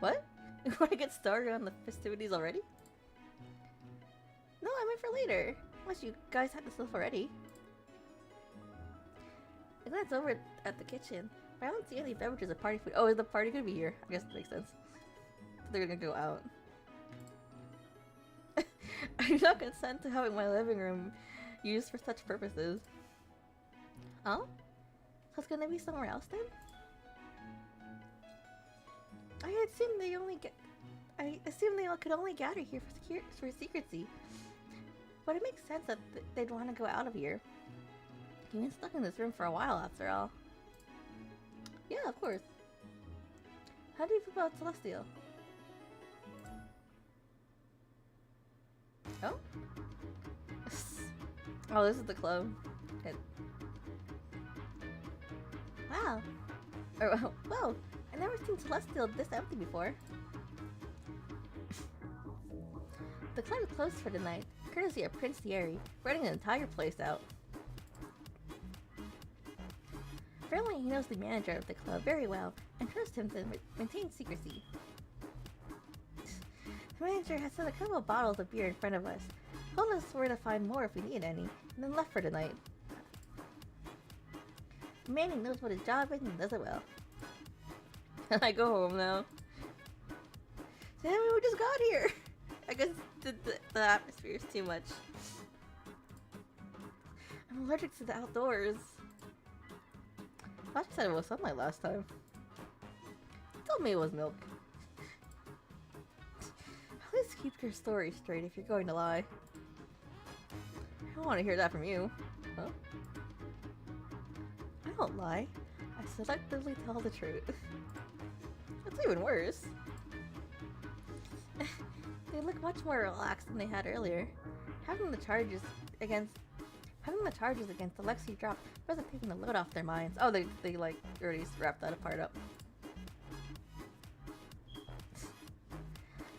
What? You want to get started on the festivities already? No, I meant for later. Unless you guys had the stuff already. I glanced over at the kitchen, but I don't see any beverages or party food. Oh, is the party gonna be here? I guess that makes sense. They're gonna go out. I do not consent to having my living room used for such purposes. Oh? So it's gonna be somewhere else then? I assumed they all could only gather here for secrecy. But it makes sense that they'd want to go out of here. You've been stuck in this room for a while, after all. Yeah, of course. How do you feel about Celestial? Oh? Oh, this is the club. Wow. Whoa, I've never seen Celestial this empty before. The club is closed for the night, courtesy of Prince Thierry, renting the entire place out. Apparently, he knows the manager of the club very well and trusts him to maintain secrecy. The manager has set a couple of bottles of beer in front of us, told us where to find more if we need any, and then left for the night. Manning knows what his job is and does it well. And I go home now. Damn it, we just got here! I guess the atmosphere is too much. I'm allergic to the outdoors. I thought you said it was sunlight last time. You told me it was milk. At least keep your story straight if you're going to lie. I don't want to hear that from you. Huh? I don't lie. I selectively tell the truth. That's even worse. They look much more relaxed than they had earlier. Having the charges against Alexei dropped wasn't taking the load off their minds. Oh, they like already wrapped that part up.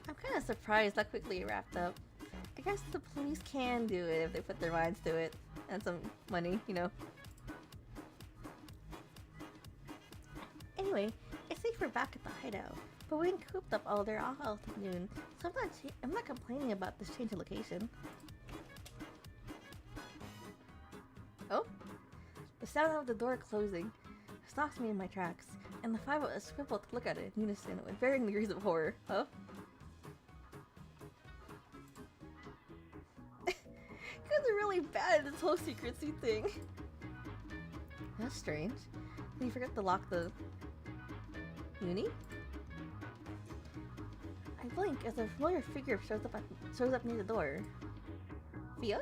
I'm kind of surprised how quickly it wrapped up. I guess the police can do it if they put their minds to it. And some money, you know. Anyway, it's safe we're back at the hideout. But we ain't cooped up all day all afternoon, so I'm not complaining about this change of location. Oh? The sound of the door closing stops me in my tracks, and the five of us scribble to look at it in unison with varying degrees of horror. Huh? You guys are really bad at this whole secrecy thing. That's strange. Did you forget to lock the uni? I blink as a familiar figure shows up near the door. Fia?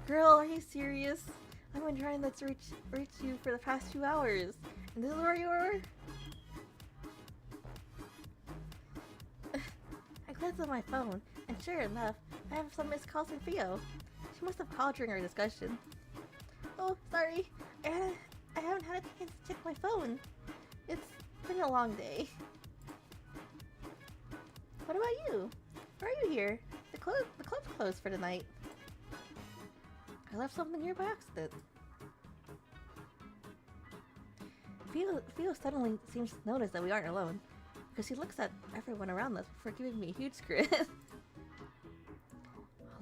Girl, are you serious? I've been trying to reach you for the past 2 hours, and this is where you are? I glanced at my phone, and sure enough, I have some missed calls from Theo. She must have called during our discussion. Oh, sorry. I haven't had a chance to check my phone. It's been a long day. What about you? Why are you here? The club's closed for the night. I left something here by accident. Theo suddenly seems to notice that we aren't alone, because he looks at everyone around us before giving me a huge grin.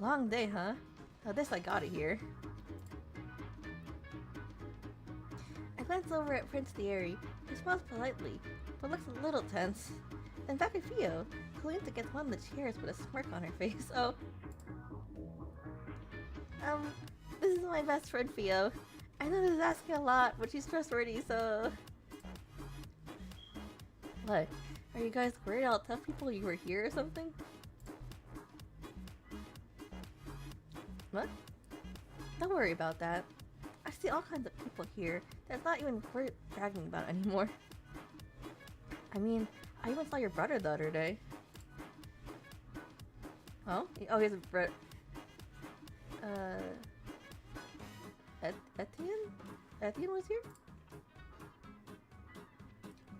A long day, huh? Now this I got it here. I glance over at Prince Thierry, who smiles politely, but looks a little tense. Then back at Theo, who leans against one of the chairs with a smirk on her face. Oh. This is my best friend, Theo. I know this is asking a lot, but she's trustworthy, so... What? Are you guys worried I'll tell people you were here or something? What? Don't worry about that. I see all kinds of people here that's not even worth bragging about anymore. I mean, I even saw your brother the other day. Oh? Oh, he's a Brett. Etienne? Etienne was here?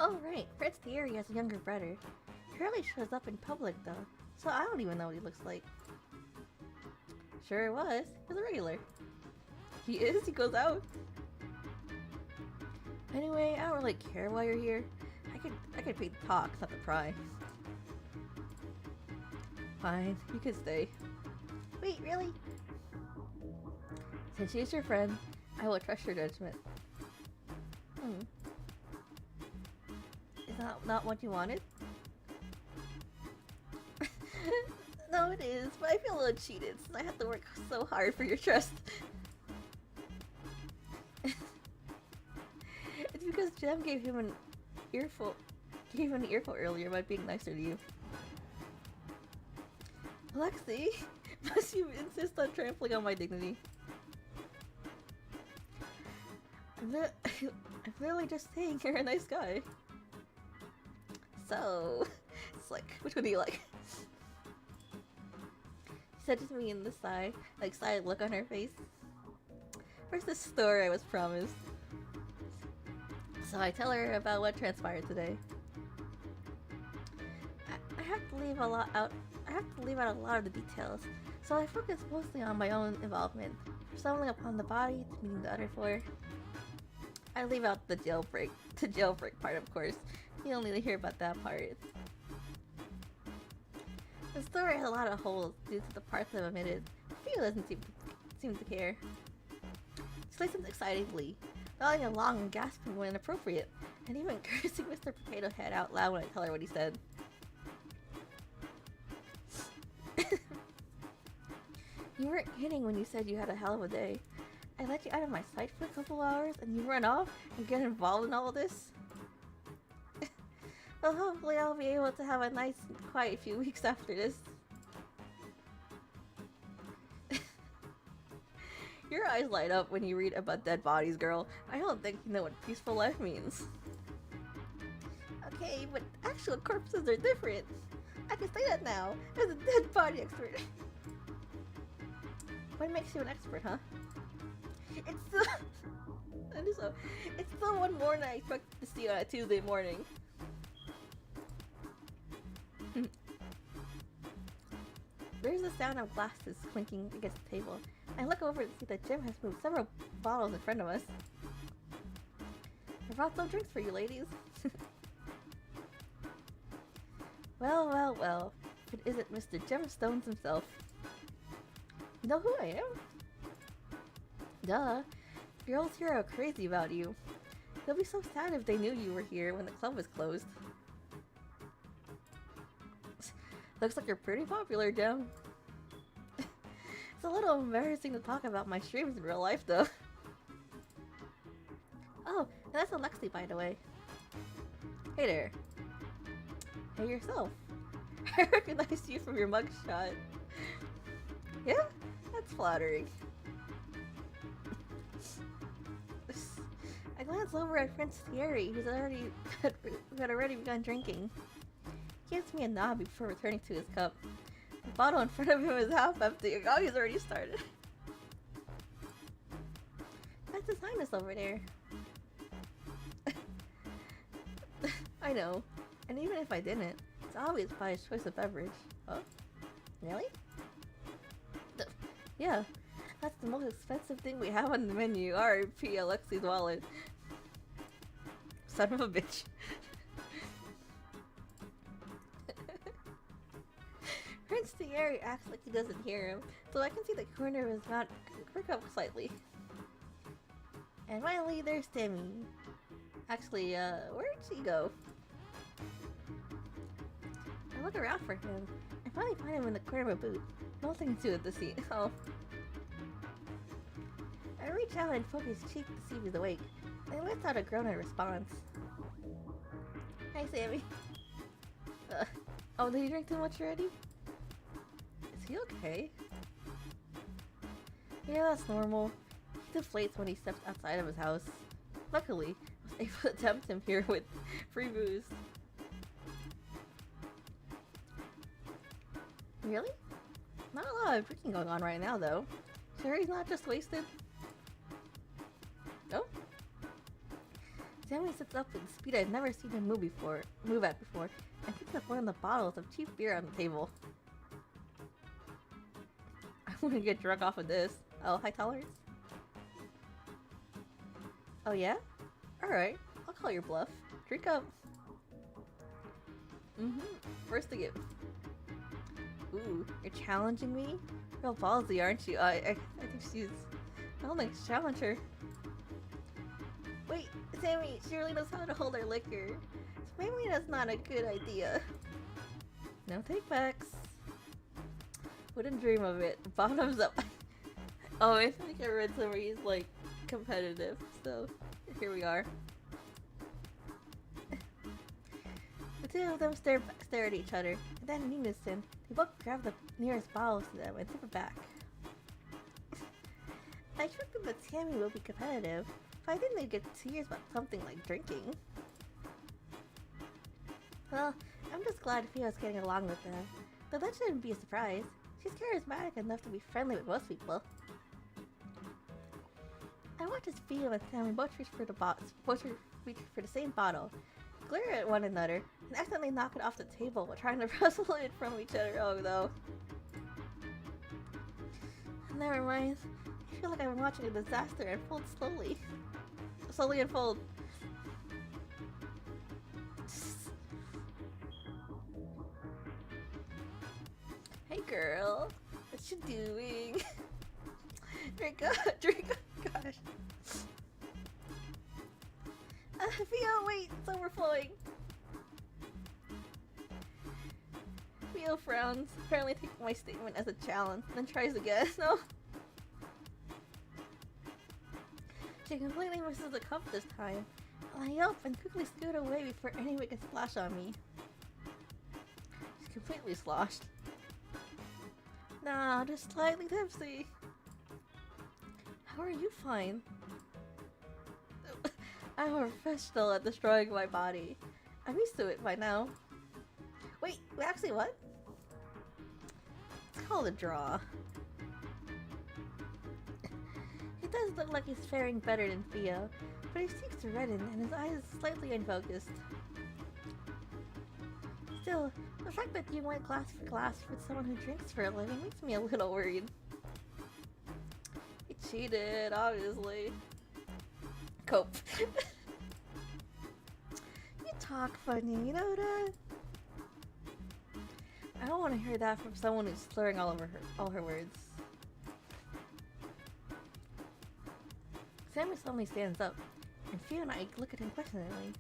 Oh right, Prince Thierry has a younger brother. He rarely shows up in public though, so I don't even know what he looks like. Sure was. He's a regular. He is? He goes out? Anyway, I don't really care why you're here. I could pay the talks, not the pry. Fine, you can stay. Wait, really? Since she's your friend, I will trust your judgment. Is that not what you wanted? No, it is, but I feel a little cheated since I have to work so hard for your trust. It's because Jem gave him an earful earlier by being nicer to you. Lexi, must you insist on trampling on my dignity? I'm literally just saying you're a nice guy. So, it's like, which one do you like? She said to me in the side look on her face. Where's the story I was promised? So I tell her about what transpired today. I have to leave out a lot of the details, so I focus mostly on my own involvement. From stumbling upon the body to meeting the other four. I leave out the jailbreak part, of course. You only need to hear about that part. The story has a lot of holes due to the parts I've omitted. Theo doesn't seem to care. She listens excitedly, nodding along and gasping when inappropriate, and even cursing Mr. Potato Head out loud when I tell her what he said. You weren't kidding when you said you had a hell of a day. I let you out of my sight for a couple hours and you run off and get involved in all of this? Well, hopefully I'll be able to have a nice, quiet few weeks after this. Your eyes light up when you read about dead bodies, girl. I don't think you know what peaceful life means. Okay, but actual corpses are different. I can say that now, as a dead body expert. What makes you an expert, huh? It's the one morning I expect to see you on a Tuesday morning. There's the sound of glasses clinking against the table. I look over to see that Jim has moved several bottles in front of us. I brought some drinks for you, ladies. Well, well, well. If it isn't Mr. Gemstones himself. You know who I am? Duh. Girls here are crazy about you. They'll be so sad if they knew you were here when the club was closed. Looks like you're pretty popular, Gem. It's a little embarrassing to talk about my streams in real life, though. Oh, and that's Alexi, by the way. Hey there. Hey yourself. I recognize you from your mugshot. Yeah? That's flattering. I glance over at Prince Thierry, who had already begun drinking. He gives me a nod before returning to his cup. The bottle in front of him is half empty. Oh, he's already started. That's his highness over there. I know. And even if I didn't, it's always by his choice of beverage. Oh? Really? Yeah. That's the most expensive thing we have on the menu. R.I.P. Alexi's wallet. Son of a bitch. Prince Thierry acts like he doesn't hear him, so I can see the corner of his mouth perk up slightly. And finally, there's Timmy. Actually, where'd she go? I look around for him. I finally find him in the corner of a boot. Nothing to do with the seat. Oh. I reach out and poke his cheek to see if he's awake. I lets out a groan in response. Hi, Sammy. Oh, did he drink too much already? Is he okay? Yeah, that's normal. He deflates when he steps outside of his house. Luckily, I was able to tempt him here with free booze. Really? Not a lot of drinking going on right now, though. Sure he's not just wasted? Oh? Sammy sits up with a speed I've never seen him move at before, and picks up one of the bottles of cheap beer on the table. I'm gonna get drunk off of this. Oh, high tolerance? Oh yeah? Alright, I'll call your bluff. Drink up. First to give. Ooh, you're challenging me? Real ballsy, aren't you? I think she's... I don't think challenge her. Wait, Sammy, she really knows how to hold her liquor. So maybe that's not a good idea. No takebacks. Wouldn't dream of it. Bottoms up. Oh, I think I read somewhere he's like competitive, so here we are. The two of them stare at each other, and then in unison, they both grab the nearest bottle to them and tip it back. I expected that Sammy will be competitive, but I think they'd get serious about something like drinking. Well, I'm just glad Fio's getting along with them, though that shouldn't be a surprise. She's charismatic enough to be friendly with most people. I watch as Fio and Sammy both reach for the same bottle, glare at one another, and accidentally knock it off the table while trying to wrestle it from each other. Oh no. Never mind. I feel like I'm watching a disaster unfold slowly. Slowly unfold. Hey girl, what you doing? Drink up, gosh. Fio, wait, it's overflowing. Fio frowns, apparently taking my statement as a challenge, then tries again. No. She completely misses the cup this time. I yelp and quickly scoot away before anyone can splash on me. She's completely sloshed. Nah, just slightly tipsy. How are you fine? I'm a professional at destroying my body. I'm used to it by now. Wait, actually what? It's called a draw. He does look like he's faring better than Fio, but he seems to redden and his eyes slightly unfocused. Still, the fact that you went glass for glass with someone who drinks for a living makes me a little worried. He cheated, obviously. Cope. You talk funny, you know that? I don't want to hear that from someone who's slurring all her words. Sammy suddenly stands up, and Fio and I look at him questioningly.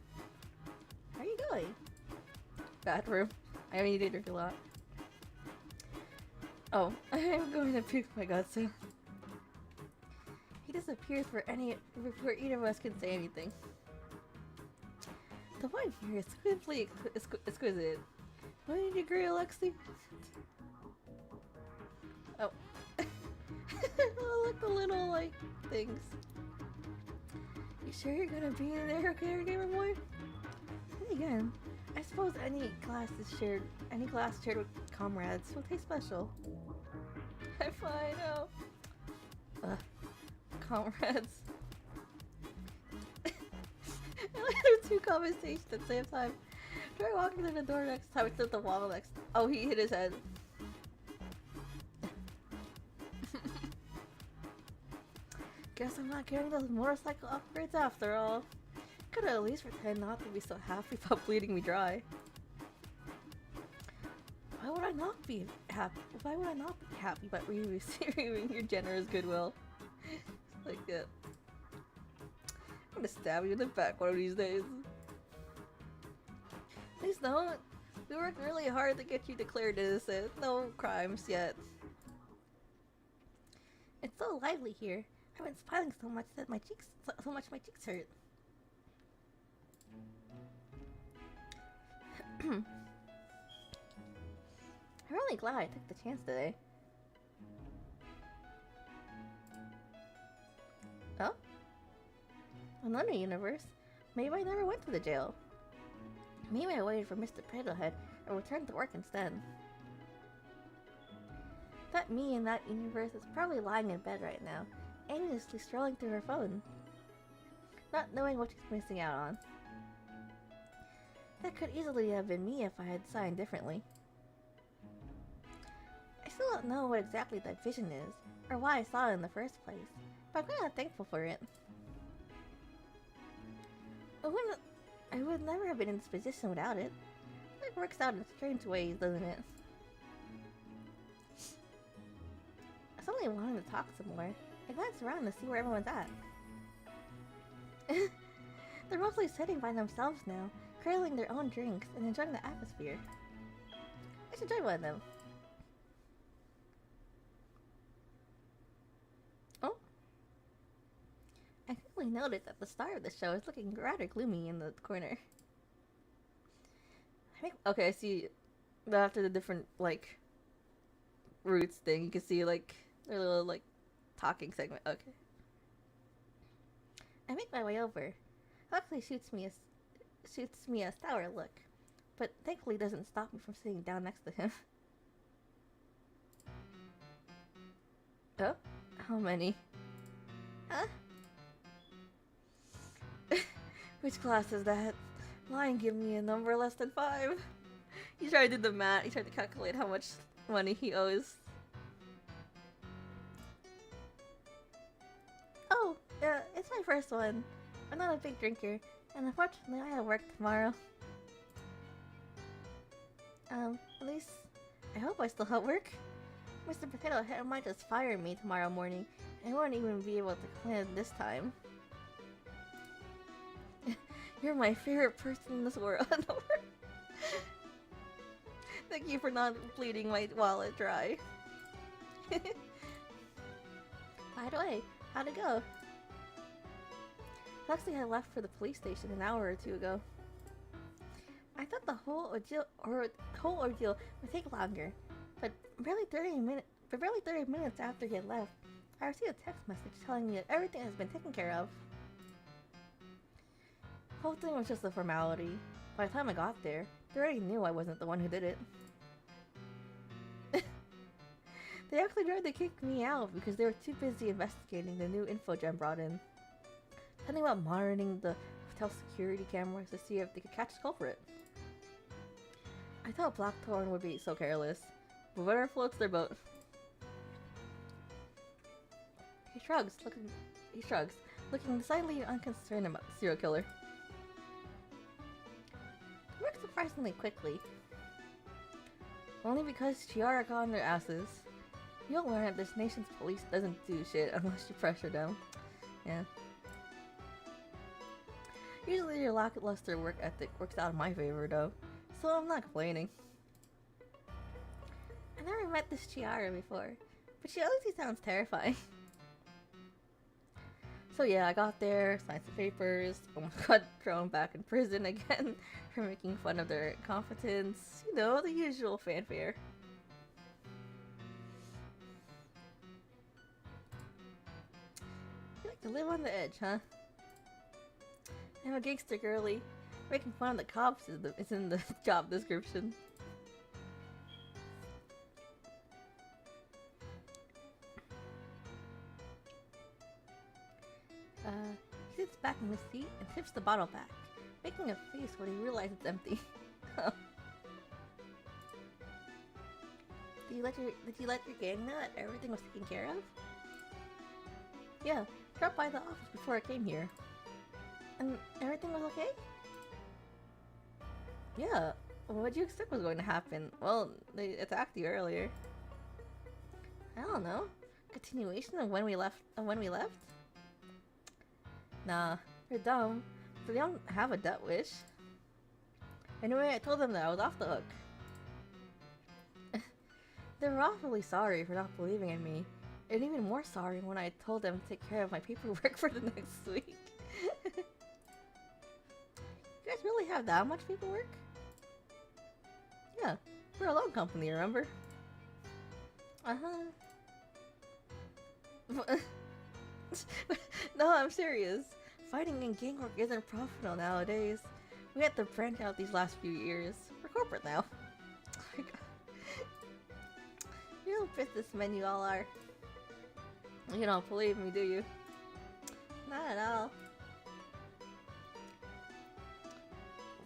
Where are you going? Bathroom. I mean, you did drink a lot. Oh, I'm going to puke my guts out. He disappears before either of us can say anything. The wine here is simply exquisite. What did you agree, Alexi? Oh. Oh, look, the little, like, things. You sure you're gonna be in there, okay, gamer boy? And again, I suppose any glass shared with comrades will taste special. I'm fine, oh. Comrades. I like there's two conversations at the same time. Try walking through the door next time it's at the wall next. Oh, he hit his head. Guess I'm not getting those motorcycle upgrades after all. Could at least pretend not to be so happy about bleeding me dry. Why would I not be happy? Why would I not be happy about receiving your generous goodwill? Like that. I'm gonna stab you in the back one of these days. Please don't. We worked really hard to get you declared innocent. No crimes yet. It's so lively here. I've been smiling so much that my cheeks hurt. I'm really glad I took the chance today. Oh? Another universe? Maybe I never went to the jail. Maybe I waited for Mr. Paddlehead and returned to work instead. That me in that universe is probably lying in bed right now, aimlessly scrolling through her phone, not knowing what she's missing out on. That could easily have been me if I had signed differently. I still don't know what exactly that vision is, or why I saw it in the first place, but I'm kinda thankful for it. I would never have been in this position without it. It works out in strange ways, doesn't it? I suddenly wanted to talk some more. I glanced around to see where everyone's at. They're mostly sitting by themselves now, cradling their own drinks and enjoying the atmosphere. I should join one of them. Oh? I quickly noticed that the star of the show is looking rather gloomy in the corner. Okay, I see. After the different, like, roots thing, you can see, like, their little, like, talking segment. Okay. I make my way over. Huxley shoots me a sour look, but thankfully doesn't stop me from sitting down next to him. Oh? How many? Huh? Which class is that? Lion give me a number less than 5. He tried to do the math. He tried to calculate how much money he owes. Oh, it's my first one. I'm not a big drinker, and unfortunately I have work tomorrow. At least, I hope I still have work. Mr. Potato Head might just fire me tomorrow morning, and I won't even be able to clean it this time. You're my favorite person in this world. Thank you for not bleeding my wallet dry. By the way, how'd it go? Lexi had left for the police station an hour or two ago. I thought the whole ordeal would take longer, but barely 30 minutes after he had left, I received a text message telling me that everything has been taken care of. The whole thing was just a formality. By the time I got there, they already knew I wasn't the one who did it. They actually tried to kick me out because they were too busy investigating the new info Jen brought in. Telling about monitoring the hotel security cameras to see if they could catch the culprit. I thought Blackthorn would be so careless, but whatever floats their boat. He shrugs, looking decidedly unconcerned about the serial killer. It worked surprisingly quickly. Only because Chiara got on their asses. You'll learn that this nation's police doesn't do shit unless you pressure them. Yeah. Usually your lackluster work ethic works out in my favor though, so I'm not complaining. I never met this Chiara before, but she honestly sounds terrifying. So yeah, I got there, signed some papers, almost got thrown back in prison again for making fun of their incompetence. You know, the usual fanfare. You like to live on the edge, huh? I'm a gangster girly. Making fun of the cops is in the job description. He sits back in his seat and tips the bottle back, making a face when he realizes it's empty. Did you let your gang know that everything was taken care of? Yeah, dropped by the office before I came here. And everything was okay? Yeah, what'd you expect was going to happen? Well, they attacked you earlier. I don't know. Continuation of when we left? Nah, they're dumb. So they don't have a death wish. Anyway, I told them that I was off the hook. They were awfully sorry for not believing in me. And even more sorry when I told them to take care of my paperwork for the next week. You guys really have that much paperwork? Yeah, we're a loan company, remember? Uh-huh. No, I'm serious. Fighting in gang work isn't profitable nowadays. We had to branch out these last few years. We're corporate now. Oh my god. Real businessmen you all are. You don't believe me, do you? Not at all.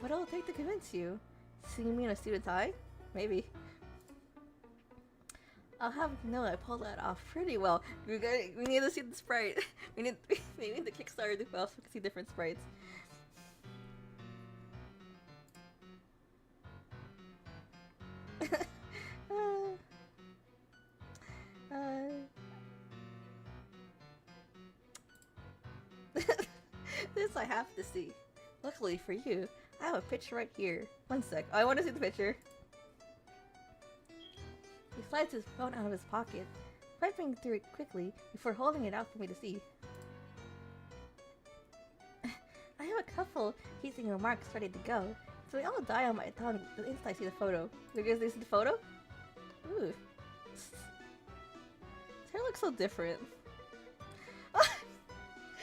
What'll it take to convince you? Seeing me in a suit and tie? Maybe. I'll have you know I pulled that off pretty well. We need to see the sprite. we need the Kickstarter to so we can see different sprites. This I have to see. Luckily for you, I have a picture right here. One sec. Oh, I want to see the picture. He slides his phone out of his pocket, swiping through it quickly before holding it out for me to see. I have a couple teasing remarks ready to go, so they all die on my tongue the instant I see the photo. You guys see the photo? Ooh. His hair looks so different.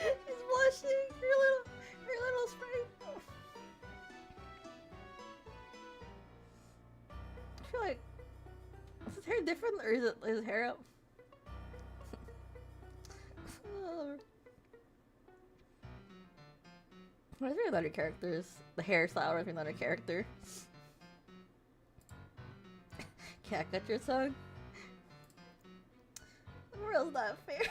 She's blushing! Her little sprite! I feel like... Is his hair different or is it his hair up? What is another characters? The hairstyle reminds me of another character. Cat got your song? The world's not fair.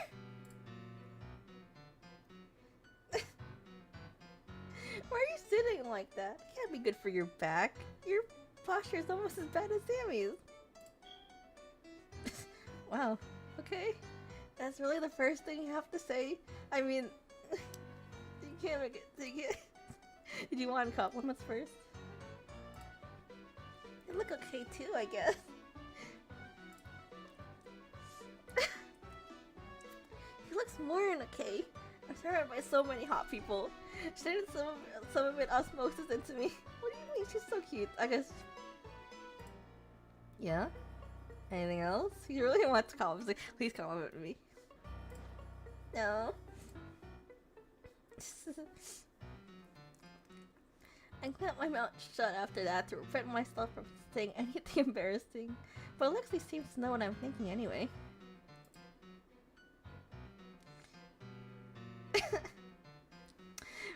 Why are you sitting like that? It can't be good for your back. Your posture is almost as bad as Sammy's. Wow. Okay. That's really the first thing you have to say? I mean... You can't make it. Did you want compliments first? You look okay too, I guess. He looks more than okay. I'm surrounded by so many hot people. Shouldn't some of it osmosis into me? What do you mean? She's so cute. I guess. Yeah. Anything else? You really want to compliment? Please compliment me. No. I clamped my mouth shut after that to prevent myself from saying anything embarrassing, but Alexi seems to know what I'm thinking anyway.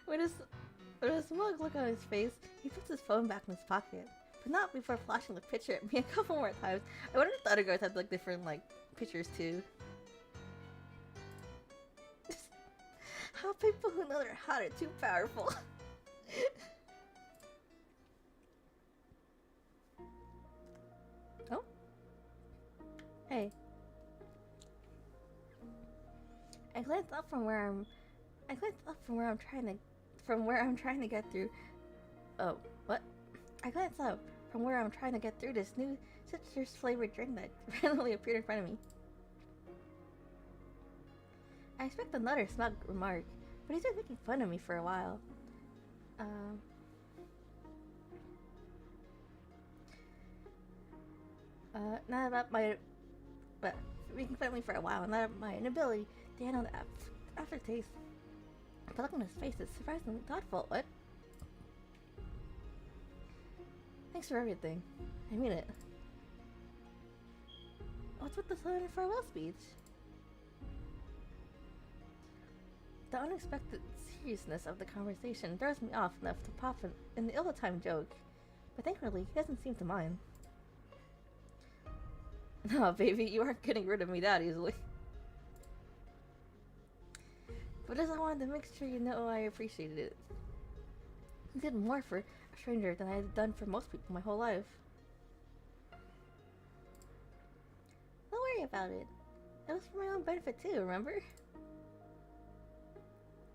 With a smug look on his face, he puts his phone back in his pocket, but not before flashing the picture at me a couple more times. I wonder if the other guys had like different like pictures too. How people who know they're hot are too powerful. Oh. Hey. I glanced up from where I'm trying to get through. Oh, what? I glanced up from where I'm trying to get through this new citrus flavored drink that randomly appeared in front of me. I expect another smug remark, but he's been making fun of me for a while. Not about my... But making fun of me for a while, not about my inability to handle the aftertaste. The look on his face is surprisingly thoughtful. What? Thanks for everything. I mean it. What's with the sudden farewell speech? The unexpected seriousness of the conversation throws me off enough to pop an ill-timed joke, but thankfully he doesn't seem to mind. No, baby, you aren't getting rid of me that easily. But as I wanted to make sure you know I appreciated it. You did more for a stranger than I had done for most people my whole life. Don't worry about it. It was for my own benefit too, remember?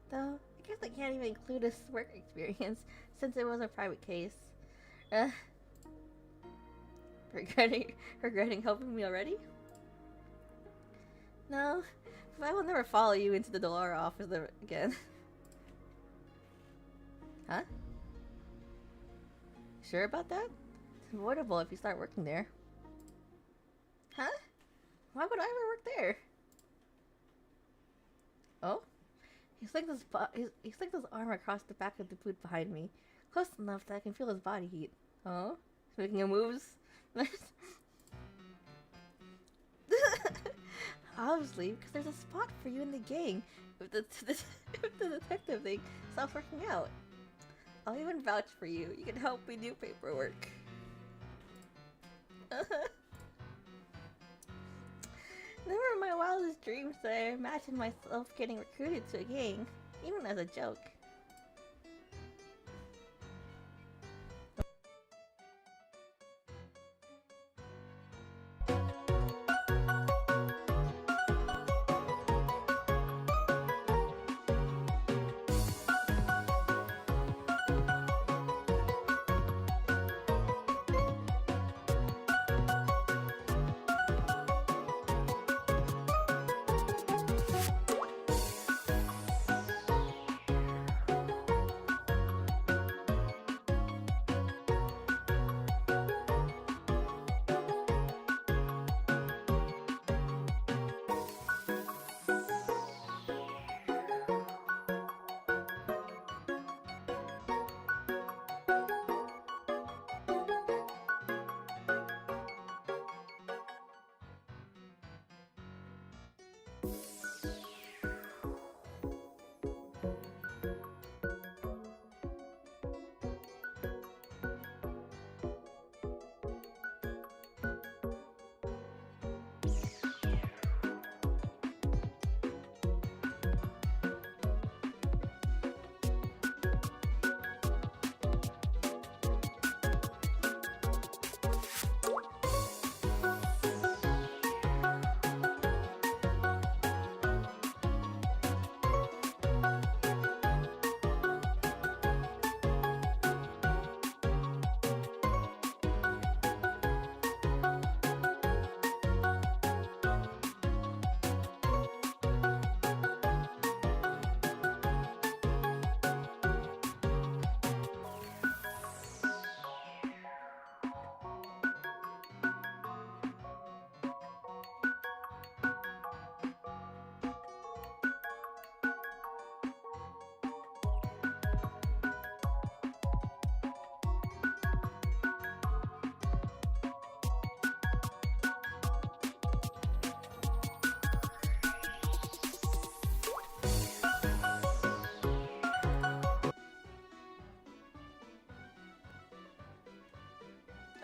Though, I guess I can't even include this work experience since it was a private case. Regretting helping me already? No, but I will never follow you into the Dollar office again. Huh? Sure about that? It's avoidable if you start working there. Huh? Why would I ever work there? Oh? He slinked his arm across the back of the boot behind me, close enough that I can feel his body heat. Oh? He's making moves? Obviously, because there's a spot for you in the gang if the detective thing stops working out. I'll even vouch for you. You can help me do paperwork. Never in my wildest dreams did I imagine myself getting recruited to a gang, even as a joke.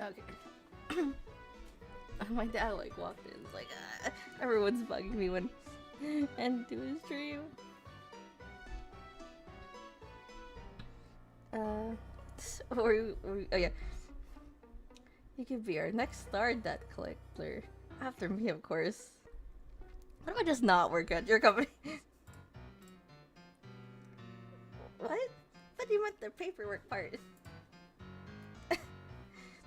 Okay. My dad like walked in, was like, everyone's bugging me when and do his stream. Oh yeah. You could be our next star debt collector. After me, of course. Why do I just not work at your company? What? But you meant the paperwork part.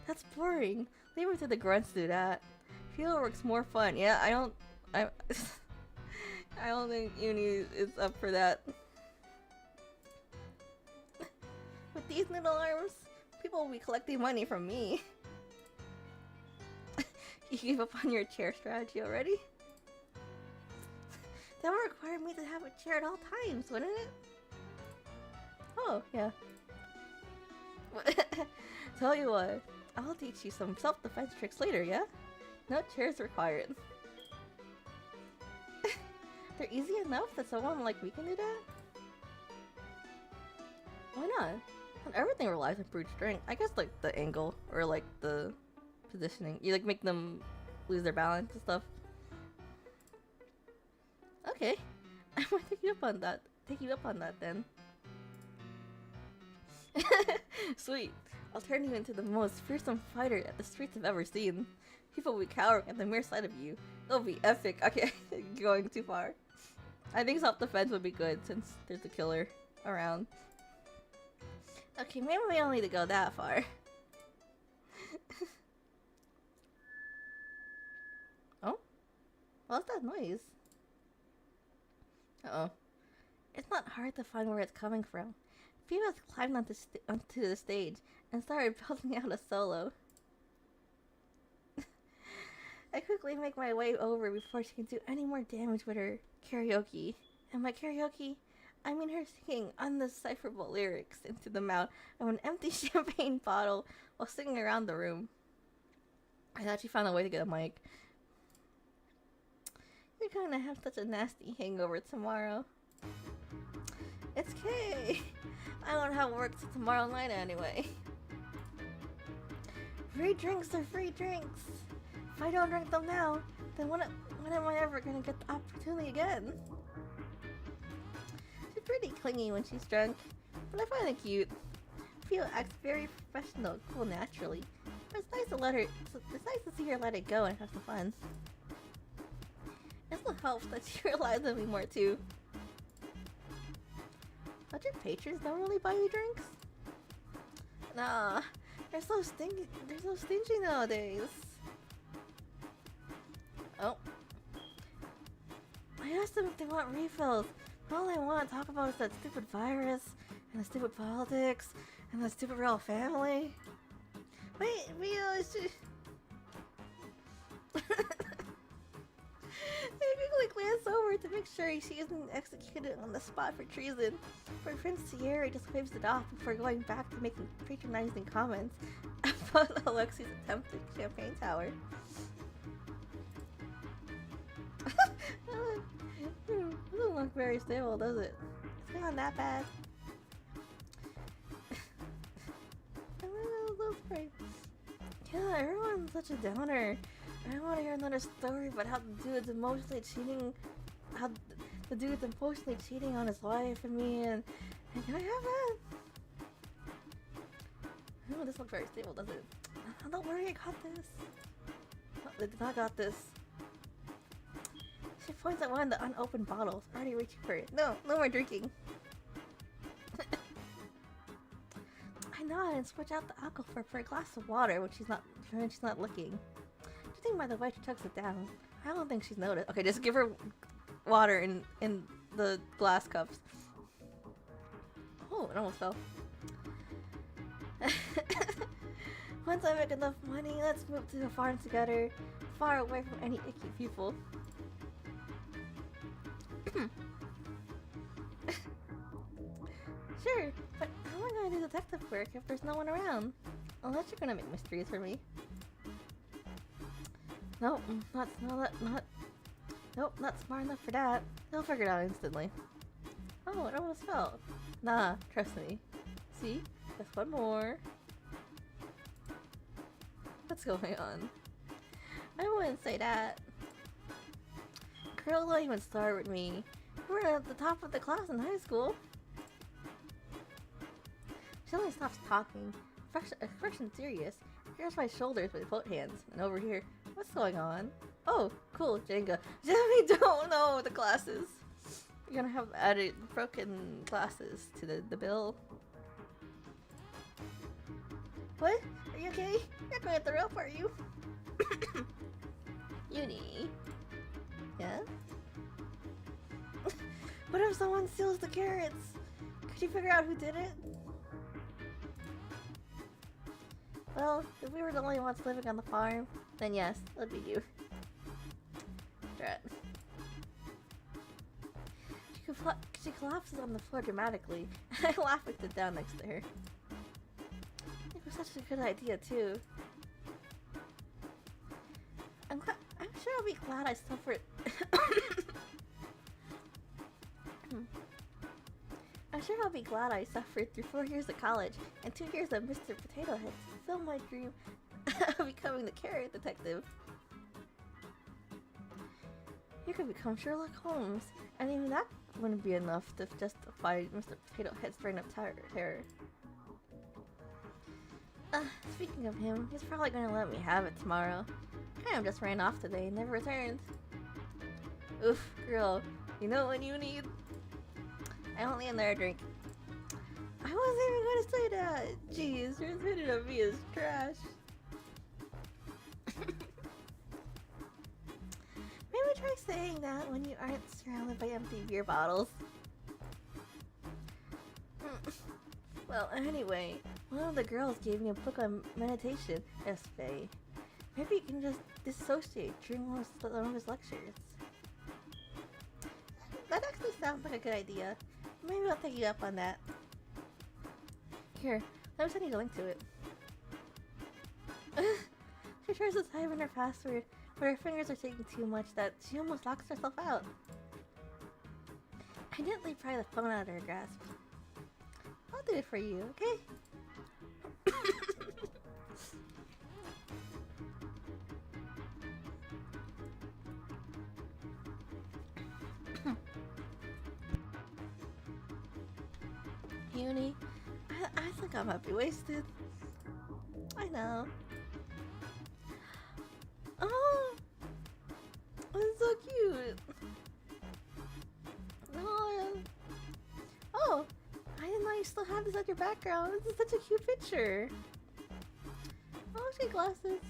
That's boring. Leave it to the grunts to do that. Fieldwork's more fun. Yeah, I don't think uni is up for that. With these little arms, people will be collecting money from me. You gave up on your chair strategy already? That would require me to have a chair at all times, wouldn't it? Oh, yeah. Tell you what, I'll teach you some self-defense tricks later, yeah? No chairs required. They're easy enough that someone like me can do that? Why not? Not everything relies on brute strength. I guess like the angle or like the positioning. You like make them lose their balance and stuff. Okay. I might take you up on that. Take you up on that then. Sweet. I'll turn you into the most fearsome fighter that the streets have ever seen. People will be cowering at the mere sight of you. It'll be epic. Okay, going too far. I think self-defense would be good since there's a killer around. Okay, maybe we don't need to go that far. Oh? What's that noise? Uh-oh. It's not hard to find where it's coming from. Phoebus climbed onto the stage and started belting out a solo. I quickly make my way over before she can do any more damage with her karaoke. And by karaoke, I mean her singing undecipherable lyrics into the mouth of an empty champagne bottle while singing around the room. I thought she found a way to get a mic. You're gonna have such a nasty hangover tomorrow. It's Kay! I don't have work till tomorrow night anyway. Free drinks are free drinks! If I don't drink them now, then when am I ever gonna get the opportunity again? She's pretty clingy when she's drunk, but I find it cute. Feel acts very professional, cool naturally. But it's nice to see her let it go and have some fun. It also helps that she relies on me more too. Don't your patrons normally buy you drinks? Nah, they're so stingy. They're so stingy nowadays. Oh, I asked them if they want refills. All I want to talk about is that stupid virus and the stupid politics and the stupid royal family. Wait, I quickly glance over to make sure she isn't executed on the spot for treason. But Prince Sierra just waves it off before going back to making patronizing comments about Alexi's attempted champagne tower. Doesn't look very stable, does it? It's not that bad. Yeah, everyone's such a downer. I don't want to hear another story about how the dude's emotionally cheating. How the dude's emotionally cheating on his wife and me, and can I have that? Oh, this looks very stable, doesn't it? Oh, don't worry, I got this. Oh, they did not got this. She points at one of the unopened bottles, already reaching for it. No, no more drinking. I nod and switch out the alcohol for a glass of water when she's not looking. Judging by the way she tucks it down, I don't think she's noticed. Okay, just give her water in the glass cups. Oh, it almost fell. Once I make enough money, let's move to the farm together, far away from any icky people. Sure, but how am I gonna do detective work if there's no one around? Unless you're gonna make mysteries for me. Nope, not smart enough for that. He'll figure it out instantly. Oh, it almost fell. Nah, trust me. See? Just one more. What's going on? I wouldn't say that. Girl don't even start with me. We were at the top of the class in high school. She only stops talking. Expression serious. Here's my shoulders with both hands. And over here, what's going on? Oh, cool, Jenga. We don't know the classes. You're gonna have added broken glasses to the bill. What? Are you okay? You're not going at the rope, are you? Uni. Yeah? What if someone steals the carrots? Could you figure out who did it? Well, if we were the only ones living on the farm, then yes, it would be you. Drat. She collapses on the floor dramatically, and I laugh and sit down next to her. It was such a good idea, too. I'm sure I'll be glad I suffered. I'm sure I'll be glad I suffered through 4 years of college and 2 years of Mr. Potato Head to fulfill my dream of becoming the carrot detective. You could become Sherlock Holmes, and even that wouldn't be enough to justify Mr. Potato Head's straight up terror. Speaking of him, he's probably gonna let me have it tomorrow. Kind of just ran off today and never returned. Oof, girl, you know what you need? I only another drink. I wasn't even gonna say that! Jeez, your opinion of me is trash. Maybe try saying that when you aren't surrounded by empty beer bottles. Well, anyway, one of the girls gave me a book on meditation, Faye. Maybe you can just dissociate during one of his lectures. That actually sounds like a good idea. Maybe I'll take you up on that. Here, let me send you a link to it. She tries to type in her password, but her fingers are taking too much that she almost locks herself out. I gently pry the phone out of her grasp. I'll do it for you, okay? Uni, I think I might be wasted. I know. Oh, that's so cute. Oh, oh, I didn't know you still have this as your background. This is such a cute picture. Oh, she has glasses.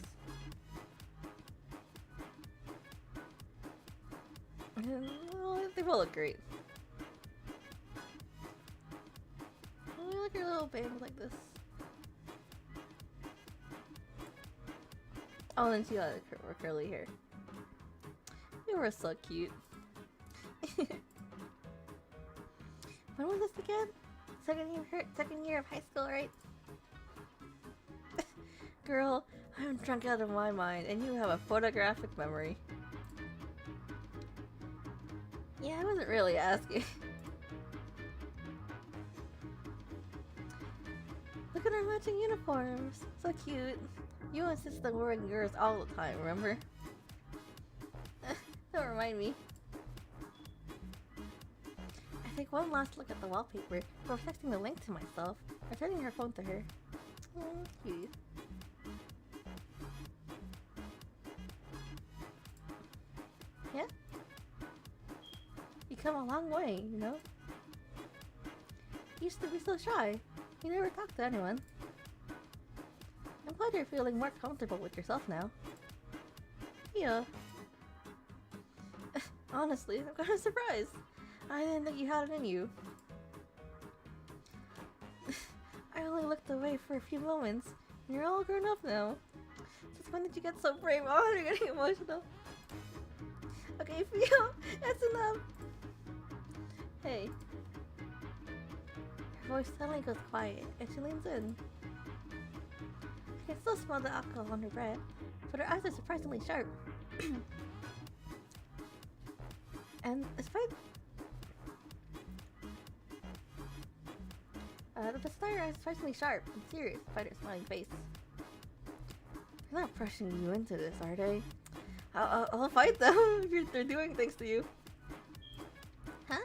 Oh, they both look great. Oh, look at your little bangs like this. Oh, and then she got her curly hair. You were so cute. When was this again? Second year of high school, right? Girl, I'm drunk out of my mind, and you have a photographic memory. Yeah, I wasn't really asking. Look at our matching uniforms. So cute. You insist on wearing yours all the time, remember? Don't remind me. I take one last look at the wallpaper before texting the link to myself, returning her phone to her. Oh, cute. Yeah? You come a long way, you know? You used to be so shy. You never talked to anyone. I'm glad you're feeling more comfortable with yourself now. Yeah. Honestly, I'm kind of surprised. I didn't think you had it in you. I only looked away for a few moments, and you're all grown up now. Since when did you get so brave? Oh, you're getting emotional. Okay, Fio, that's enough. Hey. Her voice suddenly goes quiet, and she leans in. I can still smell the alcohol on her breath, but her eyes are surprisingly sharp. And despite the stare is surprisingly sharp and serious despite her smiling face. They're not pushing you into this, are they? I'll fight them if they're doing things to you. Huh?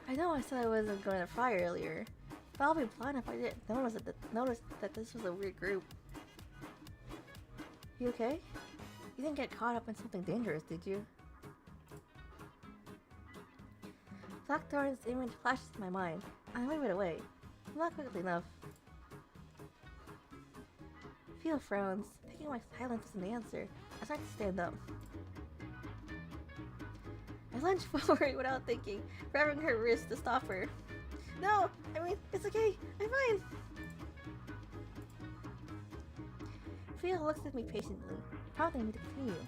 I know I said I wasn't going to fly earlier, but I'll be blind if I didn't notice that this was a weird group. You okay? You didn't get caught up in something dangerous, did you? Black Thorn's image flashes in my mind. I move it away. Not quickly enough. Feel frowns, taking my silence as an answer. I start to stand up. I lunge forward without thinking, grabbing her wrist to stop her. No! I mean, it's okay! I'm fine! Fia looks at me patiently, prompting me to continue.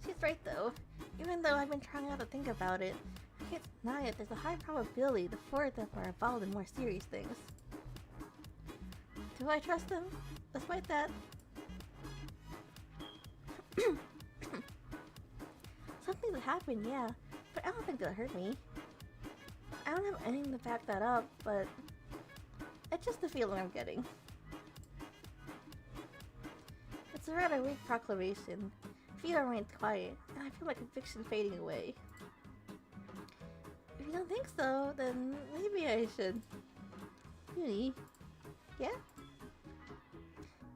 She's right though. Even though I've been trying not to think about it, I can't deny it. There's a high probability the four of them are involved in more serious things. Do I trust them? Despite that... Something that happened, yeah, but I don't think they'll hurt me. I don't have anything to back that up, but... It's just the feeling I'm getting. It's a rather weak proclamation. Fia remains quiet, and I feel my conviction fading away. If you don't think so, then maybe I should. Uni? Yeah?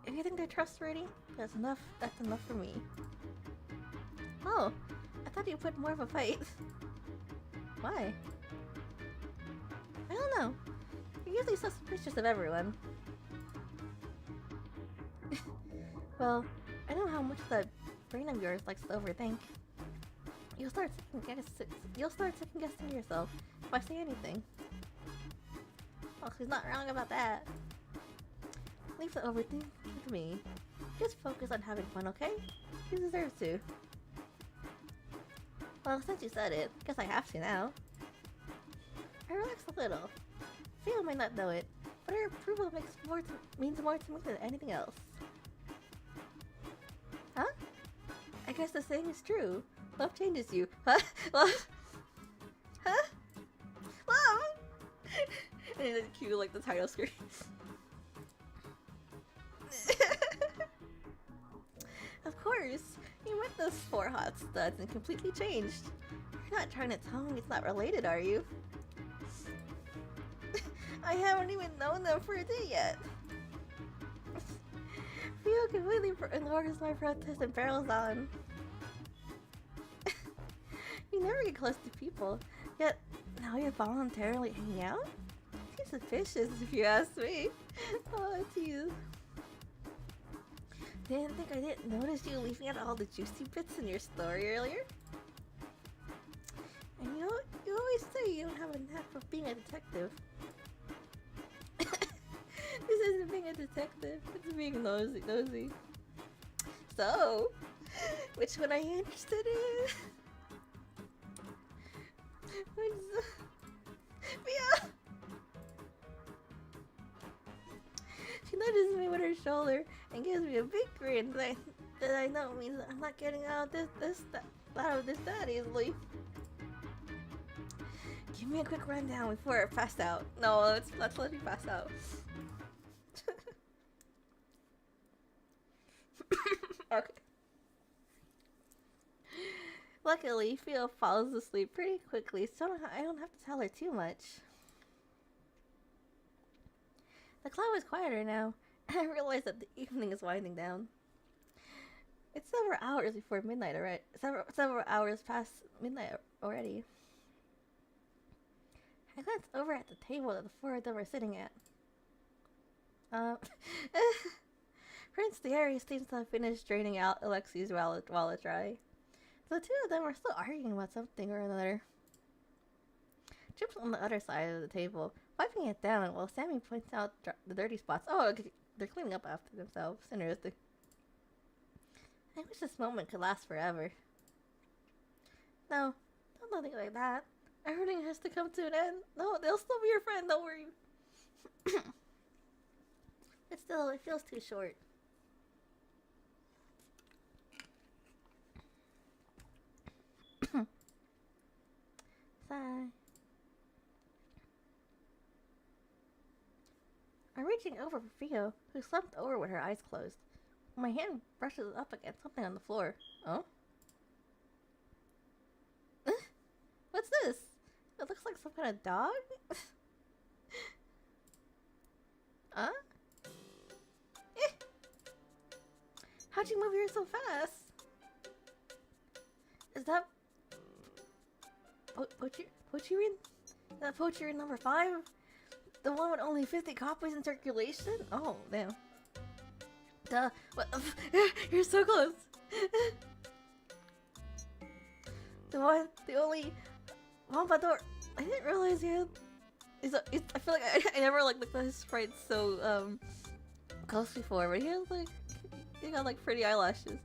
If you think they're trustworthy, that's enough for me. Oh, I thought you put more of a fight. Why? I don't know. You're usually so suspicious of everyone. Well, I know how much that brain of yours likes to overthink. You'll start second guessing yourself if I say anything. Well, she's not wrong about that. Leave the overthinking to me. Just focus on having fun, okay? You deserve to. Well, since you said it, guess I have to now. I relaxed a little. Fia might not know it, but her approval means more to me than anything else. Huh? guess the saying is true. Love changes you. Huh? Love? Huh? Love! And then cue like the title screen. Of course, you met those 4 hot studs and completely changed. You're not trying to tell me it's not related, are you? I haven't even known them for a day yet. Theo completely ignores my protest and barrels on. You never get close to people, yet now you're voluntarily hanging out? Seems suspicious if you ask me. Oh, tease. Didn't think I didn't notice you leaving out all the juicy bits in your story earlier? And you know what? You always say you don't have a knack for being a detective. This isn't being a detective, it's being nosy. So, which one are you interested in? Mia! She nudges me with her shoulder and gives me a big grin that I know means I'm not getting out of that easily. Give me a quick rundown before I pass out. No, let's let me pass out. Okay. Luckily, Theo falls asleep pretty quickly, so I don't have to tell her too much. The club is quieter now, and I realize that the evening is winding down. It's several hours before midnight already. Several hours past midnight already. I glance over at the table that the 4 of them are sitting at. Prince Darius seems to have finished draining out Alexi's wallet dry. The 2 of them are still arguing about something or another. Chip's on the other side of the table, wiping it down while Sammy points out the dirty spots. Oh, okay. They're cleaning up after themselves. Interesting. I wish this moment could last forever. No, don't think like that. Everything has to come to an end. No, they'll still be your friend, don't worry. But still, it feels too short. Sigh. I'm reaching over for Theo, who slumped over with her eyes closed. My hand brushes up against something on the floor. Oh? What's this? It looks like some kind of dog? Huh? How'd you move here so fast? Is that... Pochirin? Is that Pochirin number 5? The one with only 50 copies in circulation? Oh, damn. Duh. What? You're so close. The only Pompadour. I didn't realize he had. I feel like I never like looked at his sprite so close before, but he got like pretty eyelashes.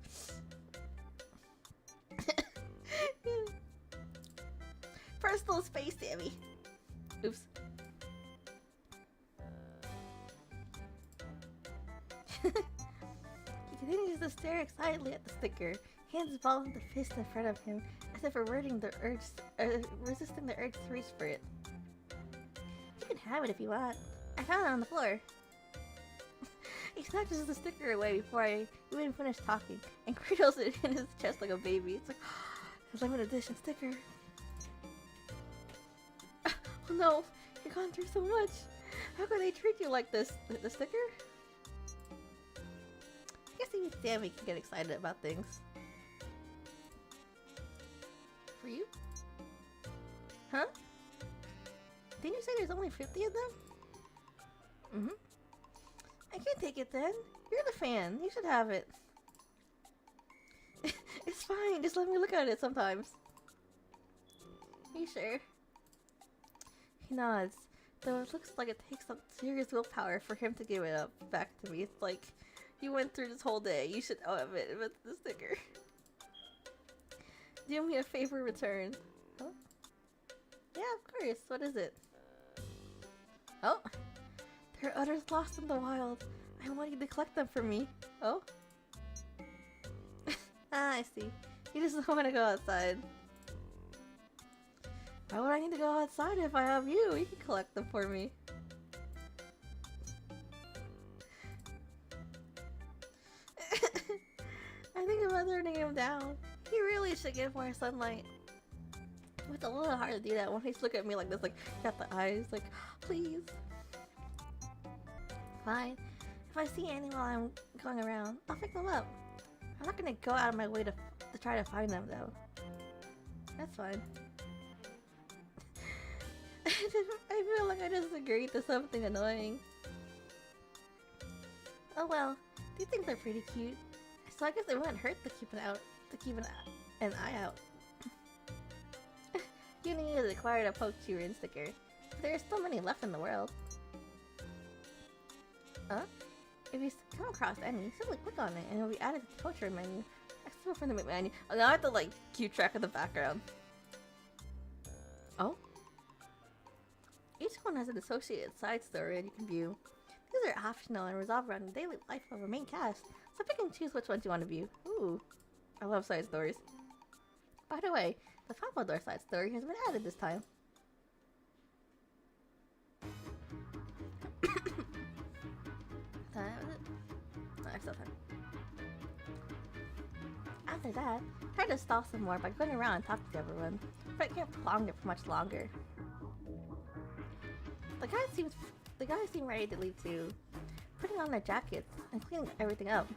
Personal space, Sammy. Oops. He continues to stare excitedly at the sticker, hands balling the fist in front of him, as if resisting the urge to reach for it. You can have it if you want. I found it on the floor. He snatches the sticker away before I even finish talking, and cradles it in his chest like a baby. It's like, his limited edition sticker. Oh no, you've gone through so much. How could they treat you like this? The sticker? I guess even Sammy can get excited about things. For you? Huh? Didn't you say there's only 50 of them? Mm-hmm. I can't take it then. You're the fan. You should have it. It's fine. Just let me look at it sometimes. Are you sure? He nods, though it looks like it takes some serious willpower for him to give it up back to me. It's like, you went through this whole day. You should have it with the sticker. Do me a favor, return. Huh? Yeah, of course. What is it? Oh, there are others lost in the wild. I want you to collect them for me. Oh? Ah, I see. You just don't want to go outside. Why would I need to go outside if I have you? You can collect them for me. I think about turning him down. He really should get more sunlight. It's a little hard to do that when he's looking at me like this, like, got the eyes, like, please. Fine. If I see any while I'm going around, I'll pick them up. I'm not gonna go out of my way to try to find them, though. That's fine. I feel like I just agreed to something annoying. Oh well, these things are pretty cute. So I guess it wouldn't hurt to keep an eye out. Uni has acquired a chibi-diane sticker. There are still many left in the world. Huh? If you come across any, simply click on it and it will be added to the poacher menu. Explore from the menu. Oh, now I have to like keep track of the background. Oh? Each one has an associated side story and you can view. These are optional and resolve around the daily life of our main cast, so pick and choose which ones you want to view. Ooh, I love side stories. By the way, the Papador side story has been added this time. After that, try to stall some more by going around and talking to everyone, but I can't prolong it for much longer. The guys seem ready to leave too, putting on their jackets and cleaning everything up.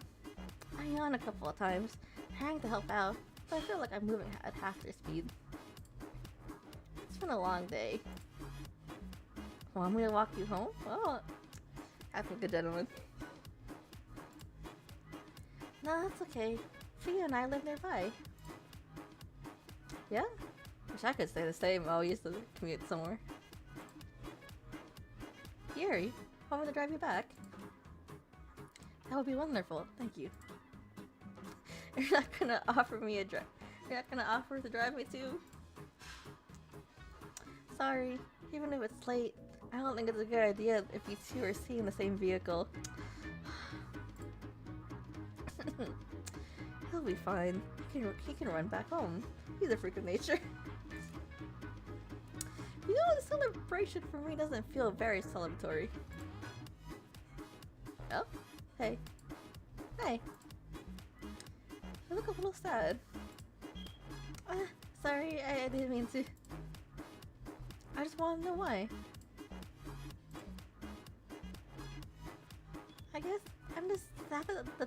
I yawn a couple of times, trying to help out, but I feel like I'm moving at half their speed. It's been a long day. Want me to walk you home? Well, have a good gentleman. No, that's okay. Fia and I live nearby. Yeah? Wish I could say the same. I used to commute somewhere. Yuri, want me to drive you back? That would be wonderful. Thank you. You're not gonna offer me a drive. You're not gonna offer to drive me too? Sorry. Even if it's late, I don't think it's a good idea if you two are seeing the same vehicle. He'll be fine. He can run back home. He's a freak of nature. You know, the celebration for me doesn't feel very celebratory. Oh? Hey. Hey. You look a little sad. Sorry, I didn't mean to. I just want to know why. I guess I'm just sad that the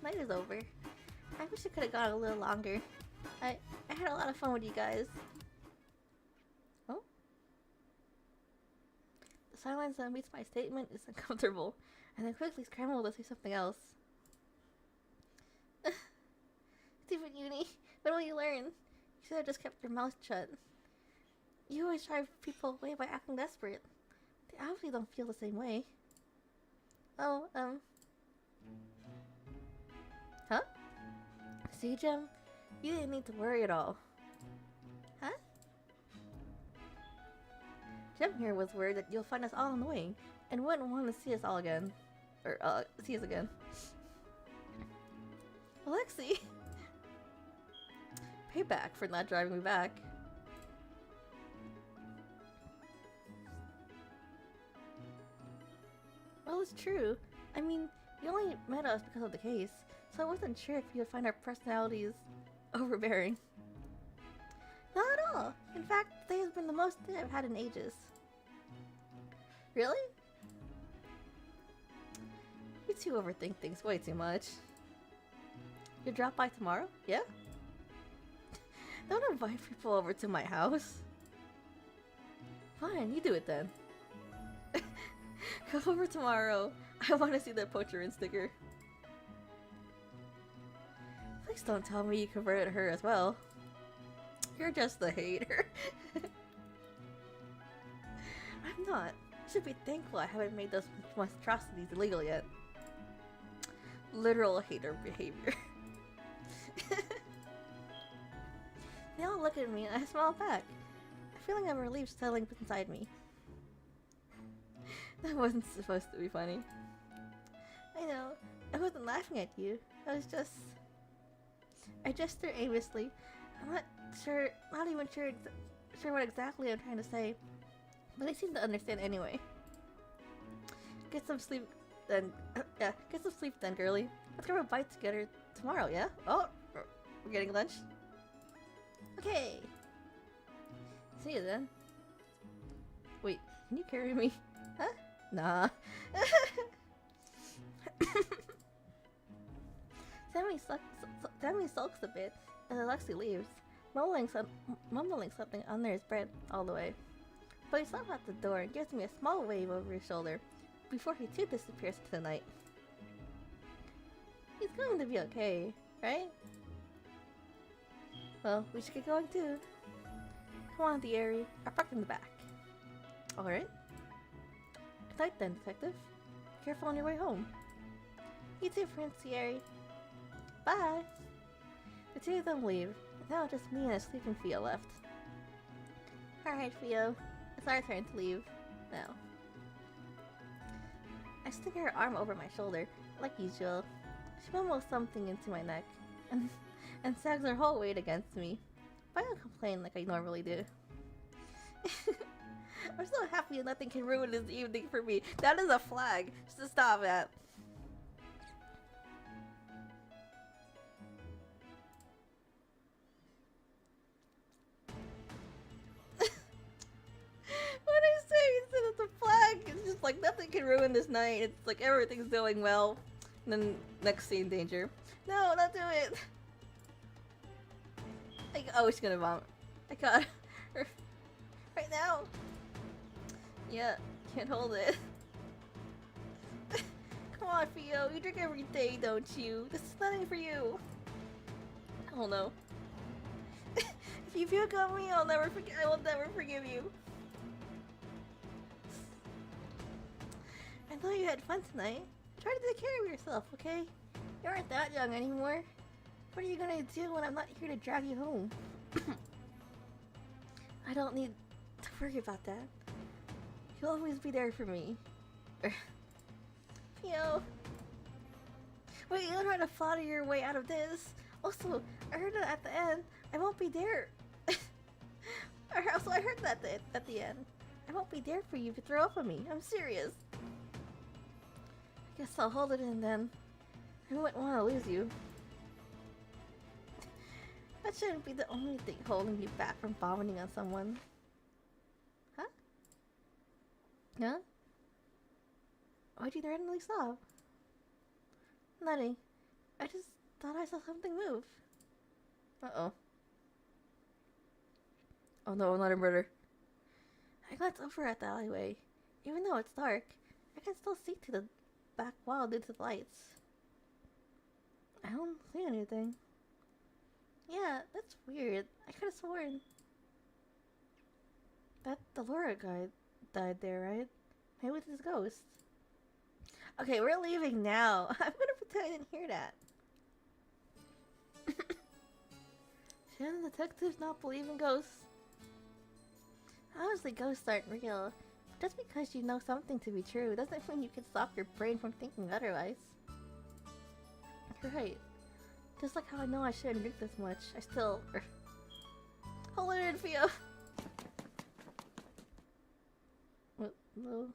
night is over. I wish it could have gone a little longer. I had a lot of fun with you guys. Oh? The silence that meets my statement is uncomfortable, and I quickly scramble to say something else. Stupid Uni, when will you learn? You should have just kept your mouth shut. You always drive people away by acting desperate. They obviously don't feel the same way. Oh, Huh? See, Jem? You didn't need to worry at all. Huh? Jem here was worried that you'll find us all annoying and wouldn't want to see us all again. Or, see us again. Alexi! Payback for not driving me back. Well, it's true. I mean, you only met us because of the case, so I wasn't sure if you would find our personalities overbearing. Not at all. In fact, today has been the most day I've had in ages. Really? You two overthink things way too much. You'll drop by tomorrow? Yeah? Don't invite people over to my house. Fine, you do it then. Come over tomorrow. I want to see the chibi-diane sticker. Please don't tell me you converted her as well. You're just a hater. I'm not. You should be thankful I haven't made those monstrosities illegal yet. Literal hater behavior. They all look at me and I smile back. A feeling of relief settling inside me. That wasn't supposed to be funny. I know. I wasn't laughing at you. I was just... I gesture aimlessly. I'm not even sure what exactly I'm trying to say, but they seem to understand anyway. Get some sleep then. Yeah, get some sleep then, girlie. Let's grab a bite together tomorrow, yeah? Oh, we're getting lunch? Okay. See you then. Wait, can you carry me? Huh? Nah. Sammy sulks a bit as Alexi leaves, mumbling something under his breath all the way. But he stops at the door and gives me a small wave over his shoulder before he too disappears into the night. He's going to be okay, right? Well, we should get going too. Come on, Thierry. I'll park in the back. Alright. Good night then, detective. Be careful on your way home. You too, Prince Thierry. Bye! The two of them leave, and now just me and a sleeping Theo left. Alright, Theo. It's our turn to leave. Now. I stick her arm over my shoulder, like usual. She mumbles something into my neck, and sags her whole weight against me. But I don't complain like I normally do. I'm so happy that nothing can ruin this evening for me. That is a flag. Just to stop at. What I say instead of the flag, it's just like nothing can ruin this night. It's like everything's going well. And then next scene, danger. No, don't do it. Like, oh, she's gonna vomit. I got her. Right now. Yeah, can't hold it. Come on, Theo. You drink every day, don't you? This is nothing for you. Oh no. If you puke on me, I will never forgive you. I know you had fun tonight. Try to take care of yourself, okay? You aren't that young anymore. What are you gonna do when I'm not here to drag you home? I don't need to worry about that. You'll always be there for me. Theo. Wait, you don't try to flatter your way out of this. Also, I heard that at the end, I won't be there. Also, I heard that at the end. I won't be there for you if you throw up on me. I'm serious. I guess I'll hold it in then. I wouldn't want to lose you. That shouldn't be the only thing holding you back from vomiting on someone. Huh? Huh? Why'd you randomly stop? Nothing. I just thought I saw something move. Uh-oh. Oh no, not a murder. I glanced over at the alleyway. Even though it's dark, I can still see to the back wall due to the lights. I don't see anything. Yeah, that's weird. I could have sworn that the Laura guy died there, right? Maybe it's his ghost. Okay, we're leaving now. I'm gonna pretend I didn't hear that. Shouldn't detectives not believe in ghosts? Obviously, ghosts aren't real. Just because you know something to be true doesn't mean you can stop your brain from thinking otherwise. You're right. Just like how I know I shouldn't drink this much, I still... Hold it in, Theo! What? No.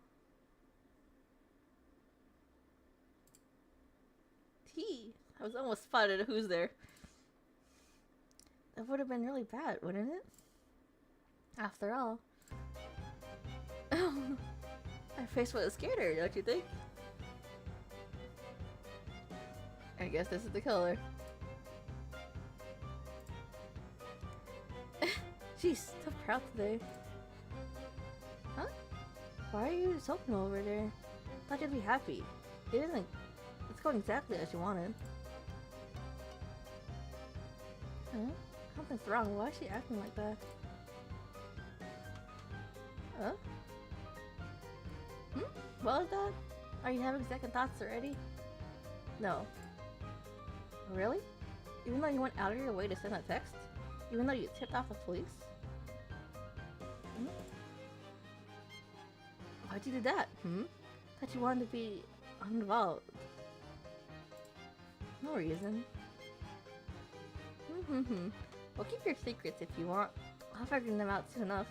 Tea! I was almost spotted who's there. That would have been really bad, wouldn't it? After all. My face would have scared her, don't you think? I guess this is the killer. She's so proud today. Huh? Why are you sulking over there? Thought you'd be happy. It isn't. It's going exactly as you wanted. Huh? Something's wrong. Why is she acting like that? Huh? What was that? Are you having second thoughts already? No. Really? Even though you went out of your way to send a text? Even though you tipped off the police? Why'd you do that? Thought you wanted to be involved. No reason. Well, keep your secrets if you want. I'll figure them out soon enough.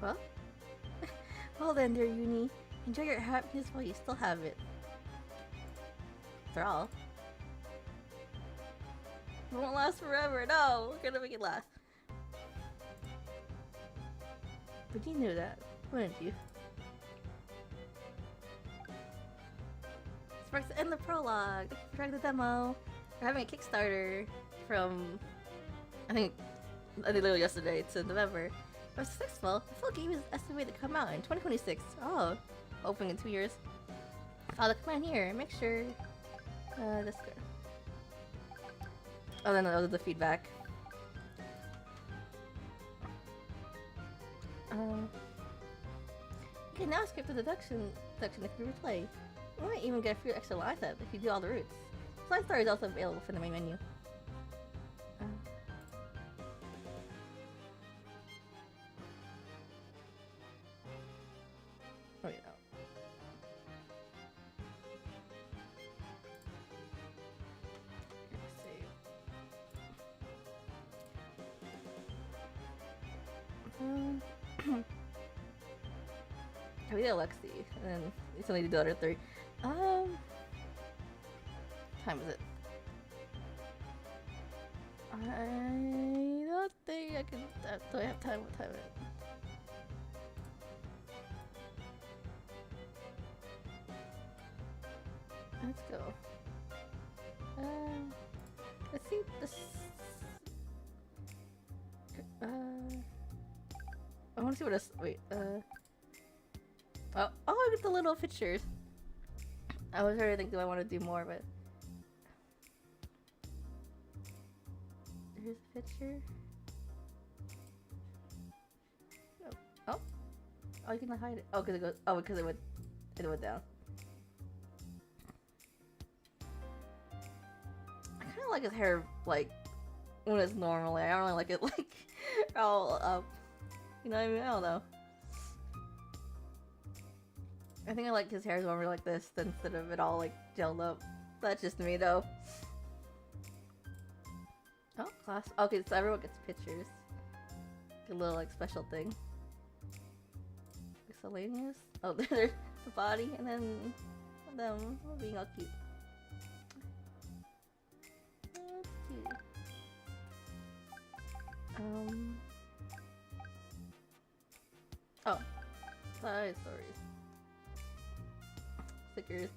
Well? Well then, dear Uni. Enjoy your happiness while you still have it. After all. It won't last forever, no! We're gonna make it last. But you knew that, wouldn't you? Sparks end the prologue. Thank you for trying the demo. We're having a Kickstarter from I think literally yesterday to November. It was successful. The full game is estimated to come out in 2026. Oh, opening in 2 years. Follow the command here. Make sure this go. Oh, then that was the feedback. You can now skip the deduction section if you replay. You might even get a few extra lives up if you do all the routes. Slide Star is also available from the main menu. Oh yeah. We did Alexi, and then it's only the other 3. Time is it? I don't think I can. Do I have time? What time is it? Let's go. Let's see this. I want to see what else. Wait. Oh, I get the little pictures. I was trying to think, do I want to do more, but here's a picture. Oh, oh, you can hide it. Oh, because it goes. Oh, because it went down. I kind of like his hair, like when it's normal. I don't really like it, like all up. You know what I mean? I don't know. I think I like his hair's over like this instead of it all like gelled up. That's just me though. Oh, class. Okay, so everyone gets pictures. A little like special thing. Miscellaneous. Oh, there's the body, and then them being all cute. That's cute. Oh, side stories. Stickers.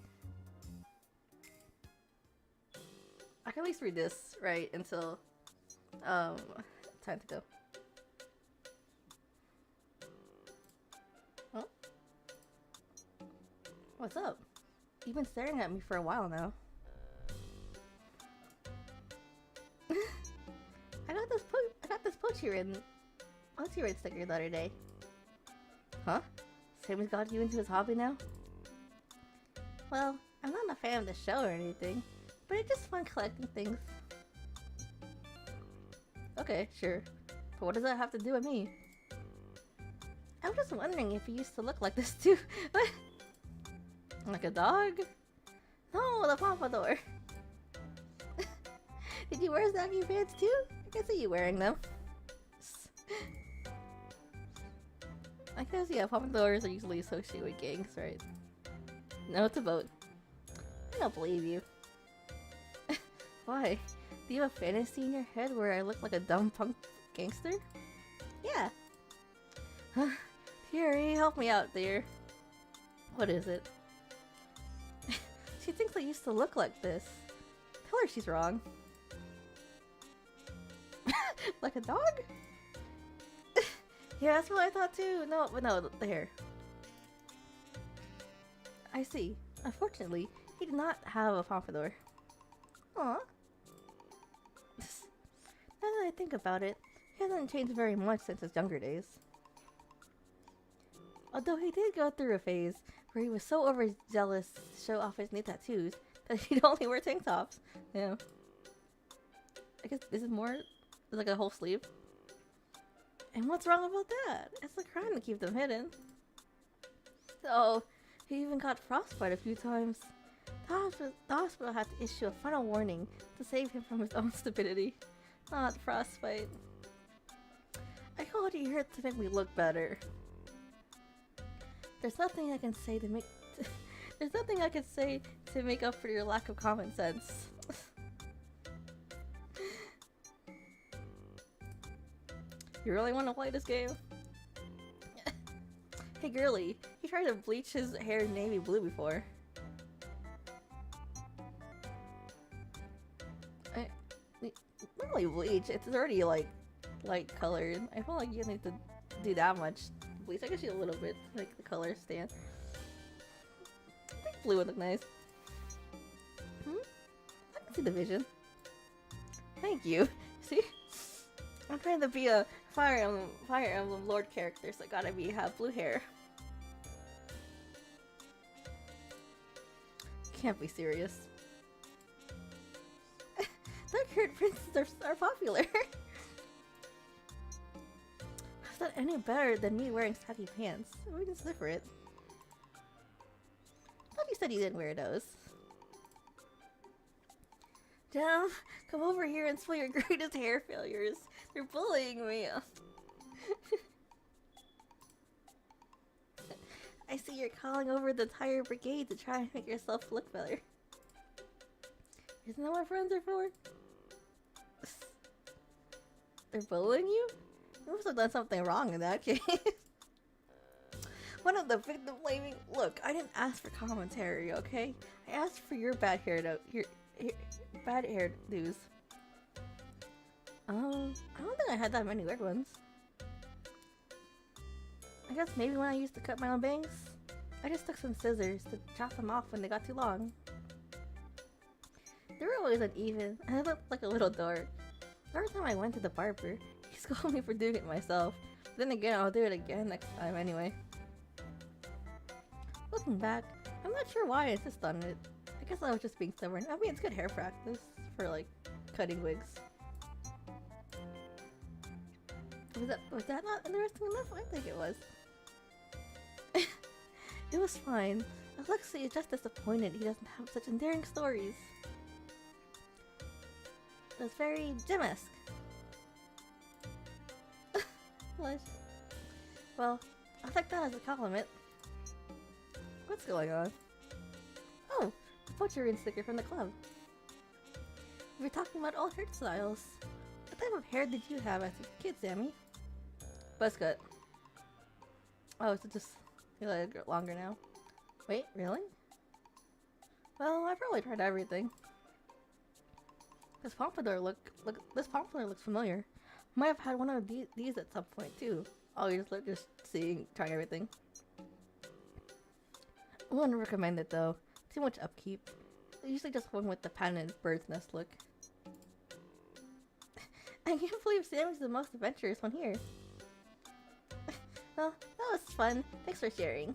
I can at least read this, right, until time to go. Oh. What's up? You've been staring at me for a while now. I got this Pochirin sticker the other day. Huh? Sam has got you into his hobby now? Well, I'm not a fan of the show or anything, but it's just fun collecting things. Okay, sure. But what does that have to do with me? I was just wondering if you used to look like this too. What? Like a dog? No, the pompadour. Did you wear saggy pants too? I can see you wearing them. I guess, yeah, pompadours are usually associated with gangs, right? No, it's a boat. I don't believe you. Why? Do you have a fantasy in your head where I look like a dumb punk gangster? Yeah. Fury, help me out, dear. What is it? She thinks I used to look like this. Tell her she's wrong. Like a dog? Yeah, that's what I thought too. No, but no, the hair. I see. Unfortunately, he did not have a pompadour. Aww. Now that I think about it, he hasn't changed very much since his younger days. Although he did go through a phase where he was so overzealous to show off his new tattoos that he'd only wear tank tops. Yeah. I guess this is more like a whole sleeve. And what's wrong about that? It's a crime to keep them hidden. So, he even got frostbite a few times. The hospital had to issue a final warning to save him from his own stupidity. Not frostbite. I called you here to make me look better. There's nothing I can say to make... There's nothing I can say to make up for your lack of common sense. You really want to play this game? Hey girly, he tried to bleach his hair navy blue before. Not really bleach, it's already like light colored. I feel like you need to do that much bleach. I guess you a little bit to make the color stand. I think blue would look nice. I can see the vision. Thank you. See? I'm trying to be a Fire Emblem Lord character, so I gotta have blue hair. Can't be serious. Dark-haired princes are popular. Is that any better than me wearing saggy pants? We can different. I thought you said you didn't wear those. Damn, come over here and spill your greatest hair failures. They're bullying me. I see you're calling over the entire brigade to try and make yourself look better. Isn't that what friends are for? They're bullying you? You must have done something wrong in that case. One of the victim blaming. Look, I didn't ask for commentary, okay? I asked for your bad hair news. I don't think I had that many weird ones. I guess maybe when I used to cut my own bangs, I just took some scissors to chop them off when they got too long. They were always uneven, and I looked like a little dork. Every time I went to the barber, he scolded me for doing it myself. But then again, I'll do it again next time anyway. Looking back, I'm not sure why I insist on it. I guess I was just being stubborn. I mean, it's good hair practice for, like, cutting wigs. Was that not interesting enough? I think it was. It was fine. Alexei is just disappointed he doesn't have such endearing stories. It was very Jim-esque. Blush. Well, I'll take that as a compliment. What's going on? Oh, the butcher sticker from the club. We were talking about old hairstyles. What type of hair did you have as a kid, Sammy? Buzz cut. Oh, so just you let it get longer now. Wait, really? Well, I probably tried everything. This pompadour looks familiar. Might have had one of these at some point too. Oh, you just trying everything. I wouldn't recommend it though. Too much upkeep. I usually just went with the patented bird's nest look. I can't believe Sammy's the most adventurous one here. Well, that was fun. Thanks for sharing.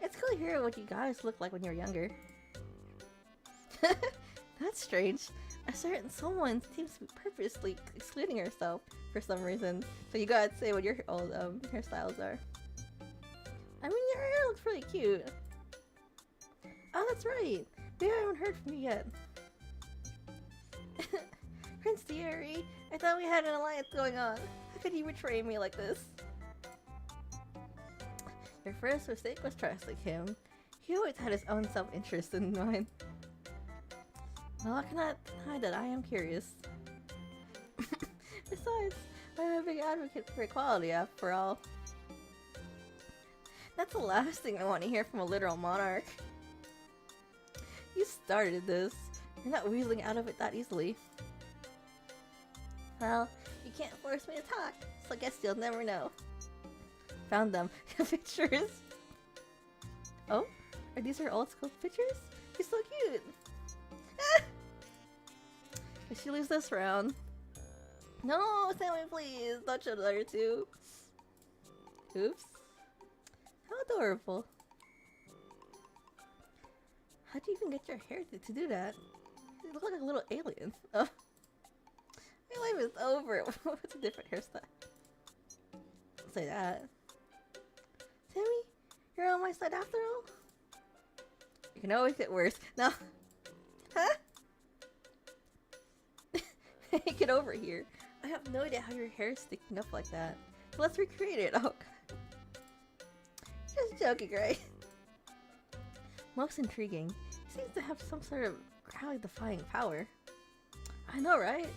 It's cool to hear what you guys looked like when you were younger. That's strange. A certain someone seems to be purposely excluding herself for some reason. So you gotta say what your old hairstyles are. I mean, your hair looks pretty cute. Oh, that's right. Maybe I haven't heard from you yet. Prince Thierry, I thought we had an alliance going on. How could you betray me like this? Your first mistake was trusting him. He always had his own self-interest in mind. Well, I cannot deny that I am curious. Besides, I'm a big advocate for equality after all. That's the last thing I want to hear from a literal monarch. You started this. You're not weaseling out of it that easily. Well, you can't force me to talk, so I guess you'll never know. Found them. Pictures. Oh? Are these her old school pictures? You're so cute! If she leaves this round. No, Sammy, please! Don't show the other two. Oops. How adorable. How'd you even get your hair to do that? You look like a little alien. Oh. My life is over. What's a different hairstyle? Don't say that. Sammy, you're on my side after all? You can always get worse. No. Huh? Hey, get over here. I have no idea how your hair is sticking up like that. So let's recreate it. Oh, just joking, right? Most intriguing. He seems to have some sort of gravity-defying power. I know, right?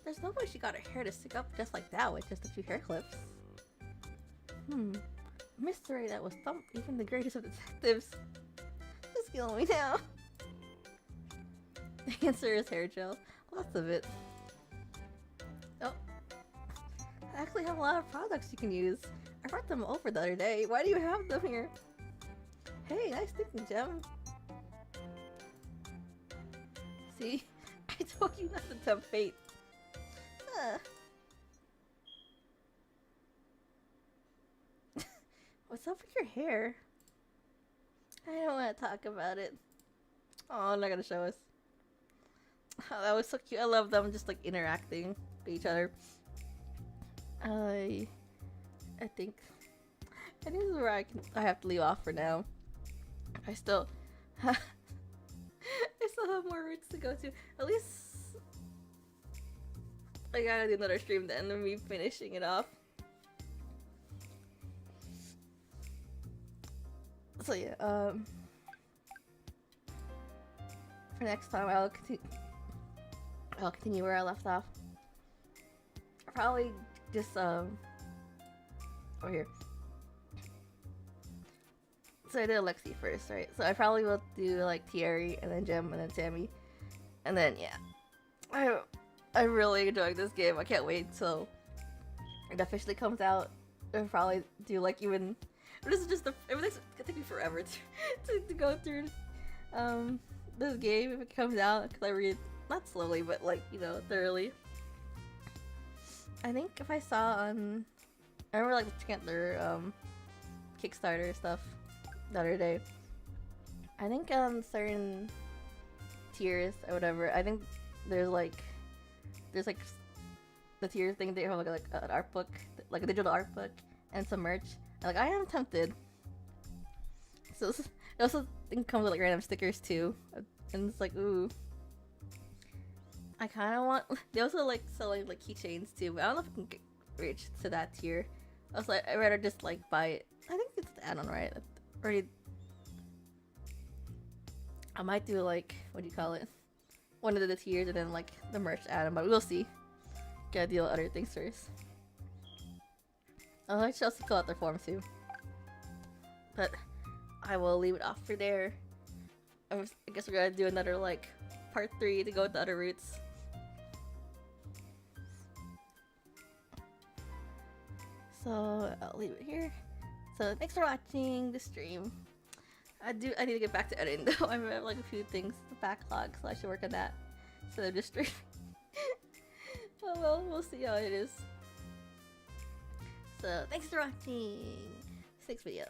There's no way she got her hair to stick up just like that with just a few hair clips. Mystery that was thumped even the greatest of detectives. Just killing me now. The answer is hair gel. Lots of it. Oh. I actually have a lot of products you can use. I brought them over the other day. Why do you have them here? Hey, nice thinking, Gem. See? I told you not to tempt fate. What's up with your hair? I don't want to talk about it. Oh, I'm not gonna show us. Oh, that was so cute. I love them just like interacting with each other. I think this is where I have to leave off for now. I still have more routes to go to. At least I gotta do another stream to end of me finishing it off. So yeah, for next time I'll continue where I left off. Probably just over here. So I did Alexi first, right? So I probably will do like Thierry and then Jem and then Sammy, and then yeah, I'm really enjoying this game. I can't wait till it officially comes out. I'll probably do like even. This is just everything's gonna take me forever to go through this game if it comes out, because I read not slowly but like, you know, thoroughly. I think if I saw on, I remember like looking at their Kickstarter stuff the other day. I think on certain tiers or whatever, I think there's like the tier thing, they have like an art book, like a digital art book and some merch. And, like, I am tempted. So it also comes with like random stickers too, and it's like, ooh, I kind of want. They also like selling like keychains too, but I don't know if I can reach to that tier. I was like, I'd rather just like buy it. I think it's the add-on, right? Already. I might do like, what do you call it? One of the tiers and then like the merch add-on, but we'll see. Gotta deal with other things first. I should also fill out their form too. But I will leave it off for there. I guess we're gonna do another like part 3 to go with the other routes. So I'll leave it here. So thanks for watching the stream. I need to get back to editing though. I have like a few things to backlog, so I should work on that. So I'm just streaming. Oh well, we'll see how it is. So thanks for watching this next video.